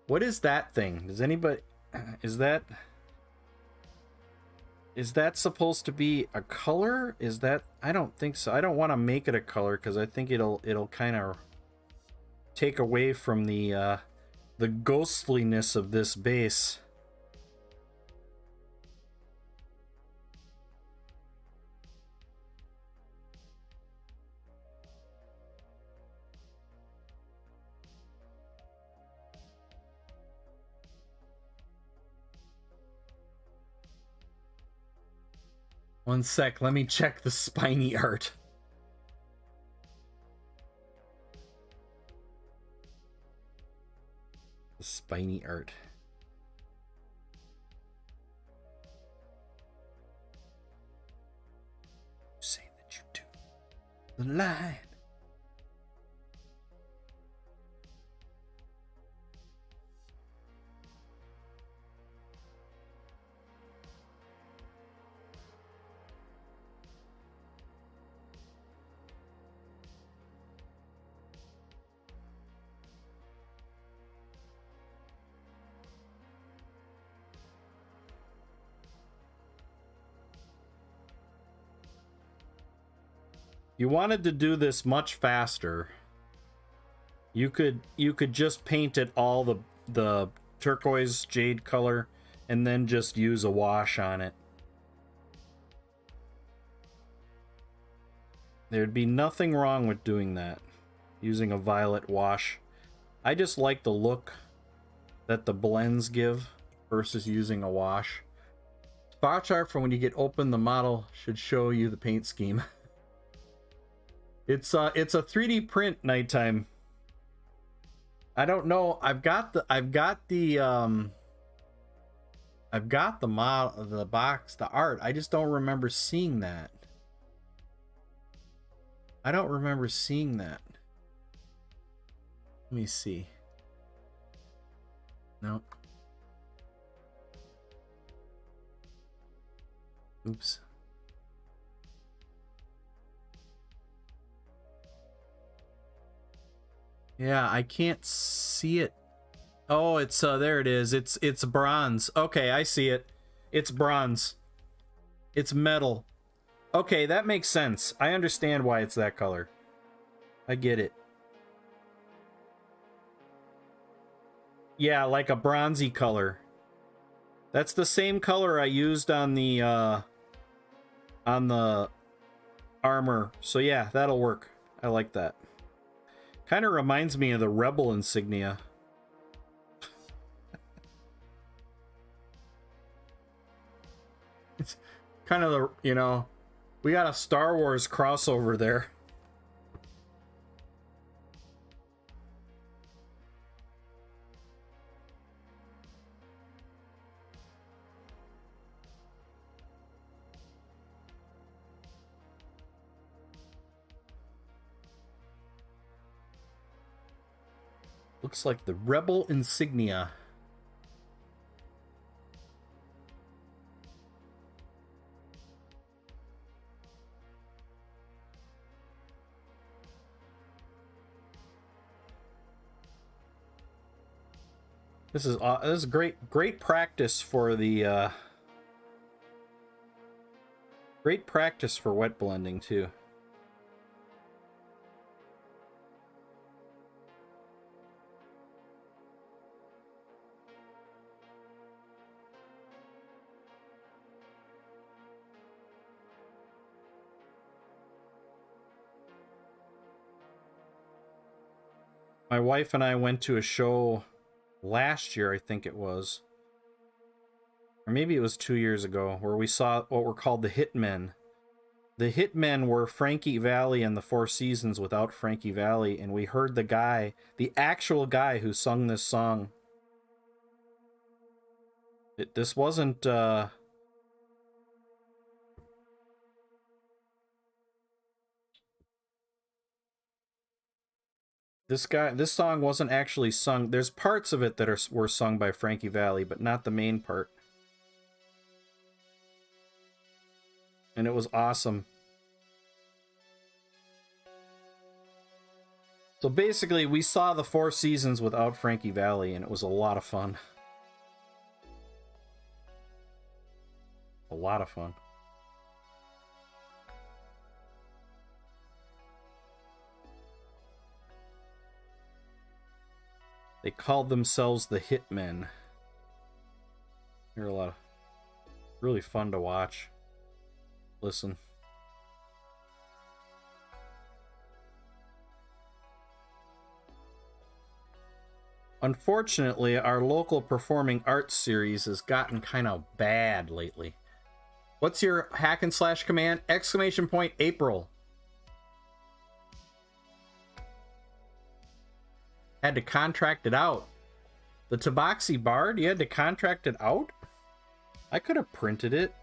What is that thing? Does anybody... Is that supposed to be a color? Is that... I don't think so. I don't want to make it a color because I think it'll kind of take away from the ghostliness of this base. One sec, let me check the spiny art. The spiny art. Say that you do the line. You wanted to do this much faster. You could just paint it all the turquoise jade color and then just use a wash on it. There'd be nothing wrong with doing that. Using a violet wash. I just like the look that the blends give versus using a wash. Bar chart for when you get open, the model should show you the paint scheme. It's a 3D print nighttime. I don't know. I've got the model, the box, the art. I just don't remember seeing that. I don't remember seeing that. Let me see. Nope. Oops. Yeah, I can't see it. Oh, it's there it is. It's bronze. Okay, I see it. It's bronze. It's metal. Okay, that makes sense. I understand why it's that color. I get it. Yeah, like a bronzy color. That's the same color I used on the armor. So yeah, that'll work. I like that. Kind of reminds me of the Rebel insignia. It's kind of the, you know, we got a Star Wars crossover there. Looks like the Rebel insignia. This is great practice for the great practice for wet blending too. My wife and I went to a show last year, I think it was, or maybe it was 2 years ago, where we saw what were called the Hitmen. The Hitmen were Frankie Valli and the Four Seasons without Frankie Valli, and we heard the guy, the actual guy who sung this song. This wasn't this song wasn't actually sung. There's parts of it that were sung by Frankie Valli, but not the main part. And it was awesome. So basically, we saw the Four Seasons without Frankie Valli, and it was a lot of fun. A lot of fun. They called themselves the Hitmen. They're a lot of really fun to watch. Listen. Unfortunately, our local performing arts series has gotten kind of bad lately. What's your hack and slash command? !April. Had to contract it out. The Tabaxi Bard, you had to contract it out? I could have printed it.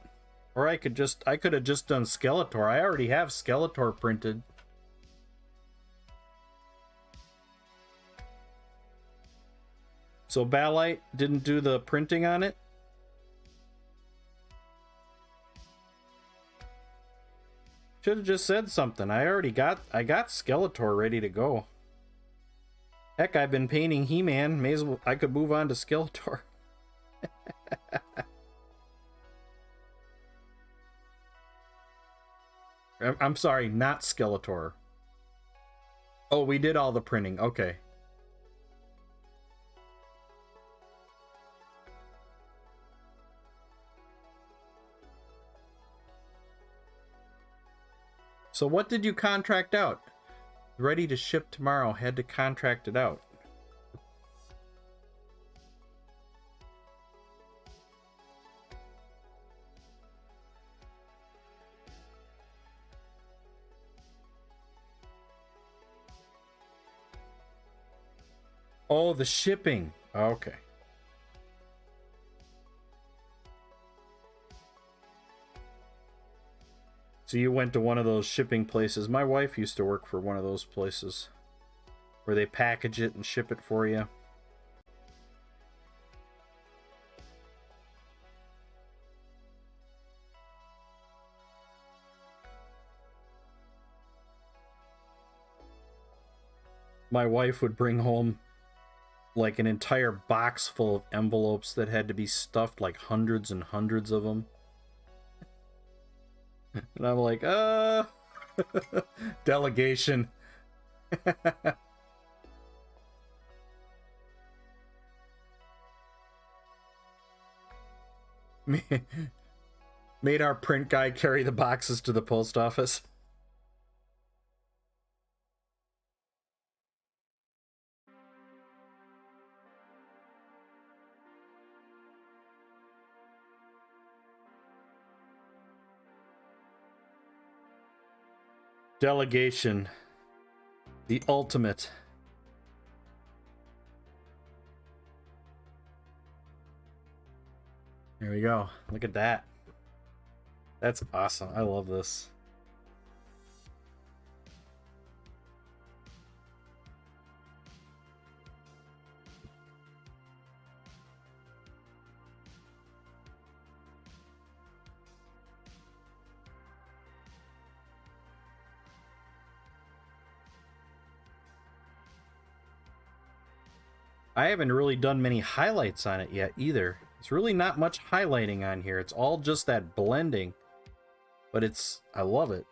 Or I could have just done Skeletor. I already have Skeletor printed. So Balite didn't do the printing on it? Should have just said something. I got Skeletor ready to go. Heck, I've been painting He-Man. May as well, I could move on to Skeletor. I'm sorry, not Skeletor. Oh, we did all the printing. Okay. So what did you contract out? Ready to ship tomorrow. Had to contract it out. Oh, the shipping. Okay. So you went to one of those shipping places. My wife used to work for one of those places where they package it and ship it for you. My wife would bring home like an entire box full of envelopes that had to be stuffed, like hundreds and hundreds of them. And I'm like, delegation. Made our print guy carry the boxes to the post office. Delegation. The ultimate. There we go. Look at that. That's awesome. I love this. I haven't really done many highlights on it yet either. It's really not much highlighting on here. It's all just that blending. But I love it.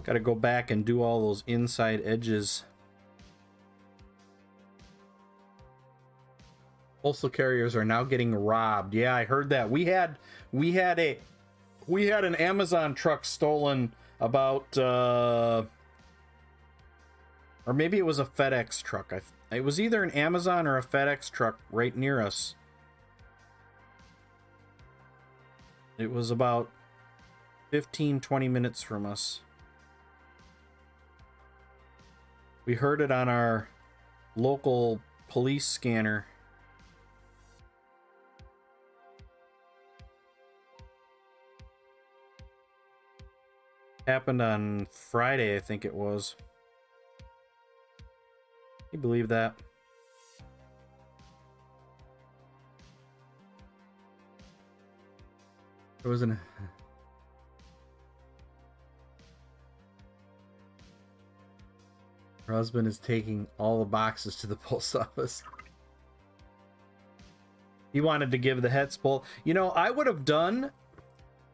Got to go back and do all those inside edges. Postal carriers are now getting robbed. Yeah, I heard that. We had an Amazon truck stolen about or maybe it was a FedEx truck. It was either an Amazon or a FedEx truck right near us. It was about 15-20 minutes from us. We heard it on our local police scanner. Happened on Friday, I think it was. Can you believe that? It was an... Her husband is taking all the boxes to the post office. He wanted to give the hex bolt. You know, I would have done...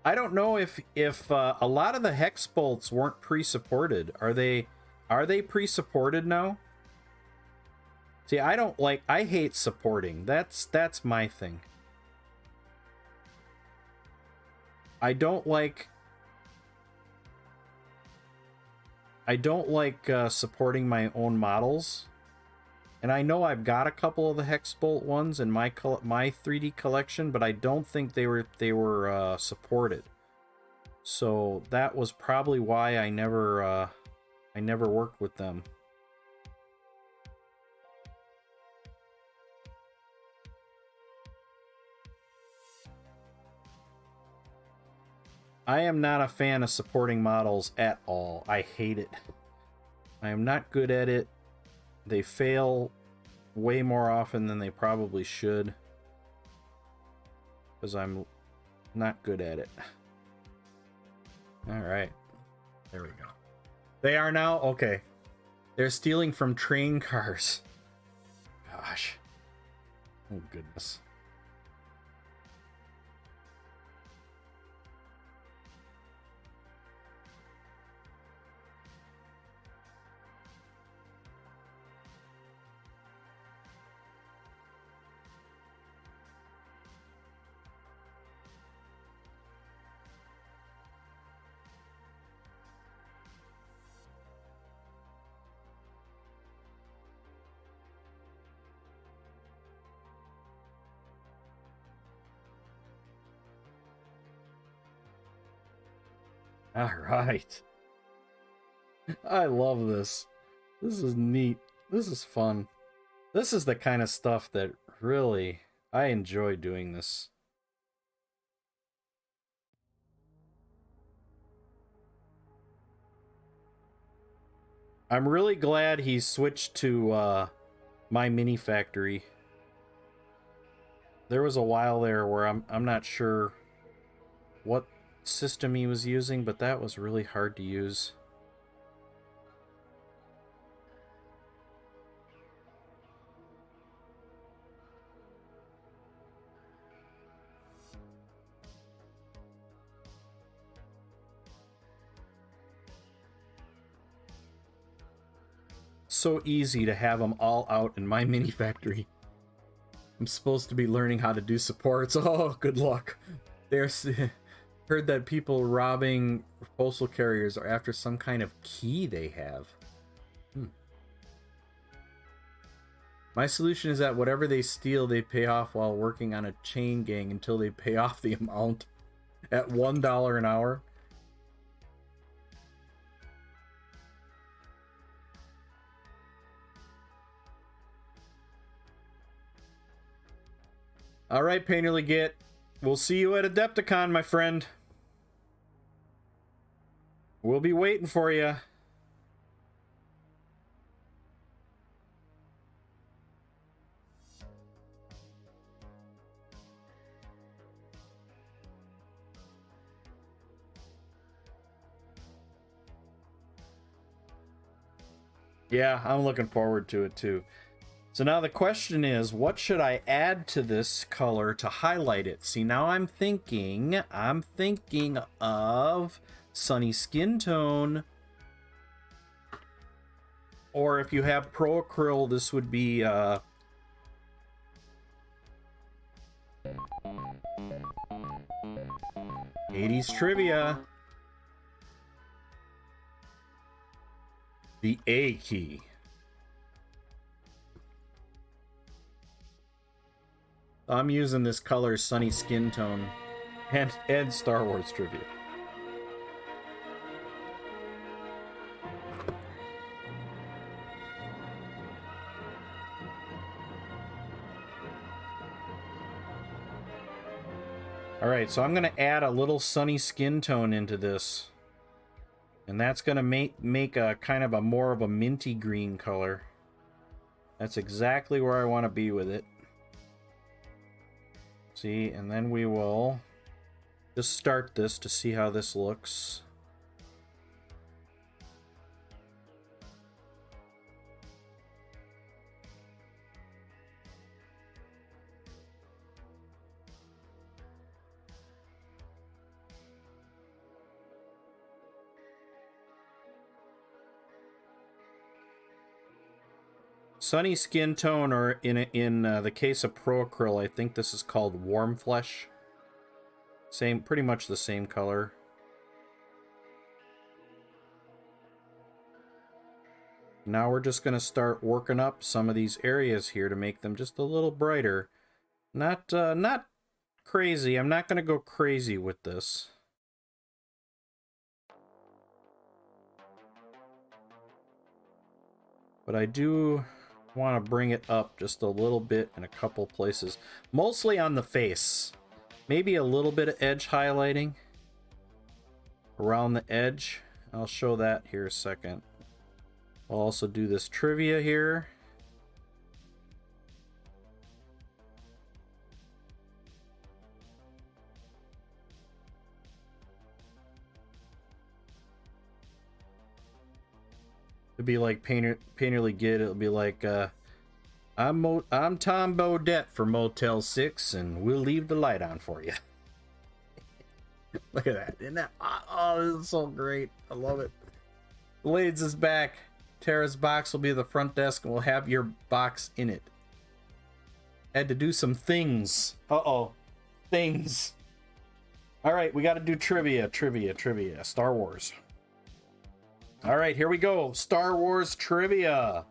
I don't know if a lot of the hex bolts weren't pre-supported. Are they pre-supported now? See, I hate supporting. That's my thing. I don't like supporting my own models, and I know I've got a couple of the hex bolt ones in my 3D collection, but I don't think they were supported. So that was probably why I never worked with them. I am not a fan of supporting models at all. I hate it. I am not good at it. They fail way more often than they probably should, because I'm not good at it. All right. There we go. They are now? Okay. They're stealing from train cars. Gosh. Oh, goodness. All right. I love this. This is neat. This is fun. This is the kind of stuff that really I enjoy doing this. I'm really glad he switched to My Mini Factory. There was a while there where I'm not sure what system he was using, but that was really hard to use. So easy to have them all out in My Mini Factory. I'm supposed to be learning how to do supports. Oh, good luck. There's heard that people robbing postal carriers are after some kind of key they have. My solution is that whatever they steal, they pay off while working on a chain gang until they pay off the amount at $1 an hour. All right, Painterly Git. We'll see you at Adepticon, my friend. We'll be waiting for you. Yeah, I'm looking forward to it too. So now the question is, what should I add to this color to highlight it? See, now I'm thinking of sunny skin tone. Or if you have Pro Acryl, this would be 80s trivia. The A key. I'm using this color sunny skin tone and Star Wars trivia. All right, so I'm going to add a little sunny skin tone into this. And that's going to make a kind of a more of a minty green color. That's exactly where I want to be with it. See, and then we will just start this to see how this looks. Sunny skin tone, or in the case of Pro Acryl, I think this is called Warm Flesh. Pretty much the same color. Now we're just going to start working up some of these areas here to make them just a little brighter. Not crazy. I'm not going to go crazy with this. But I do want to bring it up just a little bit in a couple places. Mostly on the face. Maybe a little bit of edge highlighting around the edge. I'll show that here in a second. I'll also do this trivia here. It'd be like Painterly Git. It'll be like, I'm Tom Bodette for Motel 6, and we'll leave the light on for you. Look at that. Isn't that? Oh, this is so great. I love it. Blades is back. Tara's box will be the front desk, and we'll have your box in it. Had to do some things. Uh-oh. Things. All right, we got to do trivia. Star Wars. All right, here we go. Star Wars trivia.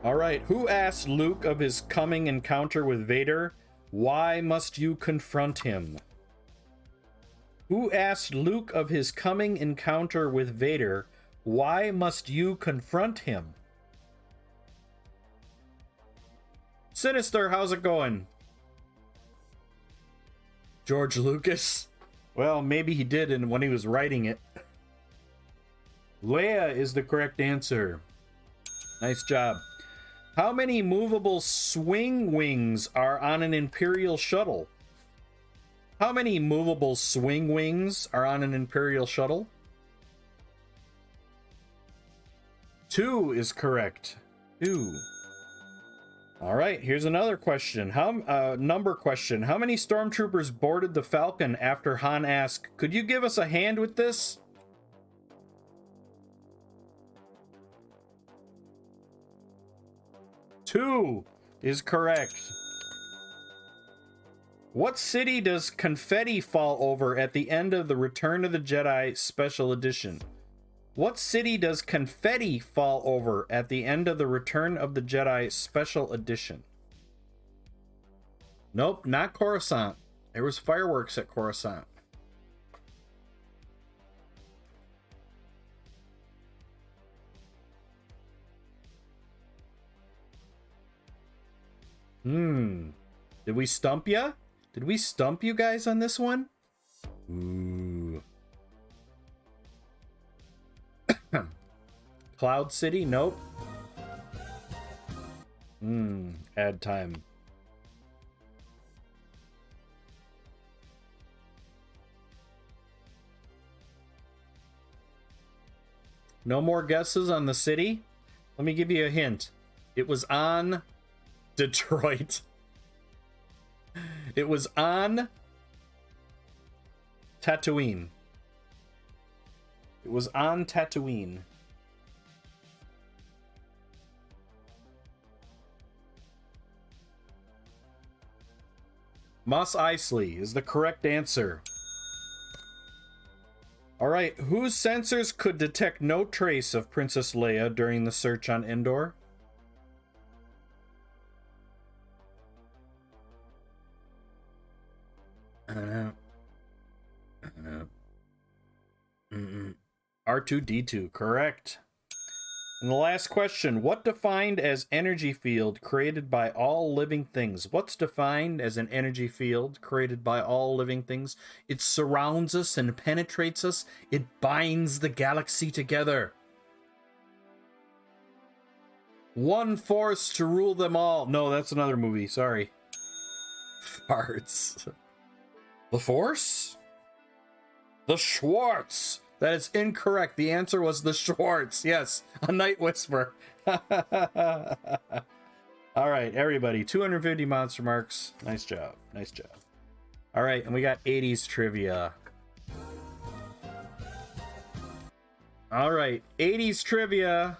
All right, who asked Luke of his coming encounter with Vader? Why must you confront him? Who asked Luke of his coming encounter with Vader? Why must you confront him? Sinister, how's it going? George Lucas? Well, maybe he did when he was writing it. Leia is the correct answer. Nice job. How many movable swing wings are on an Imperial shuttle? How many movable swing wings are on an Imperial shuttle? 2 is correct. 2. All right, here's another question. Number question. How many stormtroopers boarded the Falcon after Han asked, "Could you give us a hand with this?" 2 is correct. What city does confetti fall over at the end of the Return of the Jedi Special Edition? What city does confetti fall over at the end of the Return of the Jedi Special Edition? Nope, not Coruscant. There was fireworks at Coruscant. Did we stump ya? Did we stump you guys on this one? Ooh. Cloud City? Nope. Add time. No more guesses on the city? Let me give you a hint. It was on Detroit. It was on Tatooine. It was on Tatooine. Mos Eisley is the correct answer. All right, whose sensors could detect no trace of Princess Leia during the search on Endor? R2-D2, correct. And the last question, what defined as energy field created by all living things? What's defined as an energy field created by all living things? It surrounds us and penetrates us. It binds the galaxy together. One force to rule them all. No, that's another movie, sorry. Farts. The Force? The Schwartz. That is incorrect. The answer was the Schwartz. Yes, a Night Whisper. All right, everybody. 250 monster marks. Nice job. Nice job. All right, and we got 80s trivia. All right, 80s trivia.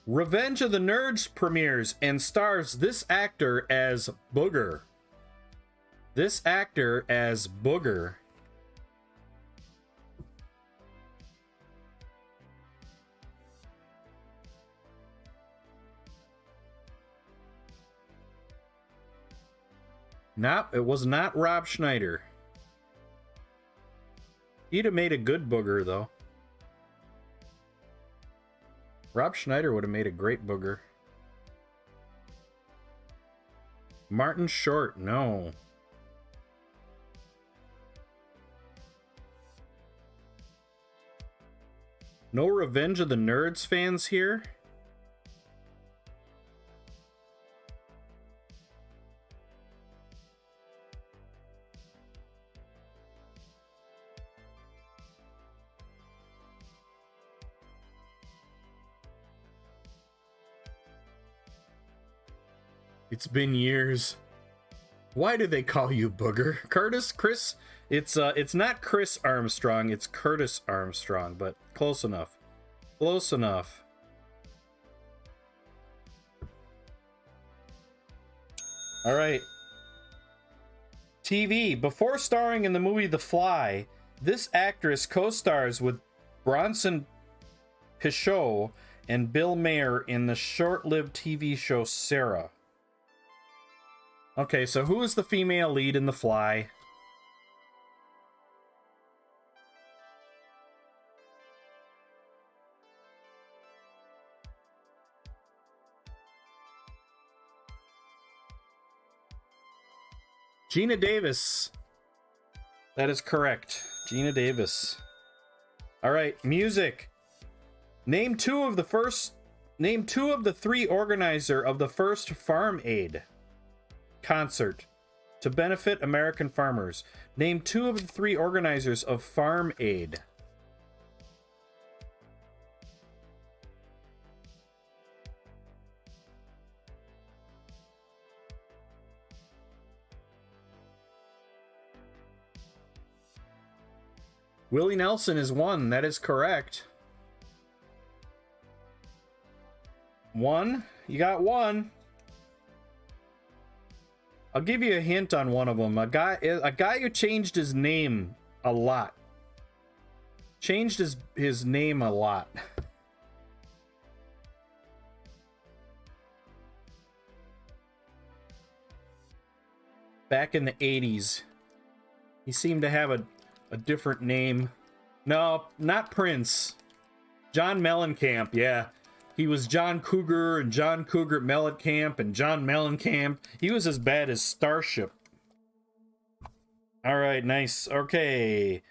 Revenge of the Nerds premieres and stars this actor as Booger. This actor as Booger. Nope, it was not Rob Schneider. He'd have made a good Booger, though. Rob Schneider would have made a great Booger. Martin Short, no. No Revenge of the Nerds fans here? It's been years. Why do they call you Booger? Chris? It's not Chris Armstrong, it's Curtis Armstrong, but close enough. Close enough. All right. TV. Before starring in the movie The Fly, this actress co-stars with Bronson Pinchot and Bill Maher in the short-lived TV show Sarah. Okay, so who is the female lead in The Fly? Gina Davis. That is correct. Gina Davis. All right, music. Name two of the three organizer of the first Farm Aid concert to benefit American farmers. Name two of the three organizers of Farm Aid. Willie Nelson is one. That is correct. One? You got one. I'll give you a hint on one of them. A guy who changed his name a lot. Changed his name a lot. Back in the 80s. He seemed to have a different name. No, not Prince. John Mellencamp, yeah. He was John Cougar and John Cougar Mellencamp and John Mellencamp. He was as bad as Starship. All right, nice. Okay.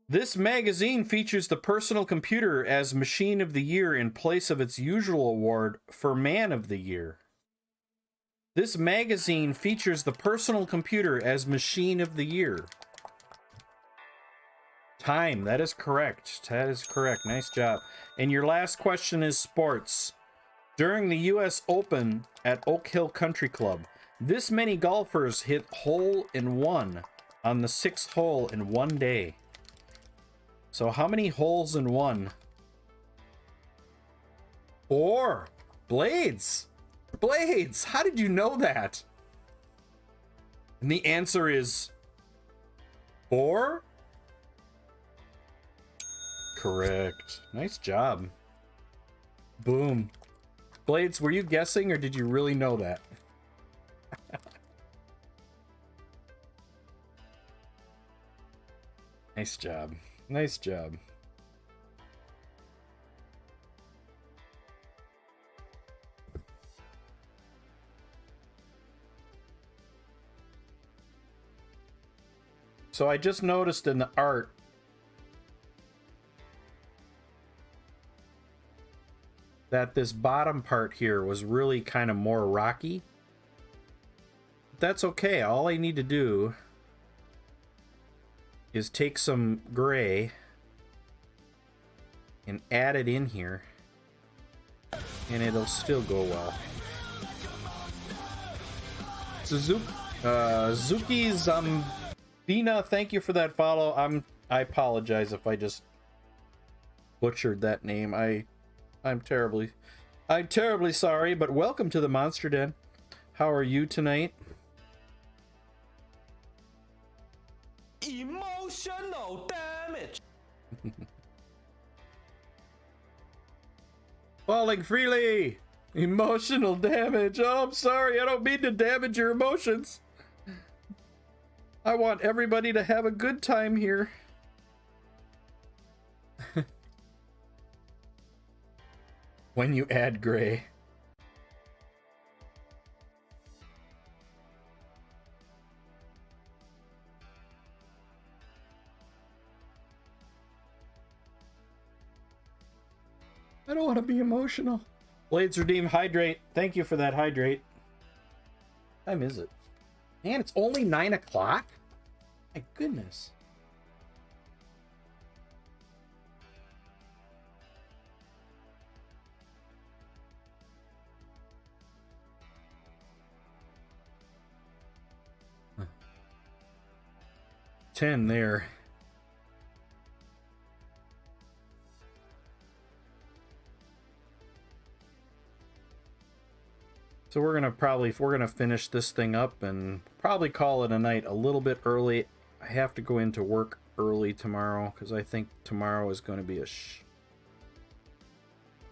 This magazine features the personal computer as Machine of the Year in place of its usual award for Man of the Year. This magazine features the personal computer as Machine of the Year. Time, that is correct. That is correct. Nice job. And your last question is sports. During the US Open at Oak Hill Country Club, this many golfers hit hole-in-one on the 6th hole in one day. So how many holes in one? 4. Blades. Blades. How did you know that? And the answer is 4. Correct. Nice job. Boom. Blades, were you guessing or did you really know that? Nice job. Nice job. So I just noticed in the art that this bottom part here was really kind of more rocky. That's okay. All I need to do is take some gray and add it in here, and it'll still go well. Zuki Zambina, thank you for that follow. I apologize if I just butchered that name. I'm terribly sorry, but welcome to the Monster Den. How are you tonight? Emotional damage. Falling freely. Emotional damage. Oh, I'm sorry. I don't mean to damage your emotions. I want everybody to have a good time here. When you add gray. I don't want to be emotional. Blades Redeem Hydrate. Thank you for that hydrate. What time is it? Man, it's only 9 o'clock? My goodness. Huh. 10 there. So we're gonna probably, if we're gonna finish this thing up and probably call it a night a little bit early. I have to go into work early tomorrow because I think tomorrow is going to be a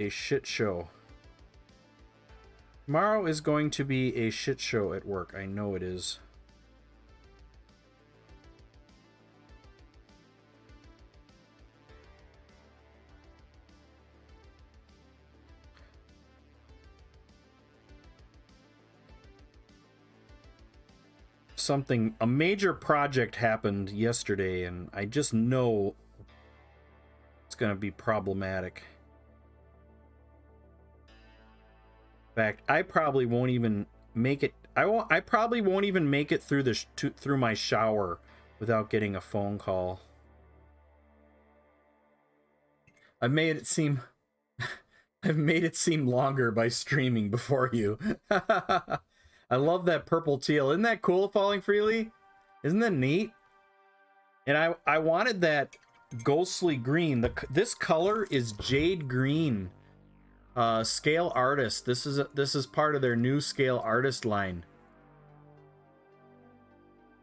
shit show. Tomorrow is going to be a shit show at work. I know it is. A major project happened yesterday, and I just know it's going to be problematic. In fact, I probably won't even make it. I probably won't even make it through through my shower without getting a phone call. I've made it seem longer by streaming before you. I love that purple teal. Isn't that cool, Falling Freely? Isn't that neat? And I wanted that ghostly green. This color is jade green. Scale Artist. This is part of their new Scale Artist line.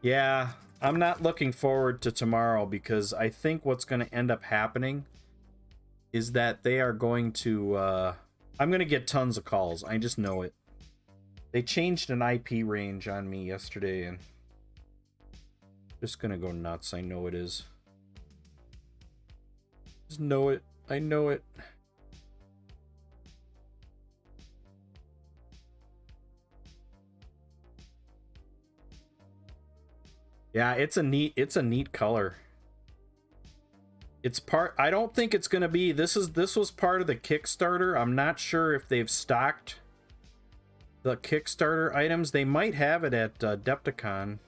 Yeah, I'm not looking forward to tomorrow because I think what's going to end up happening is that they are going to I'm going to get tons of calls. I just know it. They changed an IP range on me yesterday and just going to go nuts. I know it is. Just know it. I know it. Yeah, it's a neat color. It's part, I don't think it's going to be, this was part of the Kickstarter. I'm not sure if they've stocked the Kickstarter items. They might have it at Depticon.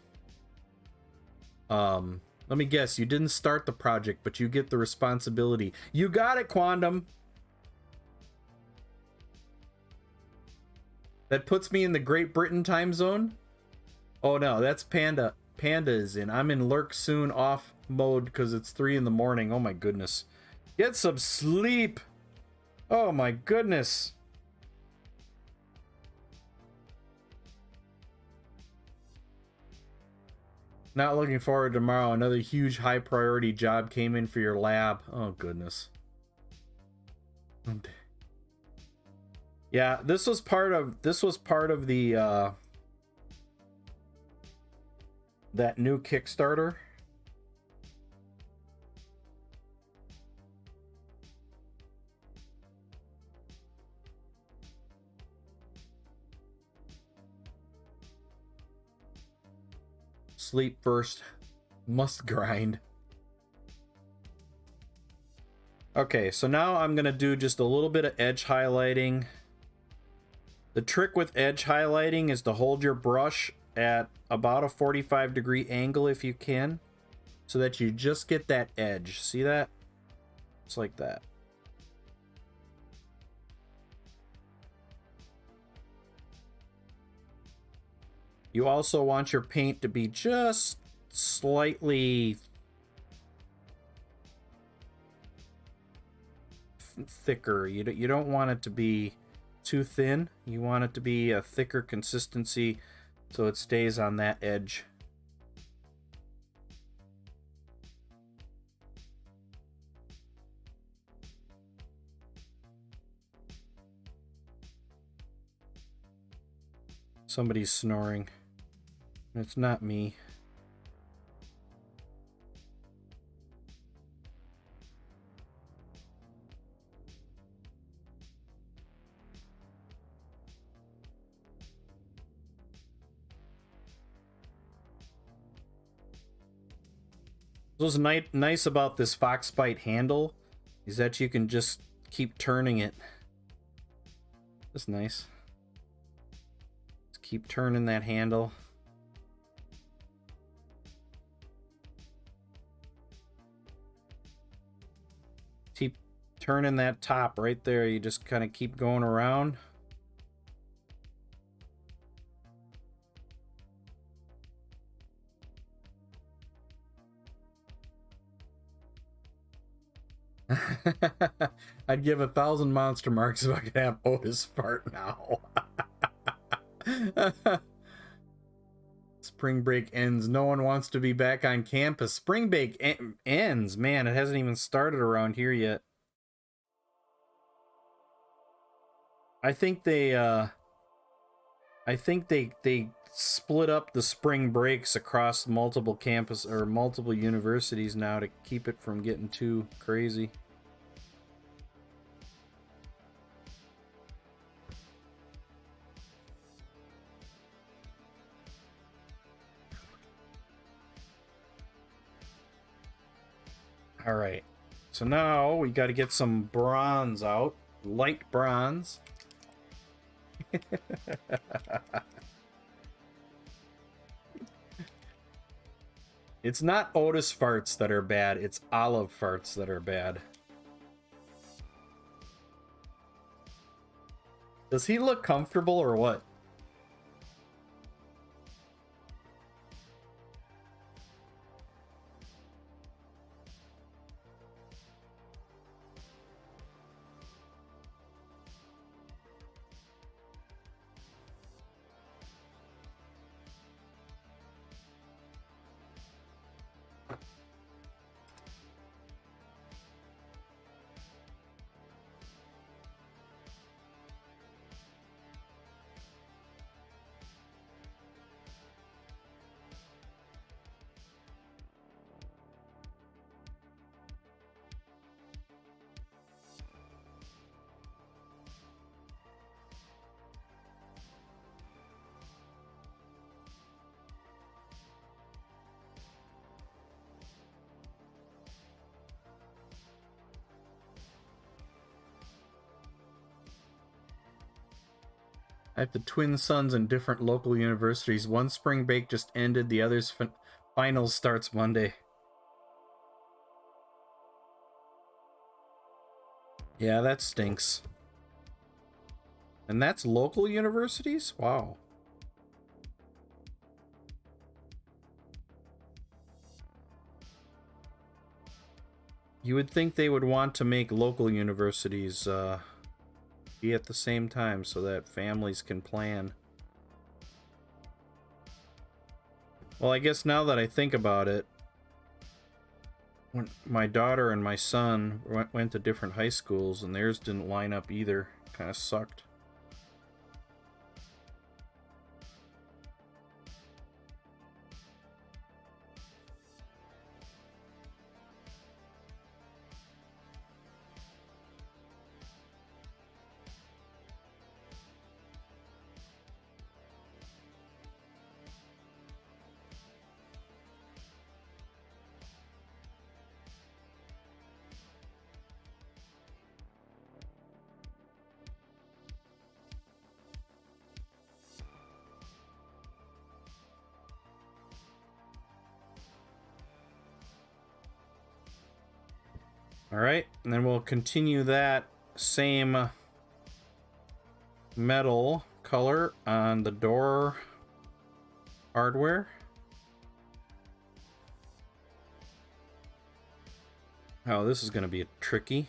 Let me guess, you didn't start the project, but you get the responsibility. You got it, Quandom. That puts me in the Great Britain time zone? Oh no, that's Panda. Panda is in. I'm in lurk soon off mode because it's 3 in the morning. Oh my goodness. Get some sleep. Oh my goodness. Not looking forward to tomorrow. Another huge high priority job came in for your lab. Oh goodness. Yeah, this was part of the that new Kickstarter. Sleep first. Must grind. Okay, so now I'm gonna do just a little bit of edge highlighting. The trick with edge highlighting is to hold your brush at about a 45-degree angle if you can, so that you just get that edge. See that? It's like that. You also want your paint to be just slightly thicker. You don't want it to be too thin. You want it to be a thicker consistency so it stays on that edge. Somebody's snoring. It's not me. What's nice about this Foxbite handle is that you can just keep turning it. That's nice. Just keep turning that handle. Keep turning that top right there. You just kind of keep going around. I'd give 1,000 monster marks if I could have Otis fart now. Spring break ends. No one wants to be back on campus. Spring break ends. Man, it hasn't even started around here yet. I think they split up the spring breaks across multiple campus or multiple universities now to keep it from getting too crazy. All right, so now we got to get some bronze out, light bronze. It's not Otis farts that are bad, it's Olive farts that are bad. Does he look comfortable or what? I have the twin sons in different local universities. One spring break just ended. The other's finals starts Monday. Yeah, that stinks. And that's local universities? Wow. You would think they would want to make local universities be at the same time so that families can plan. Well, I guess now that I think about it, when my daughter and my son went to different high schools and theirs didn't line up either. Kind of sucked. Alright, and then we'll continue that same metal color on the door hardware. Oh, this is going to be tricky.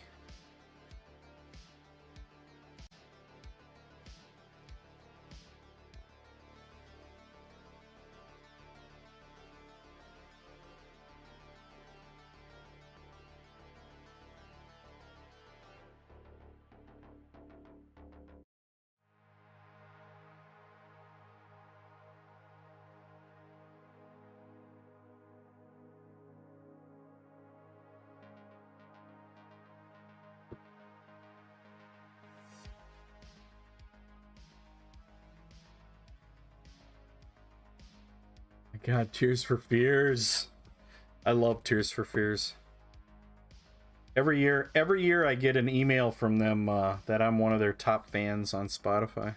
God, Tears for Fears. I love Tears for Fears. Every year I get an email from them that I'm one of their top fans on Spotify.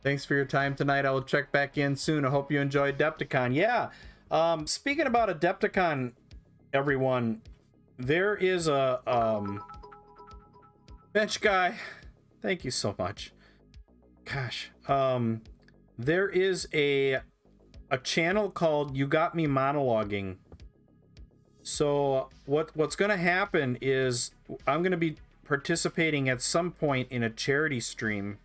Thanks for your time tonight. I will check back in soon. I hope you enjoyed Adepticon. Yeah. Speaking about Adepticon, everyone, there is a bench guy. Thank you so much. Gosh. There is a channel called You Got Me Monologuing. So what's going to happen is I'm going to be participating at some point in a charity stream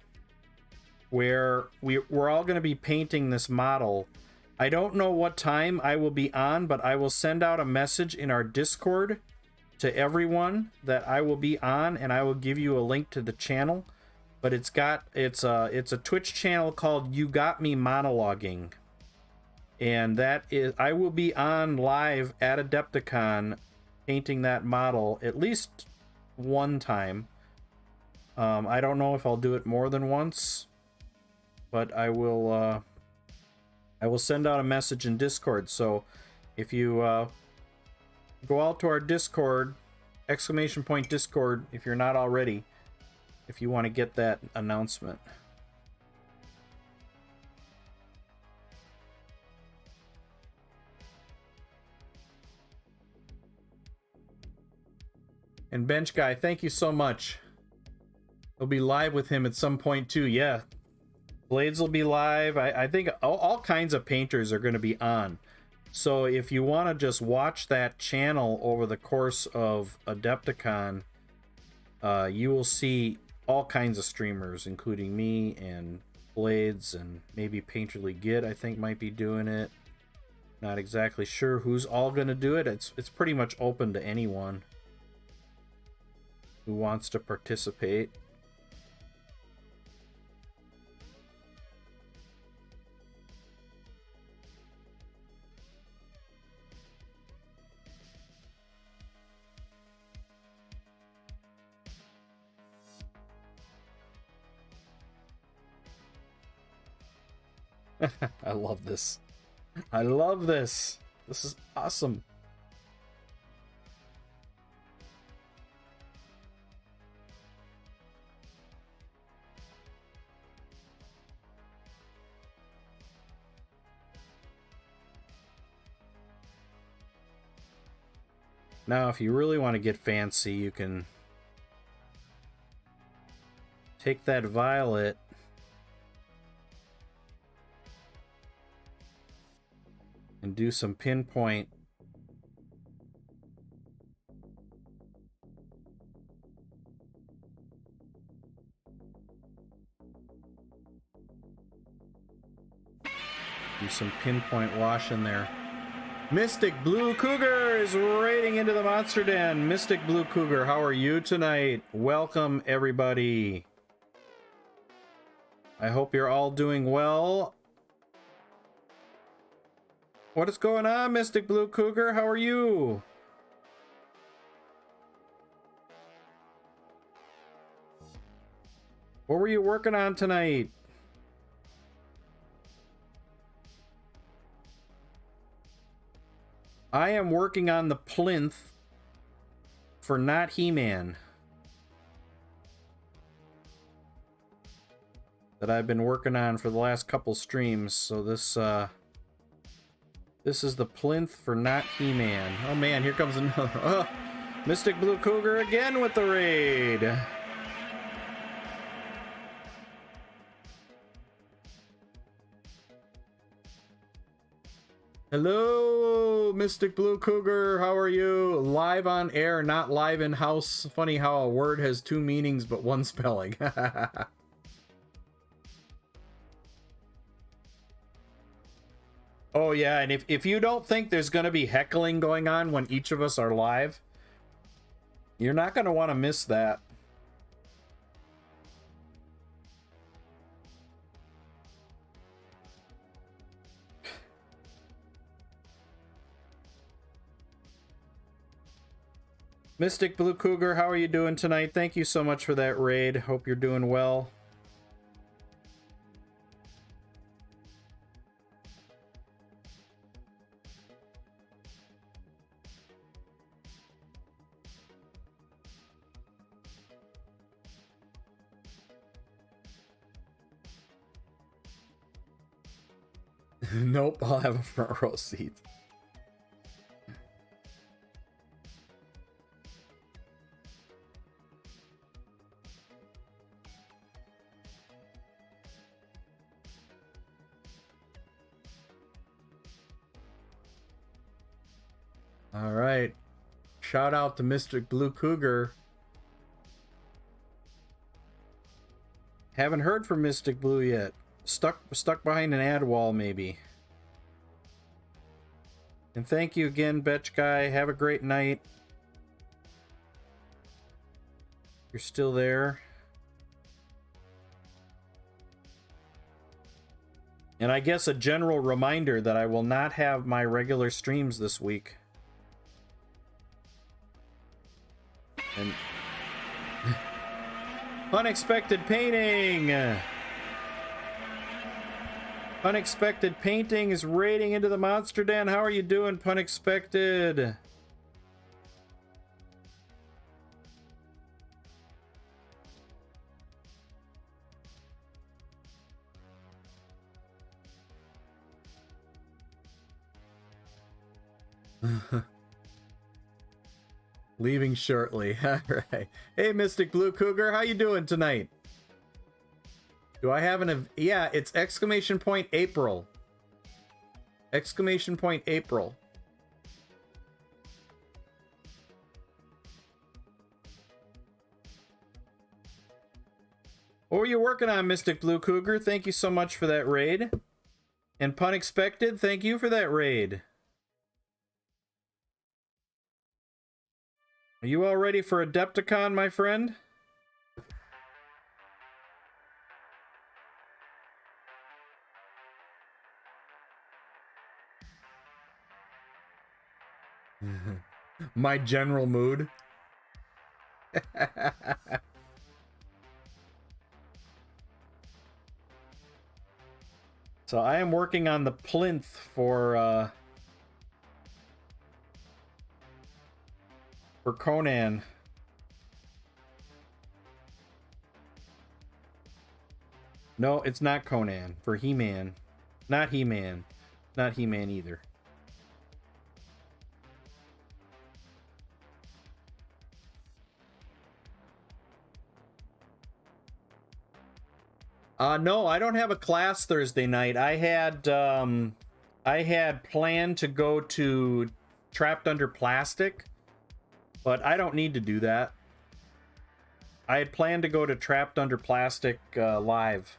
where we're all going to be painting this model. I don't know what time I will be on, but I will send out a message in our Discord to everyone that I will be on, and I will give you a link to the channel. But it's a Twitch channel called You Got Me Monologuing, and that is I will be on live at Adepticon painting that model at least one time. I don't know if I'll do it more than once, but I will send out a message in Discord. So if you go out to our Discord, !Discord, if you're not already, if you want to get that announcement. And Bench Guy, thank you so much. We'll be live with him at some point too. Yeah. Blades will be live. I think all kinds of painters are going to be on. So if you want to just watch that channel over the course of Adepticon, you will see all kinds of streamers, including me and Blades, and maybe Painterly Git, I think, might be doing it. Not exactly sure who's all going to do it. It's pretty much open to anyone who wants to participate. I love this. I love this. This is awesome. Now, if you really want to get fancy, you can take that violet and do some pinpoint. Do some pinpoint wash in there. Mystic Blue Cougar is raiding into the Monster Den. Mystic Blue Cougar, how are you tonight? Welcome, everybody. I hope you're all doing well. What is going on, Mystic Blue Cougar? How are you? What were you working on tonight? I am working on the plinth for Not He-Man that I've been working on for the last couple streams. So this is the plinth for Not He-Man. Oh man, here comes another. Oh, Mystic Blue Cougar again with the raid. Hello, Mystic Blue Cougar. How are you? Live on air, not live in house. Funny how a word has two meanings but one spelling. Oh yeah, and if you don't think there's going to be heckling going on when each of us are live, you're not going to want to miss that. Mystic Blue Cougar, how are you doing tonight? Thank you so much for that raid. Hope you're doing well. Nope, I'll have a front row seat. All right. Shout out to Mr. Blue Cougar. Haven't heard from Mystic Blue yet. Stuck behind an ad wall, maybe. And thank you again, Betch Guy. Have a great night. You're still there. And I guess a general reminder that I will not have my regular streams this week. And unexpected painting. Unexpected Painting is raiding into the Monster Den. How are you doing, Punexpected? Leaving shortly. All right. Hey, Mystic Blue Cougar, how you doing tonight? Do I have an... Yeah, it's exclamation point April. Exclamation point April. What were you working on, Mystic Blue Cougar? Thank you so much for that raid. And Punexpected, thank you for that raid. Are you all ready for Adepticon, my friend? My general mood. So I am working on the plinth for Conan. No, it's not Conan. For He-Man. Not He-Man. Not He-Man either. No, I don't have a class Thursday night. I had planned to go to Trapped Under Plastic, but I don't need to do that. I had planned to go to Trapped Under Plastic live.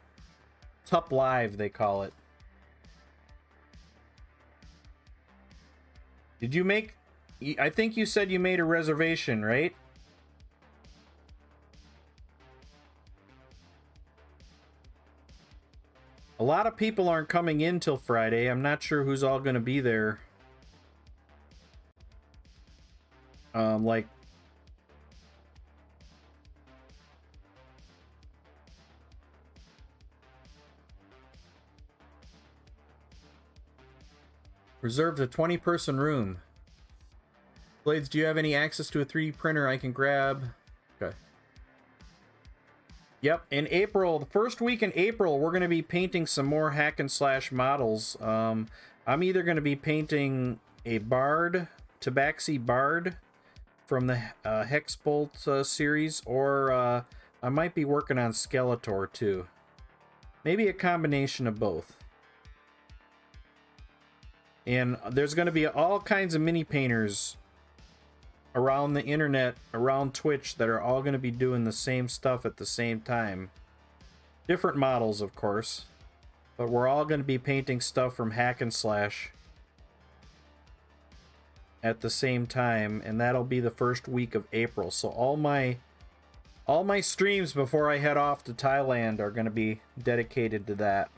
Tup Live, they call it. Did you make... I think you said you made a reservation, right? A lot of people aren't coming in till Friday. I'm not sure who's all going to be there. Like... Reserved a 20-person room. Blades, do you have any access to a 3D printer I can grab? Okay. Yep, in April, the first week in April, we're going to be painting some more hack and slash models. I'm either going to be painting a Bard, Tabaxi Bard from the Hexbolt series, or I might be working on Skeletor too. Maybe a combination of both. And there's going to be all kinds of mini painters around the internet, around Twitch, that are all going to be doing the same stuff at the same time. Different models, of course. But we're all going to be painting stuff from Hack and Slash at the same time, and that'll be the first week of April. So all my streams before I head off to Thailand are going to be dedicated to that.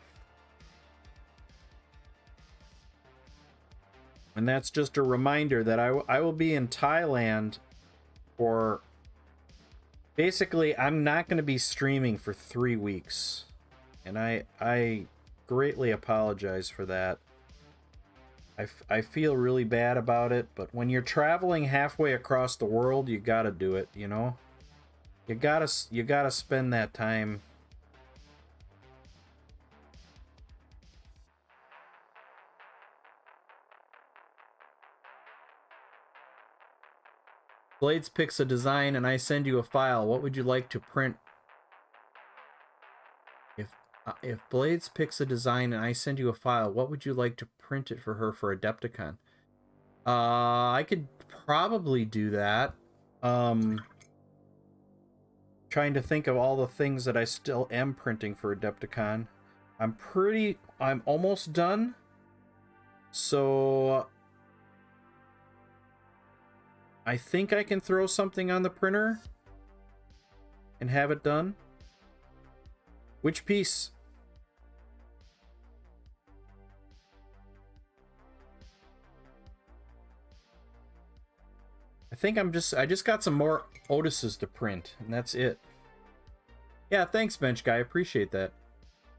And that's just a reminder that I will be in Thailand for... Basically, I'm not going to be streaming for 3 weeks. And I greatly apologize for that. I feel really bad about it, but when you're traveling halfway across the world, you gotta do it, you know? You gotta spend that time. Blades picks a design and I send you a file. What would you like to print? If Blades picks a design and I send you a file, what would you like to print it for her for Adepticon? I could probably do that. Trying to think of all the things that I still am printing for Adepticon. I'm almost done. So I think I can throw something on the printer and have it done. Which piece? I just got some more Otises to print, and that's it. Yeah, thanks, Bench Guy. I appreciate that.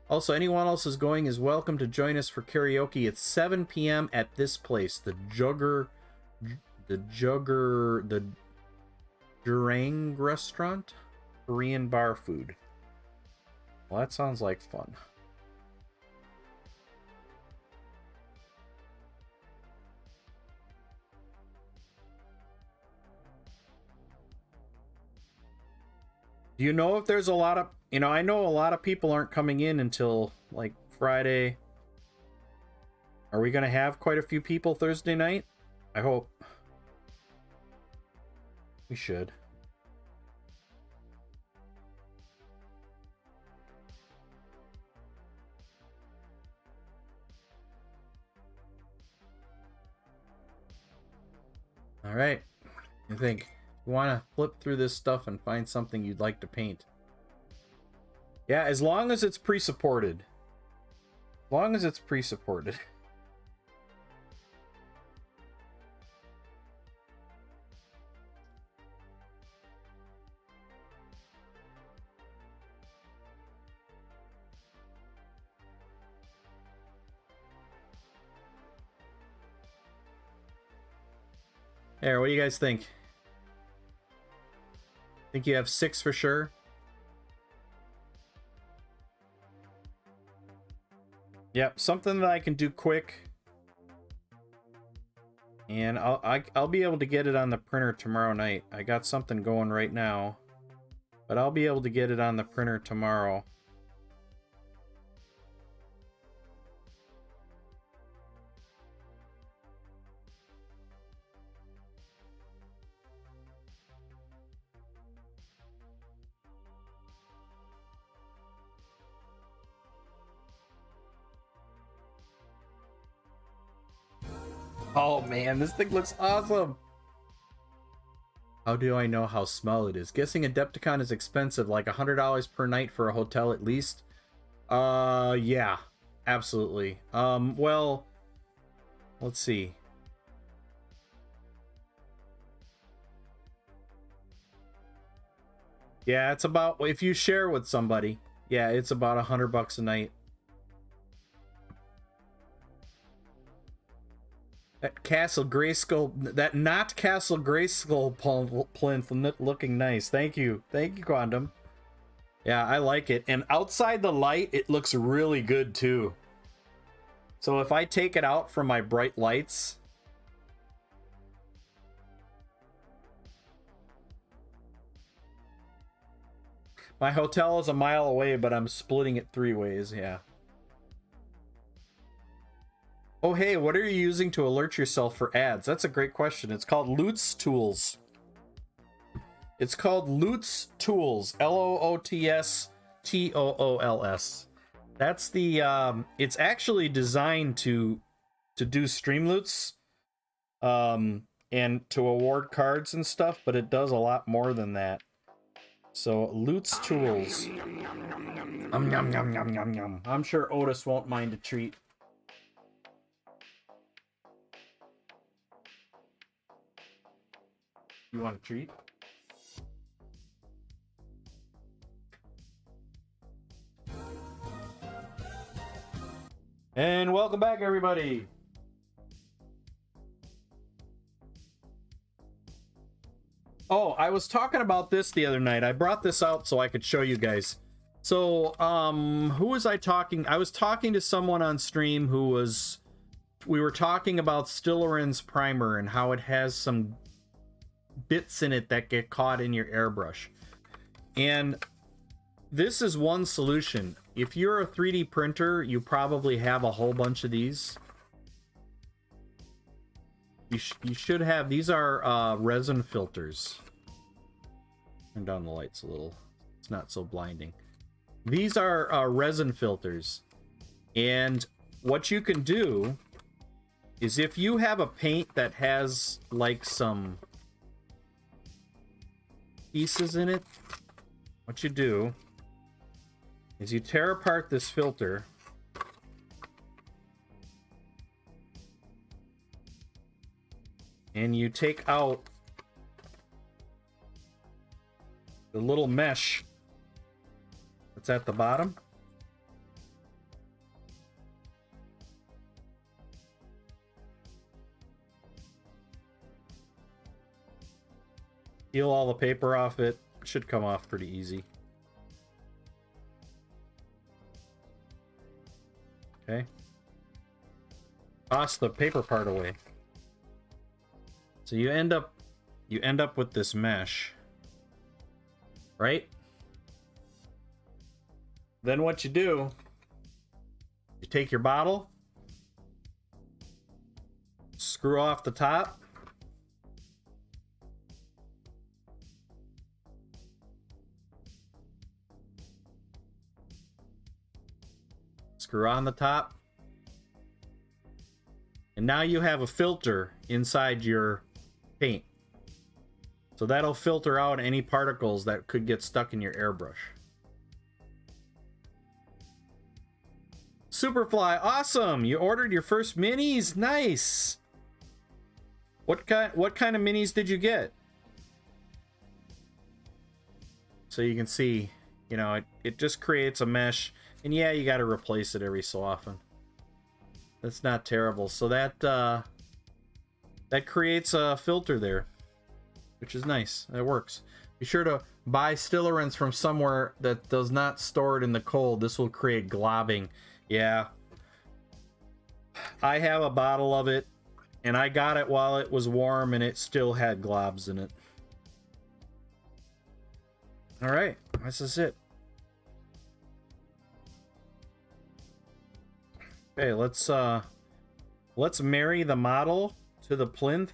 Also, anyone else is going is welcome to join us for karaoke at 7 p.m. at this place, the Jurang restaurant, Korean bar food. Well, that sounds like fun. Do you know if there's a lot of, I know a lot of people aren't coming in until like Friday. Are we going to have quite a few people Thursday night? I hope. We should. All right. I think you want to flip through this stuff and find something you'd like to paint. Yeah, as long as it's pre-supported. As long as it's pre-supported. There, what do you guys think? Think you have 6 for sure? Yep, something that I can do quick. And I'll be able to get it on the printer tomorrow night. I got something going right now, but I'll be able to get it on the printer tomorrow. Oh man, this thing looks awesome! How do I know how small it is? Guessing Adepticon is expensive, like $100 per night for a hotel at least? Yeah, absolutely. Well, let's see. Yeah, it's about, if you share with somebody, yeah, it's about $100 a night. That Castle Grayskull, that not Castle Grayskull plinth looking nice. Thank you, Quantum. Yeah, I like it. And outside the light, it looks really good too. So if I take it out from my bright lights, my hotel is a mile away, but I'm splitting it 3 ways. Yeah. Oh, hey, what are you using to alert yourself for ads? That's a great question. It's called Loots Tools. It's called Loots Tools. L-O-O-T-S-T-O-O-L-S. That's the, it's actually designed to do stream loots, and to award cards and stuff, but it does a lot more than that. So, Loots Tools. Yum, yum, yum, yum, yum, yum. I'm sure Otis won't mind a treat. You want a treat? And welcome back, everybody. Oh, I was talking about this the other night. I brought this out so I could show you guys. So, who was I talking? I was talking to someone on stream who was... We were talking about Stillarin's primer and how it has some bits in it that get caught in your airbrush. And this is one solution. If you're a 3D printer, you probably have a whole bunch of these. You should have, these are resin filters. Turn down the lights a little. It's not so blinding. These are resin filters. And what you can do is if you have a paint that has like some pieces in it, what you do is you tear apart this filter and you take out the little mesh that's at the bottom. Peel all the paper off it. It should come off pretty easy. Okay. Toss the paper part away. So you end up with this mesh, right? Then what you do, you take your bottle, screw off the top, screw on the top, and now you have a filter inside your paint. So that'll filter out any particles that could get stuck in your airbrush. Superfly, awesome! You ordered your first minis? Nice! What kind of minis did you get? So you can see, you know, it just creates a mesh. And yeah, you got to replace it every so often. That's not terrible. So that that creates a filter there, which is nice. It works. Be sure to buy Stillerants from somewhere that does not store it in the cold. This will create globbing. Yeah. I have a bottle of it, and I got it while it was warm, and it still had globs in it. All right, this is it. Okay, let's marry the model to the plinth.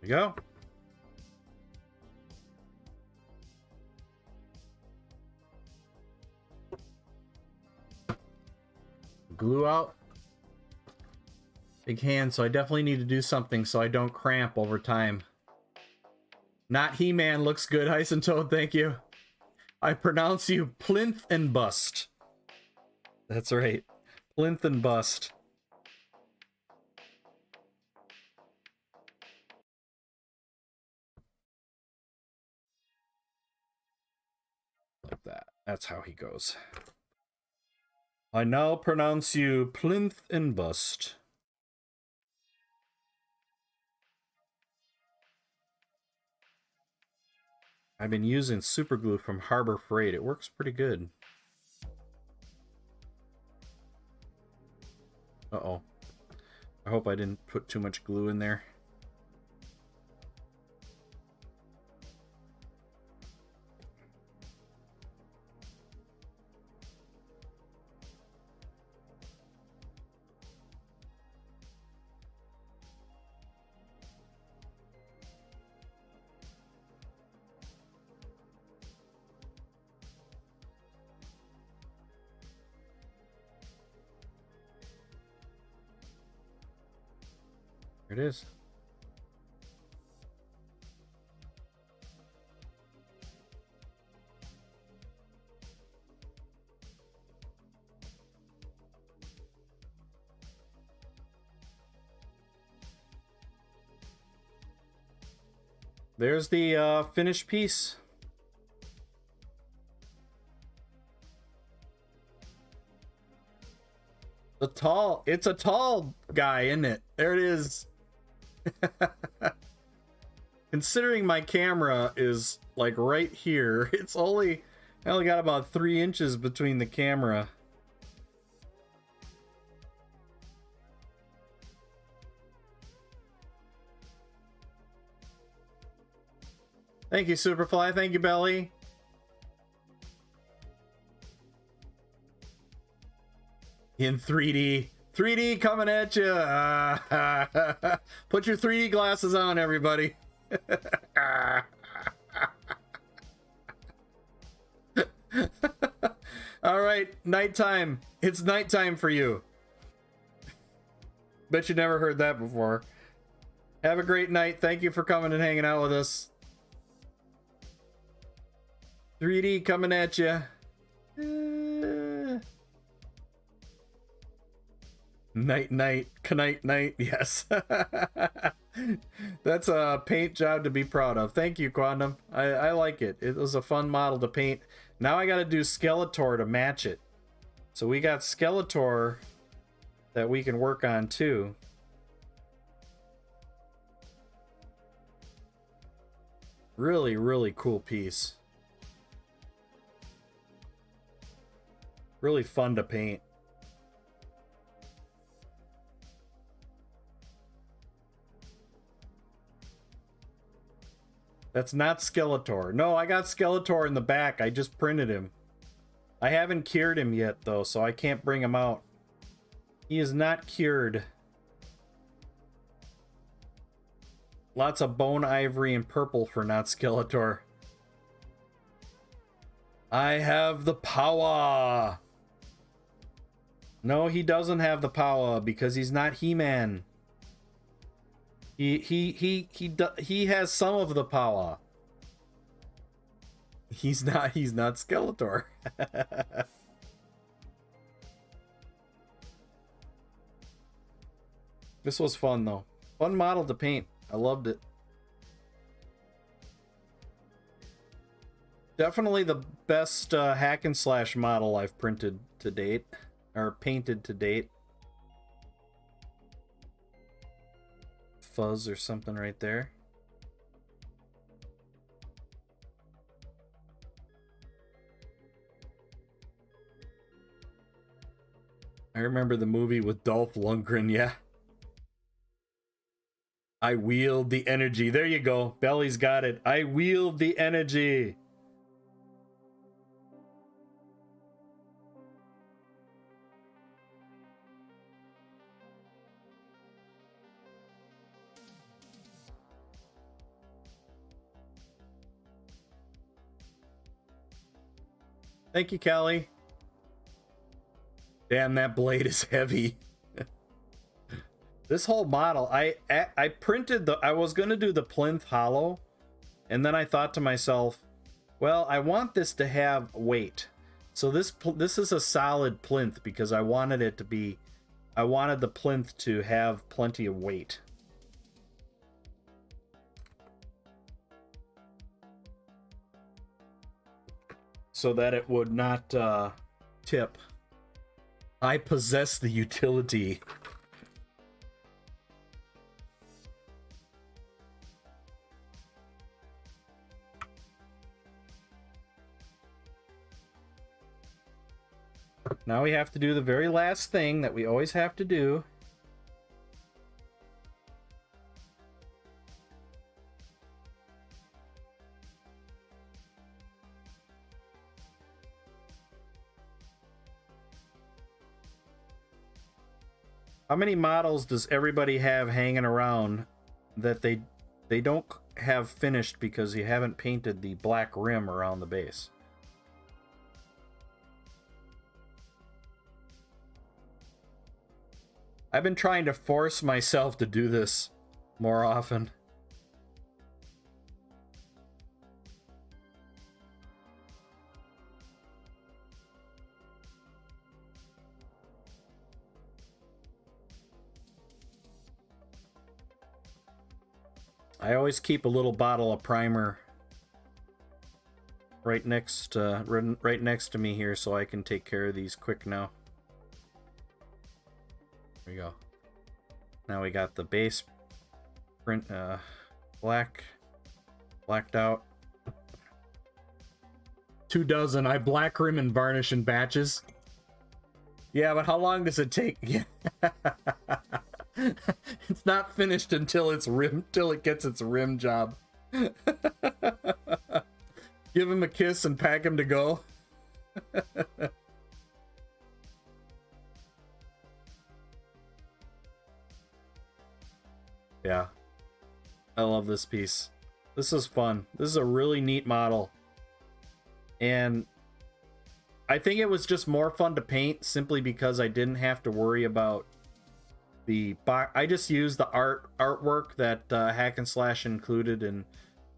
There you go. Glue out. Big hand, so I definitely need to do something so I don't cramp over time. Not He-Man looks good, Hyson Toad, thank you. I pronounce you plinth and bust. That's right. Plinth and bust. Like that. That's how he goes. I now pronounce you plinth and bust. I've been using super glue from Harbor Freight. It works pretty good. Uh-oh. I hope I didn't put too much glue in there. It is. There's the finished piece. It's a tall guy, isn't it? There it is. Considering my camera is like right here, I only got about 3 inches between the camera. Thank you, Superfly. Thank you, Belly. In 3D. 3D coming at you. Put your 3D glasses on, everybody. All right, nighttime. It's nighttime for you. Bet you never heard that before. Have a great night. Thank you for coming and hanging out with us. 3D coming at you. Night, night, yes. That's a paint job to be proud of. Thank you, Quantum. I like it. It was a fun model to paint. Now I gotta do Skeletor to match it. So we got Skeletor that we can work on too. Really, really cool piece. Really fun to paint. That's not Skeletor. No, I got Skeletor in the back. I just printed him. I haven't cured him yet, though, so I can't bring him out. He is not cured. Lots of bone ivory and purple for not Skeletor. I have the power. No, he doesn't have the power because he's not He-Man. He has some of the power. He's not Skeletor. This was fun though. Fun model to paint. I loved it. Definitely the best hack and slash model I've printed to date, or painted to date. Fuzz or something right there. I remember the movie with Dolph Lundgren, yeah. I wield the energy. There you go. Belly's got it. I wield the energy. Thank you, Callie. Damn, that blade is heavy. This whole model, I printed I was gonna do the plinth hollow, and then I thought to myself, well, I want this to have weight. So this is a solid plinth because I wanted the plinth to have plenty of weight. So that it would not tip. I possess the utility. Now we have to do the very last thing that we always have to do. How many models does everybody have hanging around that they don't have finished because you haven't painted the black rim around the base? I've been trying to force myself to do this more often. I always keep a little bottle of primer right next to me here so I can take care of these quick now. There we go. Now we got the base print blacked out. 24. I black rim and varnish in batches. Yeah, but how long does it take? It's not finished until it gets its rim job. Give him a kiss and pack him to go. Yeah. I love this piece. This is fun. This is a really neat model. And I think it was just more fun to paint simply because I didn't have to worry about I just used the artwork that Hack and Slash included and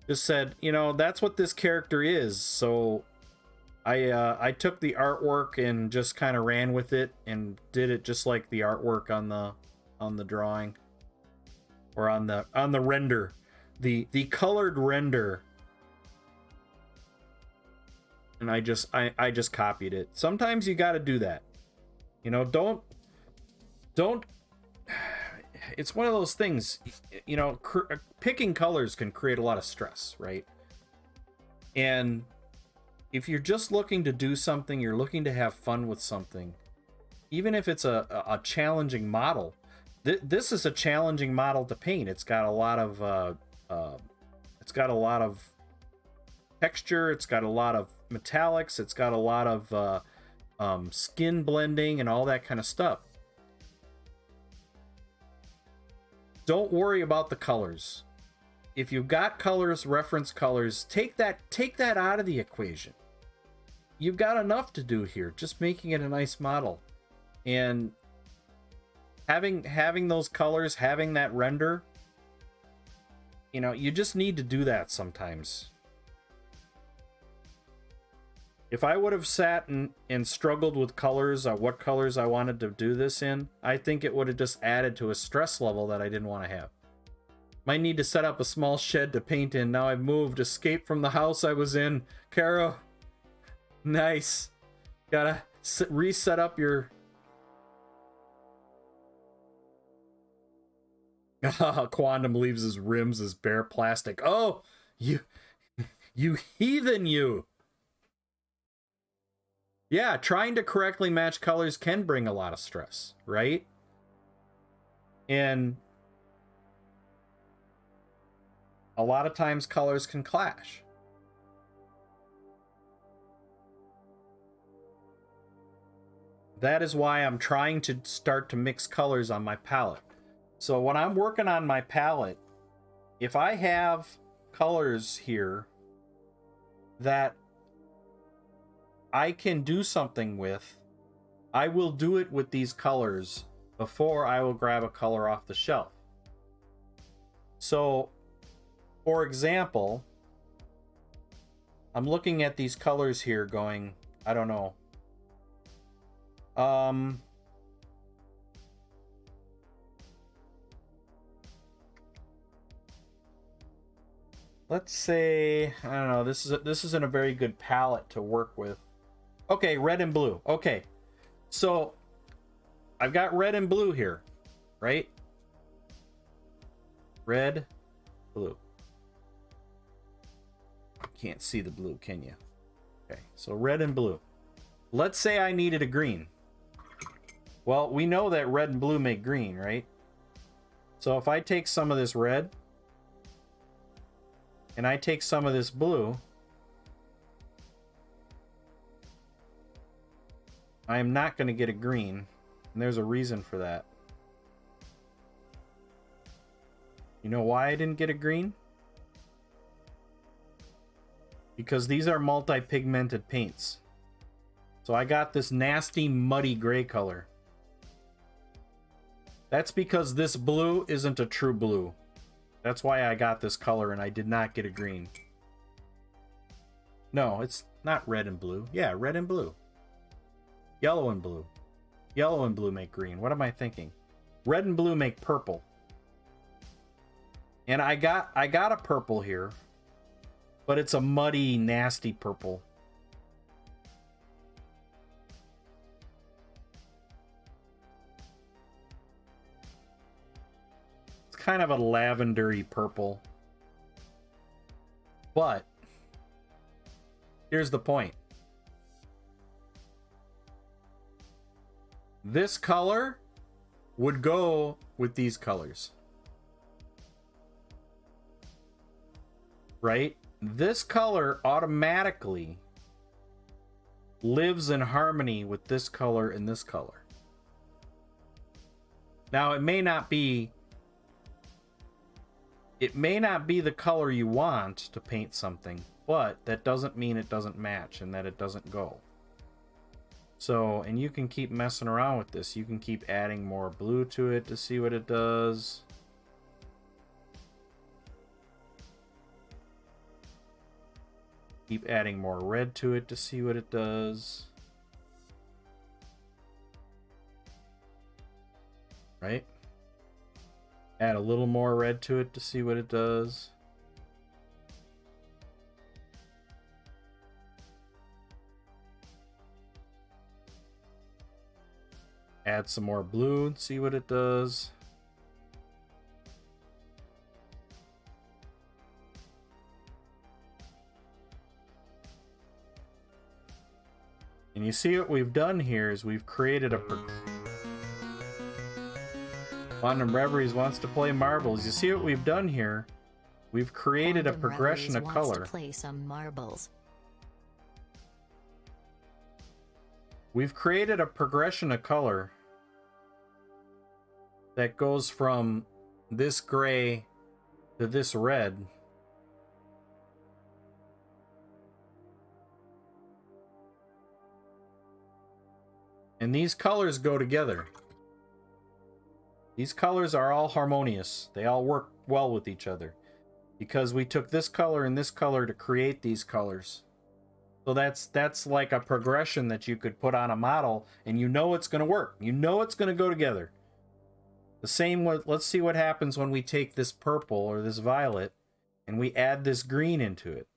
just said, you know, that's what this character is. So I took the artwork and just kind of ran with it and did it just like the artwork on the drawing or on the render, the colored render. And I just copied it. Sometimes you got to do that. You know, don't it's one of those things, you know, picking colors can create a lot of stress, right? And if you're just looking to do something, you're looking to have fun with something, even if it's a challenging model. This is a challenging model to paint. It's got a lot of texture, it's got a lot of metallics, it's got a lot of skin blending and all that kind of stuff. Don't worry about the colors. If you've got colors, reference colors, take that out of the equation. You've got enough to do here, just making it a nice model. And having those colors, having that render, you know, you just need to do that sometimes. If I would have sat and struggled with colors, what colors I wanted to do this in, I think it would have just added to a stress level that I didn't want to have. Might need to set up a small shed to paint in. Now I've moved. Escape from the house I was in. Caro. Nice. Gotta reset up your... Quantum leaves his rims as bare plastic. Oh, you heathen, you. Yeah, trying to correctly match colors can bring a lot of stress, right? And a lot of times colors can clash. That is why I'm trying to start to mix colors on my palette. So when I'm working on my palette, if I have colors here that I can do something with, I will do it with these colors before I will grab a color off the shelf. So, for example, I'm looking at these colors here going, I don't know. Let's say, I don't know, this isn't a very good palette to work with. Okay, red and blue. Okay, so I've got red and blue here, right? Red, blue. Can't see the blue, can you? Okay, so red and blue. Let's say I needed a green. Well, we know that red and blue make green, right? So if I take some of this red and I take some of this blue, I am not going to get a green, and there's a reason for that. You know why I didn't get a green? Because these are multi-pigmented paints. So I got this nasty muddy gray color. That's because this blue isn't a true blue. That's why I got this color and I did not get a green. No, it's not red and blue. Yeah, red and blue. Yellow and blue. Yellow and blue make green. What am I thinking? Red and blue make purple. And I got a purple here, but it's a muddy, nasty purple. It's kind of a lavendery purple. But here's the point. This color would go with these colors. Right? This color automatically lives in harmony with this color and this color. Now, it may not be the color you want to paint something, but that doesn't mean it doesn't match and that it doesn't go. So, and you can keep messing around with this. You can keep adding more blue to it to see what it does. Keep adding more red to it to see what it does. Right? Add a little more red to it to see what it does. Add some more blue and see what it does. And you see what we've done here is we've created a... Quantum Reveries wants to play marbles. You see what we've done here? We've created Quantum a progression of Reveries color. wants to play some marbles. We've created a progression of color that goes from this gray to this red. And these colors go together. These colors are all harmonious. They all work well with each other. because we took this color and this color to create these colors. So that's like a progression that you could put on a model, and you know it's going to work. You know it's going to go together. The same with, let's see what happens when we take this purple or this violet and we add this green into it.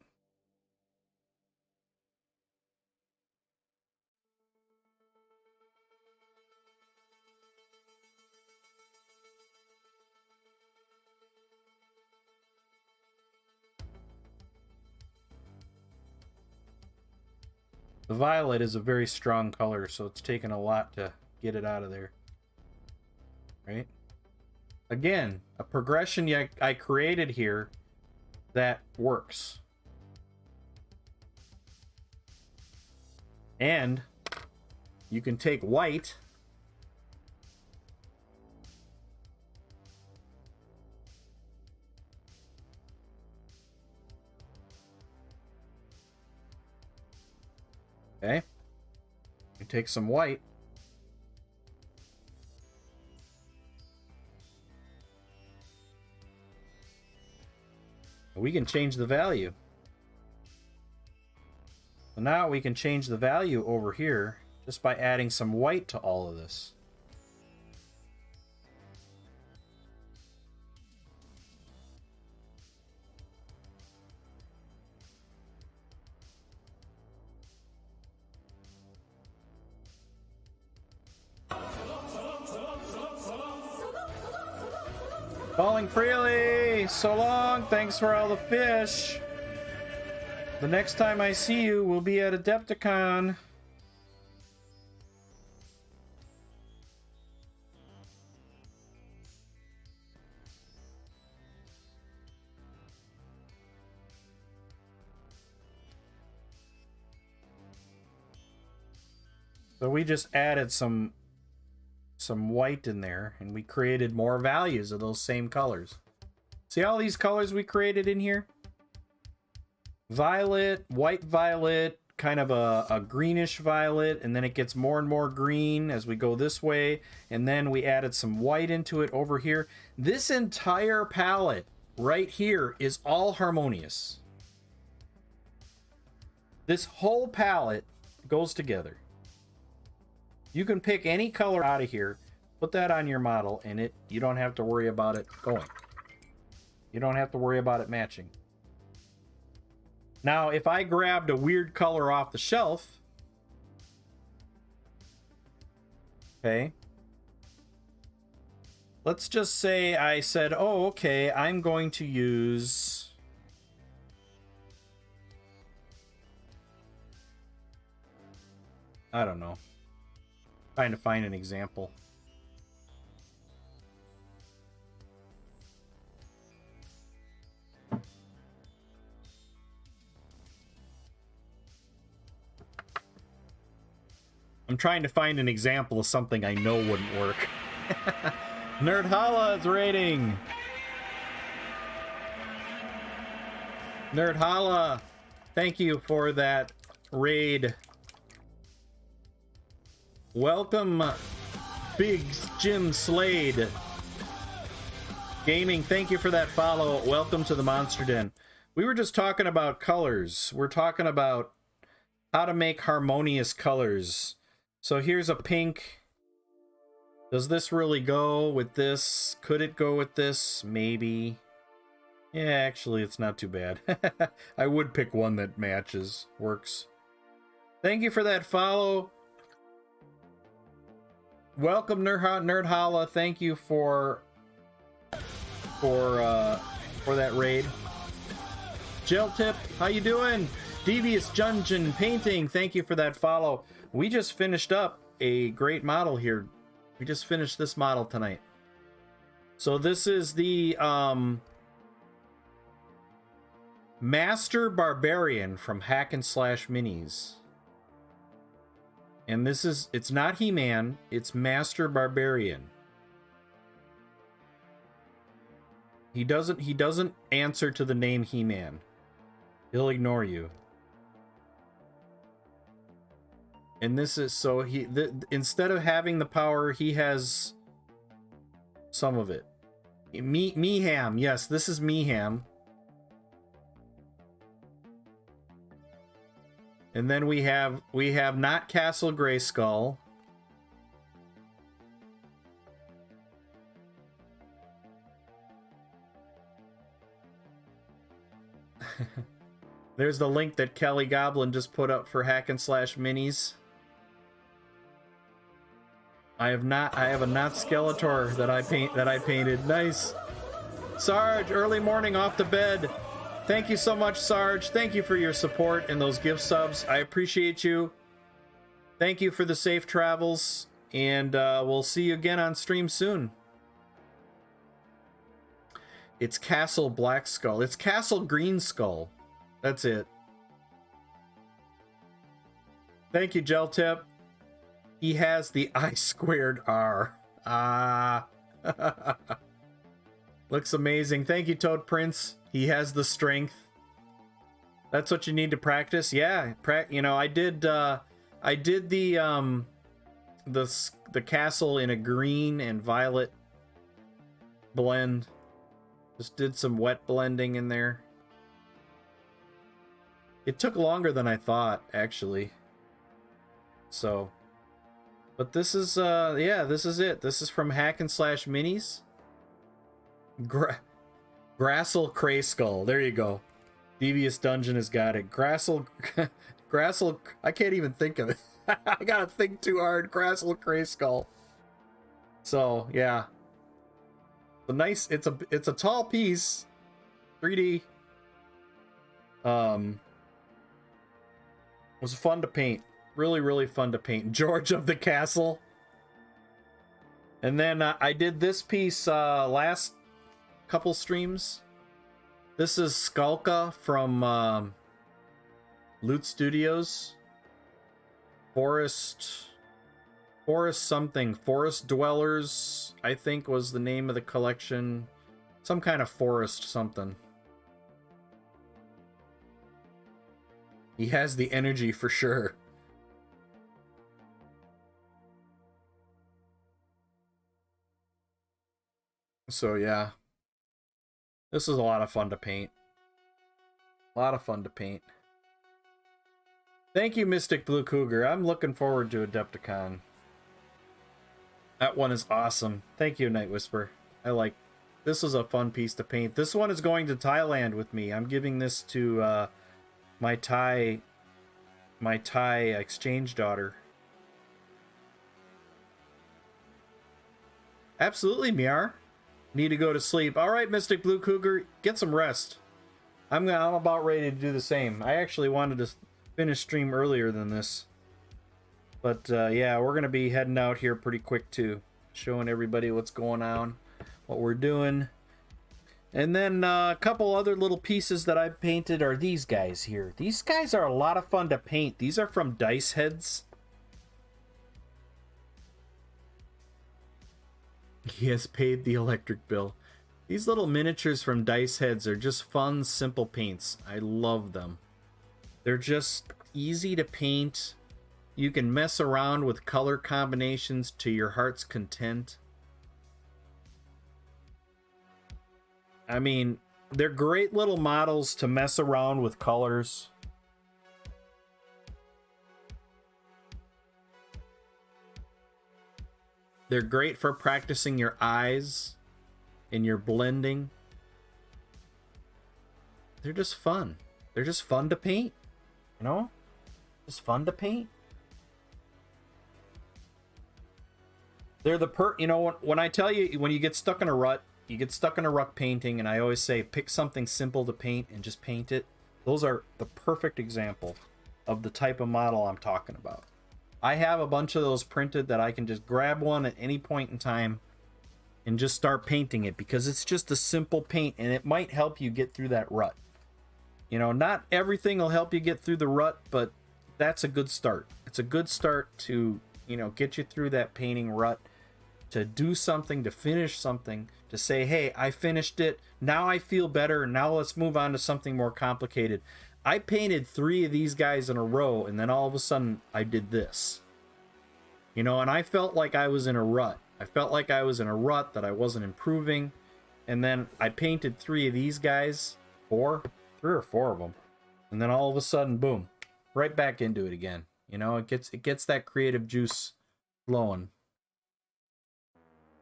The violet is a very strong color, so it's taken a lot to get it out of there. Right? Again, a progression I created here that works. And you can take white okay, you take some white we can change the value. So now we can change the value over here just by adding some white to all of this. Falling freely! So long! Thanks for all the fish! The next time I see you, we'll be at Adepticon. So we just added some white in there, and we created more values of those same colors. See all these colors we created in here? Violet, white violet, kind of a greenish violet, and then it gets more and more green as we go this way, and then we added some white into it over here. This entire palette right here is all harmonious. This whole palette goes together. You can pick any color out of here, put that on your model, and you don't have to worry about it going. You don't have to worry about it matching. Now, if I grabbed a weird color off the shelf, okay, let's just say I said, oh, okay, I'm going to use I don't know. Trying to find an example. I'm trying to find an example of something I know wouldn't work. Nerd Holla is raiding. Nerd Holla, thank you for that raid. Welcome, Big Jim Slade Gaming. Thank you for that follow. Welcome to the Monster Den. We were just talking about colors. We're talking about how to make harmonious colors. So here's a pink. Does this really go with this? Could it go with this? Maybe. Yeah, actually, it's not too bad. I would pick one that matches. Works. Thank you for that follow. Welcome, Nerd Holla. Thank you for that raid. Gel Tip, how you doing? Devious Dungeon Painting, thank you for that follow. We just finished up a great model here. We just finished this model tonight. So this is the Master Barbarian from Hack and Slash Minis. And this is, it's not He-Man, it's Master Barbarian. He doesn't answer to the name He-Man. He'll ignore you. And this is, so instead of having the power, he has some of it. Meham, yes, this is Meham. And then we have not Castle Grayskull. There's the link that Kelly Goblin just put up for Hack and Slash Minis. I have a not Skeletor that I painted. Nice. Sarge, early morning off to bed. Thank you so much, Sarge. Thank you for your support and those gift subs. I appreciate you. Thank you for the safe travels, and we'll see you again on stream soon. It's Castle Black Skull. It's Castle Green Skull. That's it. Thank you, Gel Tip. He has the I2R. Ah. Looks amazing. Thank you, Toad Prince. He has the strength. That's what you need to practice. Yeah, you know, I did the castle in a green and violet blend. Just did some wet blending in there. It took longer than I thought, actually. So, but this is yeah, this is it. This is from Hack and Slash Minis. Grassel Krayskull. There you go. Devious Dungeon has got it. Grassel, I can't even think of it. I gotta think too hard. Grassel Krayskull. So yeah, a nice. It's a tall piece. 3D. Was fun to paint. Really fun to paint. George of the Castle. And then I did this piece last couple streams. This is Skulka from Loot Studios. Forest something. Forest Dwellers, I think, was the name of the collection. Some kind of forest something. He has the energy for sure. So yeah. This is a lot of fun to paint. A lot of fun to paint. Thank you, Mystic Blue Cougar. I'm looking forward to Adepticon. That one is awesome. Thank you, Night Whisper. This is a fun piece to paint. This one is going to Thailand with me. I'm giving this to my Thai exchange daughter. Absolutely, Miar. Need to go to sleep. All right, Mystic Blue Cougar, get some rest. I'm about ready to do the same. I actually wanted to finish stream earlier than this, but yeah, we're gonna be heading out here pretty quick too, showing everybody what's going on, what we're doing. And then a couple other little pieces that I've painted are these guys here. These guys are a lot of fun to paint. These are from Dice Heads. He has paid the electric bill. These little miniatures from Dice Heads are just fun, simple paints. I love them. They're just easy to paint. You can mess around with color combinations to your heart's content. I mean, they're great little models to mess around with colors. They're great for practicing your eyes and your blending. They're just fun. They're just fun to paint. You know? Just fun to paint. They're you know, when I tell you, when you get stuck in a rut, you get stuck in a rut painting, and I always say, pick something simple to paint and just paint it. Those are the perfect example of the type of model I'm talking about. I have a bunch of those printed that I can just grab one at any point in time and just start painting it, because it's just a simple paint and it might help you get through that rut. You know, not everything will help you get through the rut, but that's a good start. It's a good start to, you know, get you through that painting rut, to do something, to finish something, to say, hey, I finished it. Now I feel better. Now let's move on to something more complicated. I painted 3 of these guys in a row, and then all of a sudden I did this. You know, and I felt like I was in a rut. I felt like I was in a rut, that I wasn't improving. And then I painted 3 of these guys, 3 or 4 of them. And then all of a sudden, boom, right back into it again. You know, it gets that creative juice flowing.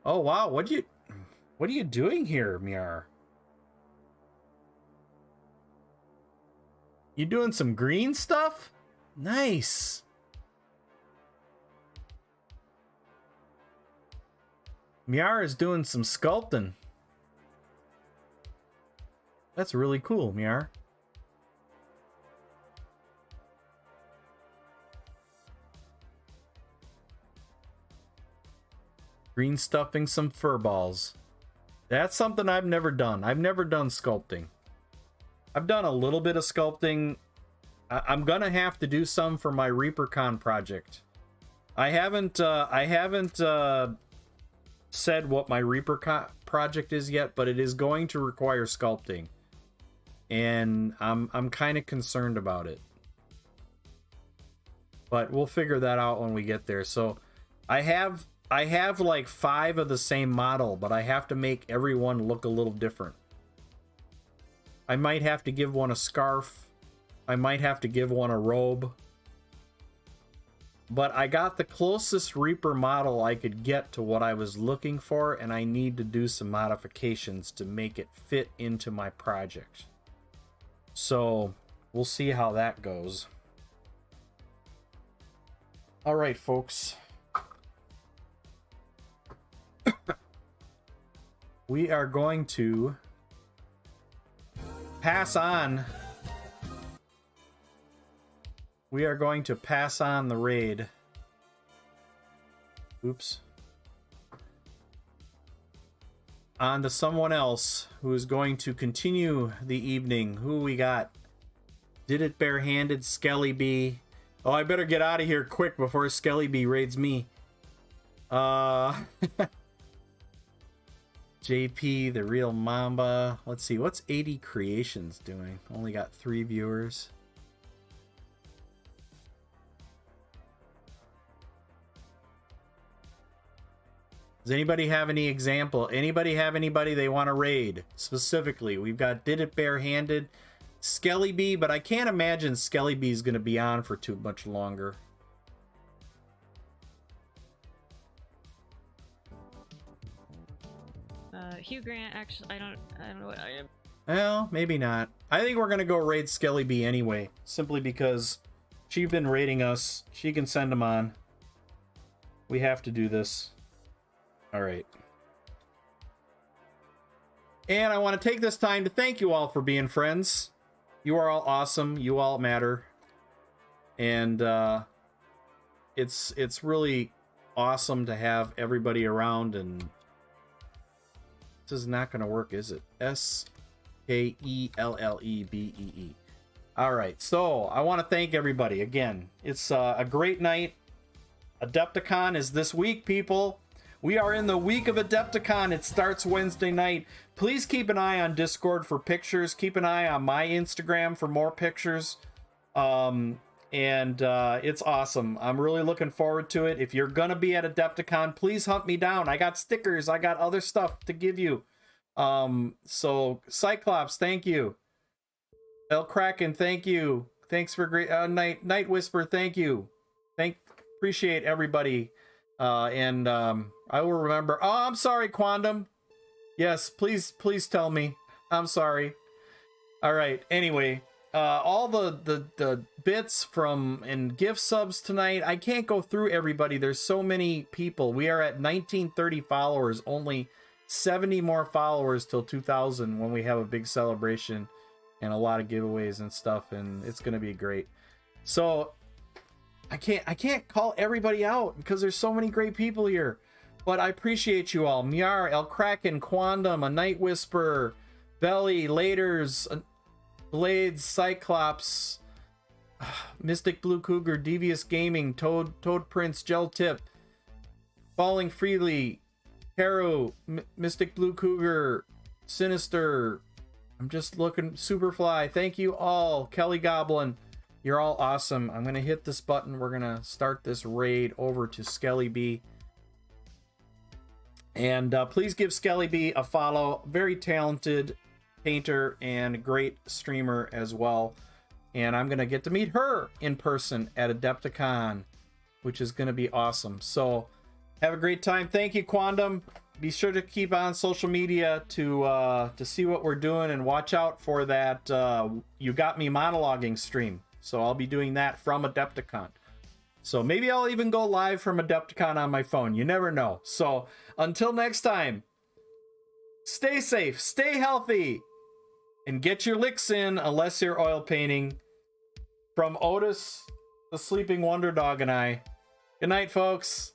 Oh wow, what are you doing here, Miar? You doing some green stuff? Nice. Miar is doing some sculpting. That's really cool, Miar. Green stuffing some fur balls. That's something I've never done. I've never done sculpting. I've done a little bit of sculpting. I'm gonna have to do some for my ReaperCon project. I haven't said what my ReaperCon project is yet, but it is going to require sculpting, and I'm kind of concerned about it. But we'll figure that out when we get there. So I have like 5 of the same model, but I have to make everyone look a little different. I might have to give one a scarf. I might have to give one a robe. But I got the closest Reaper model I could get to what I was looking for, and I need to do some modifications to make it fit into my project. So we'll see how that goes. All right, folks. We are going to pass on. We are going to pass on the raid. Oops. On to someone else who is going to continue the evening. Who we got? Did it barehanded, Skelly B. Oh, I better get out of here quick before Skelly B raids me. JP, the real Mamba. Let's see, what's 80 Creations doing? Only got 3 viewers. Does anybody have any example? Anybody have anybody they want to raid specifically? We've got Did It Barehanded, Skelly B, but I can't imagine Skelly B is going to be on for too much longer. Hugh Grant, actually, I don't know what I am. Well, maybe not. I think we're gonna go raid Skelly B anyway, simply because she's been raiding us. She can send them on. We have to do this. All right. And I want to take this time to thank you all for being friends. You are all awesome. You all matter. And it's really awesome to have everybody around. And this is not going to work, is it? SKELLEBEE. All right, so I want to thank everybody again. It's a great night. Adepticon is this week, people. We are in the week of Adepticon. It starts Wednesday night. Please keep an eye on Discord for pictures. Keep an eye on my Instagram for more pictures. It's awesome. I'm really looking forward to it. If you're gonna be at Adepticon, please hunt me down. I got stickers. I got other stuff to give you. So Cyclops, thank you. El Kraken, thank you. Thanks for great Night Whisper, thank you. Appreciate everybody. I will remember. Oh, I'm sorry, Quandam. Yes, please tell me. I'm sorry. All right. Anyway, all the bits from and gift subs tonight. I can't go through everybody. There's so many people. We are at 1930 followers. Only 70 more followers till 2000 when we have a big celebration and a lot of giveaways and stuff, and it's gonna be great. So I can't call everybody out because there's so many great people here. But I appreciate you all. Miar, El Kraken, Quandam, A Night Whisperer, Belly, Laters, Blades, Cyclops, Mystic Blue Cougar, Devious Gaming, Toad Prince, Gel Tip, Falling Freely, Haru, Mystic Blue Cougar, Sinister. I'm just looking. Superfly. Thank you all. Kelly Goblin. You're all awesome. I'm going to hit this button. We're going to start this raid over to Skelly B. And please give Skelly B a follow. Very talented painter and great streamer as well. and I'm gonna get to meet her in person at Adepticon, which is gonna be awesome. So have a great time. Thank you, Quandom. Be sure to keep on social media to see what we're doing, and watch out for that You Got Me monologuing stream. So I'll be doing that from Adepticon. So maybe I'll even go live from Adepticon on my phone. You never know. So until next time, stay safe, stay healthy, and get your licks in unless you're oil painting. From Otis, the Sleeping Wonder Dog, and I. Good night, folks.